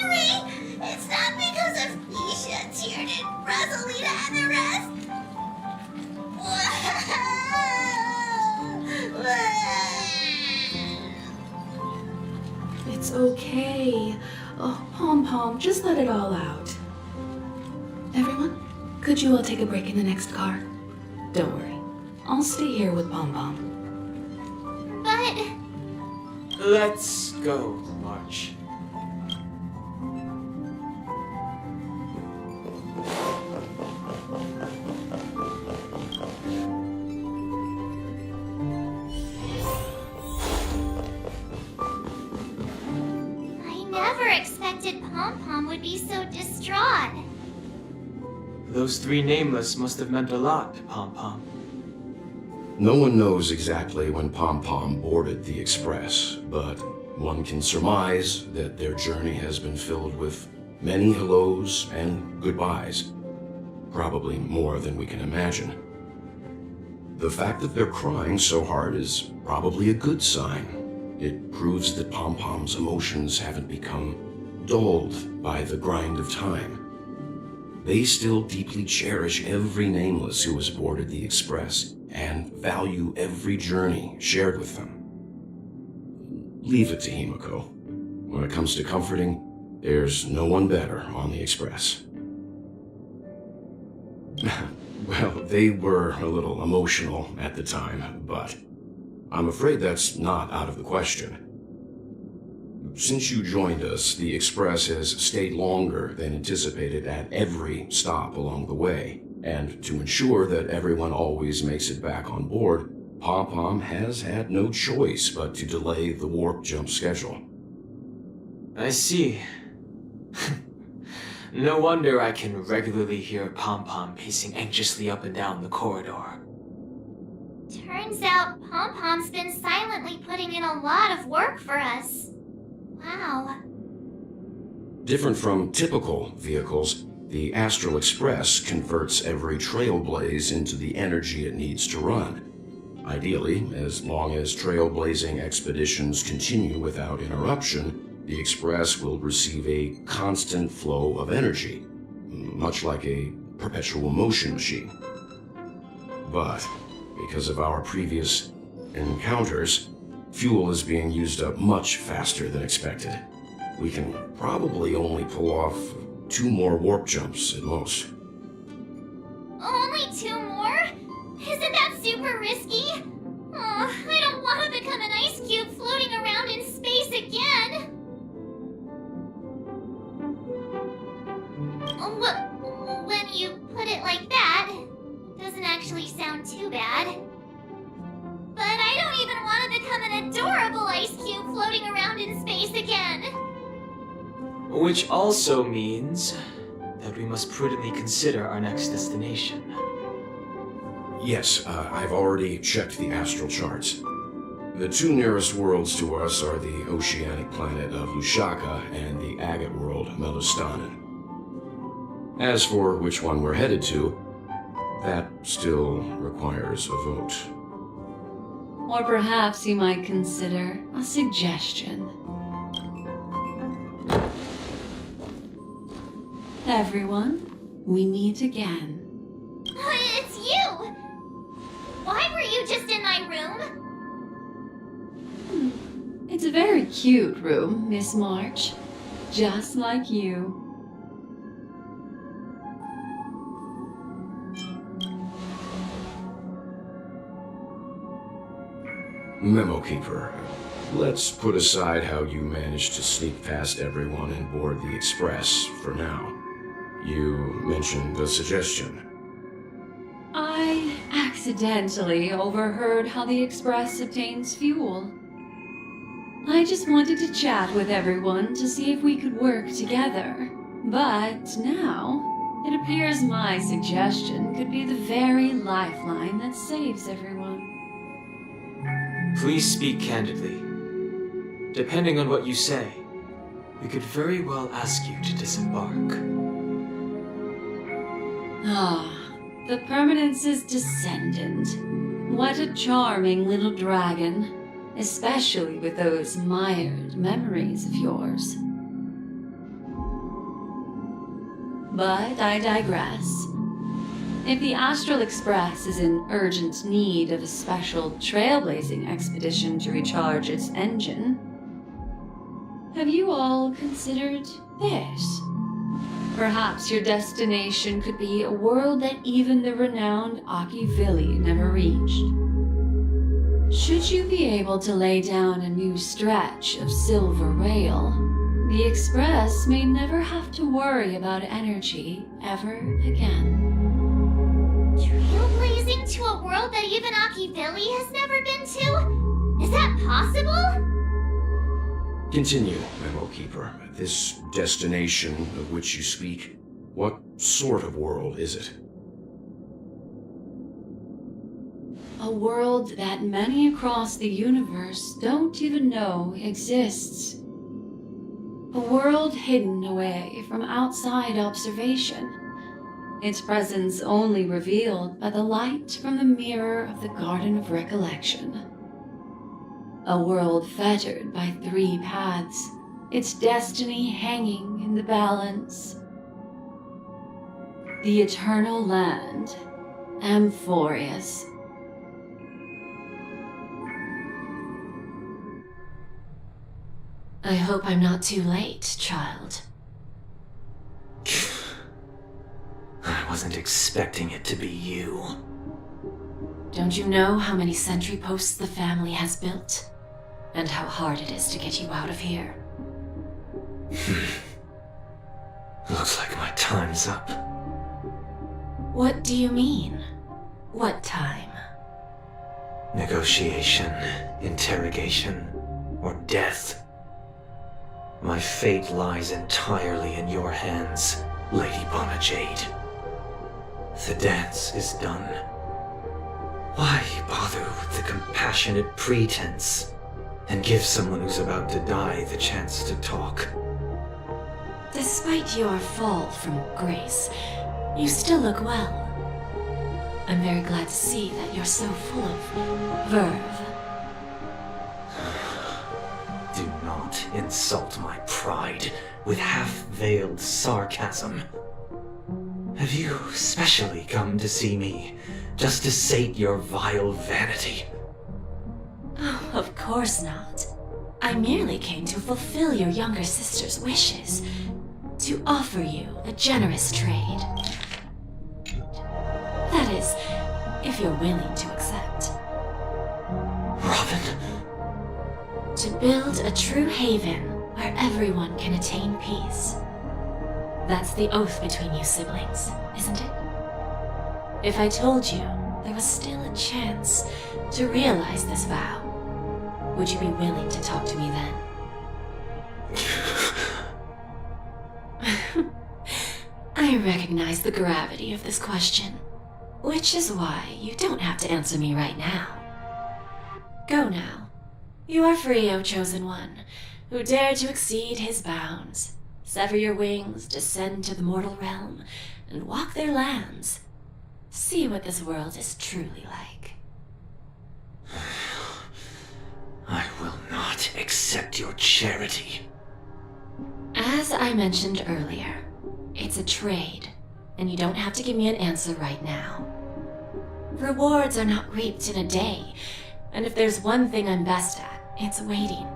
angry. It's not because of Nisha, Tiernan, Rosalina, and the rest. It's okay. Oh, Pom-Pom, just let it all out. Everyone, could you all take a break in the next car? Don't worry. I'll stay here with Pom-Pom. But... Let's go, March. Pom-Pom would be so distraught. Those three nameless must have meant a lot to Pom-Pom. No one knows exactly when Pom-Pom boarded the express, but one can surmise that their journey has been filled with many hellos and goodbyes. Probably more than we can imagine. The fact that they're crying so hard is probably a good sign. It proves that Pom-Pom's emotions haven't become dulled by the grind of time. They still deeply cherish every nameless who has boarded the Express and value every journey shared with them. Leave it to Himiko. When it comes to comforting, there's no one better on the Express. Well, they were a little emotional at the time, but I'm afraid that's not out of the question. Since you joined us, the Express has stayed longer than anticipated at every stop along the way, and to ensure that everyone always makes it back on board, Pom-Pom has had no choice but to delay the warp jump schedule. I see. No wonder I can regularly hear Pom-Pom pacing anxiously up and down the corridor. Turns out Pom-Pom's been silently putting in a lot of work for us. Wow. Different from typical vehicles, the Astral Express converts every trailblaze into the energy it needs to run. Ideally, as long as trailblazing expeditions continue without interruption, the Express will receive a constant flow of energy, much like a perpetual motion machine. But because of our previous encounters, fuel is being used up much faster than expected. We can probably only pull off 2 more warp jumps at most. Only 2 more? Isn't that super risky? Oh, I don't want to become an ice cube floating around in space again. When you put it like that, it doesn't actually sound too bad. But I don't even want to become an adorable ice cube floating around in space again. Which also means that we must prudently consider our next destination. Yes, I've already checked the astral charts. The 2 nearest worlds to us are the oceanic planet of Lushaka and the agate world, Melostanen. As for which one we're headed to, that still requires a vote. Or perhaps you might consider a suggestion. Everyone, we meet again. It's you! Why were you just in my room? It's a very cute room, Miss March. Just like you. Memo Keeper, let's put aside how you managed to sneak past everyone and board the Express for now. You mentioned a suggestion. I accidentally overheard how the Express obtains fuel. I just wanted to chat with everyone to see if we could work together. But now, it appears my suggestion could be the very lifeline that saves everyone. Please speak candidly. Depending on what you say, we could very well ask you to disembark. Ah, the Permanence's descendant. What a charming little dragon, especially with those mired memories of yours. But I digress. If the Astral Express is in urgent need of a special trailblazing expedition to recharge its engine, have you all considered this? Perhaps your destination could be a world that even the renowned Akivili never reached. Should you be able to lay down a new stretch of silver rail, the Express may never have to worry about energy ever again. Trailblazing to a world that even Akivili has never been to? Is that possible? Continue, Memo Keeper. This destination of which you speak, what sort of world is it? A world that many across the universe don't even know exists. A world hidden away from outside observation. its presence only revealed by the light from the mirror of the Garden of Recollection. A world fettered by 3 paths, its destiny hanging in the balance. The eternal land, Amphorius. I hope I'm not too late, child. I wasn't expecting it to be you. Don't you know how many sentry posts the family has built? And how hard it is to get you out of here? Looks like my time's up. What do you mean? What time? Negotiation, interrogation, or death. My fate lies entirely in your hands, Lady Bonajade. The dance is done. Why bother with the compassionate pretense and give someone who's about to die the chance to talk? Despite your fall from grace, you still look well. I'm very glad to see that you're so full of verve. Do not insult my pride with half-veiled sarcasm. Have you specially come to see me just to sate your vile vanity? Oh, of course not. I merely came to fulfill your younger sister's wishes, to offer you a generous trade. That is, if you're willing to accept. Robin? To build a true haven where everyone can attain peace. That's the oath between you siblings, isn't it? If I told you there was still a chance to realize this vow, would you be willing to talk to me then? I recognize the gravity of this question, which is why you don't have to answer me right now. Go now. You are free, O Chosen One, who dared to exceed his bounds, sever your wings, descend to the mortal realm, and walk their lands. See what this world is truly like. I will not accept your charity. As I mentioned earlier, it's a trade, and you don't have to give me an answer right now. Rewards are not reaped in a day, and if there's one thing I'm best at, it's waiting.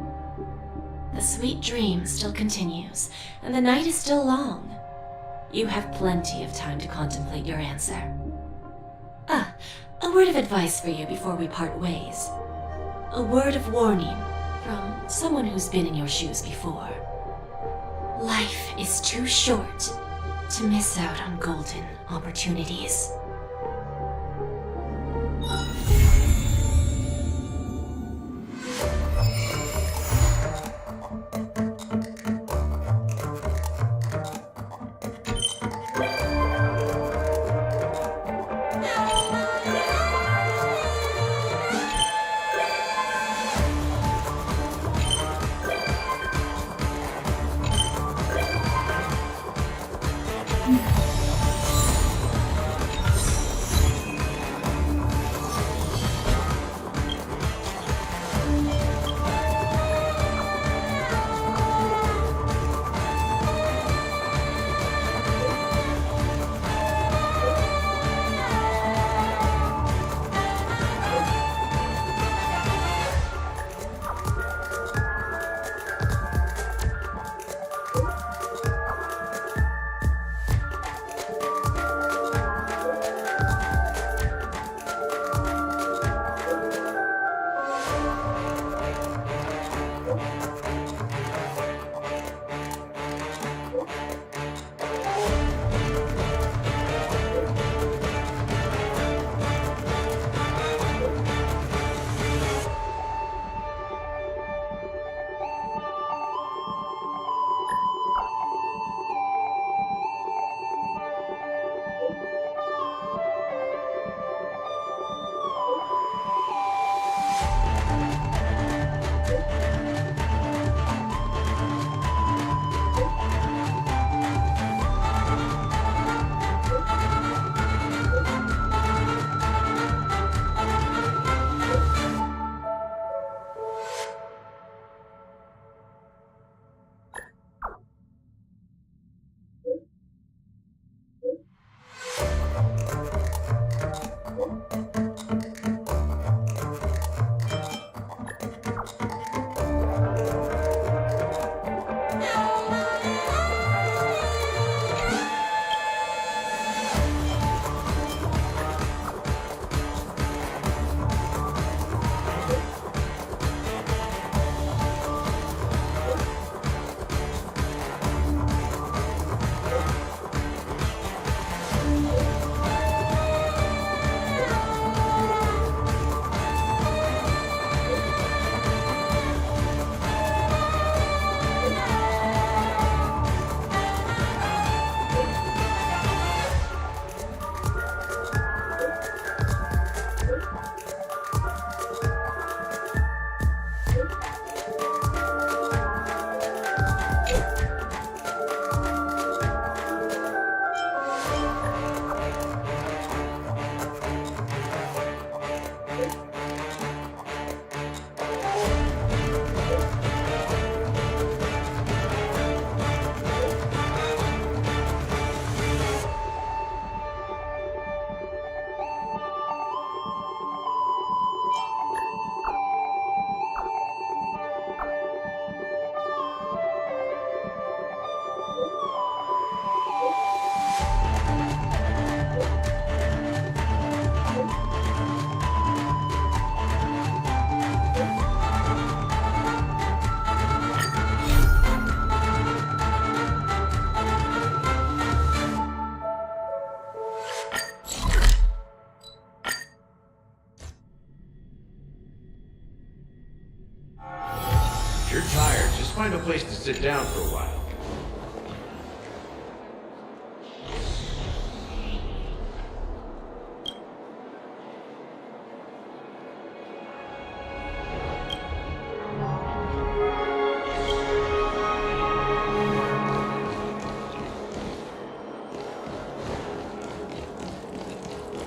The sweet dream still continues, and the night is still long. You have plenty of time to contemplate your answer. A word of advice for you before we part ways. A word of warning from someone who's been in your shoes before. Life is too short to miss out on golden opportunities. If you're tired, just find a place to sit down for a while.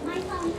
My phone.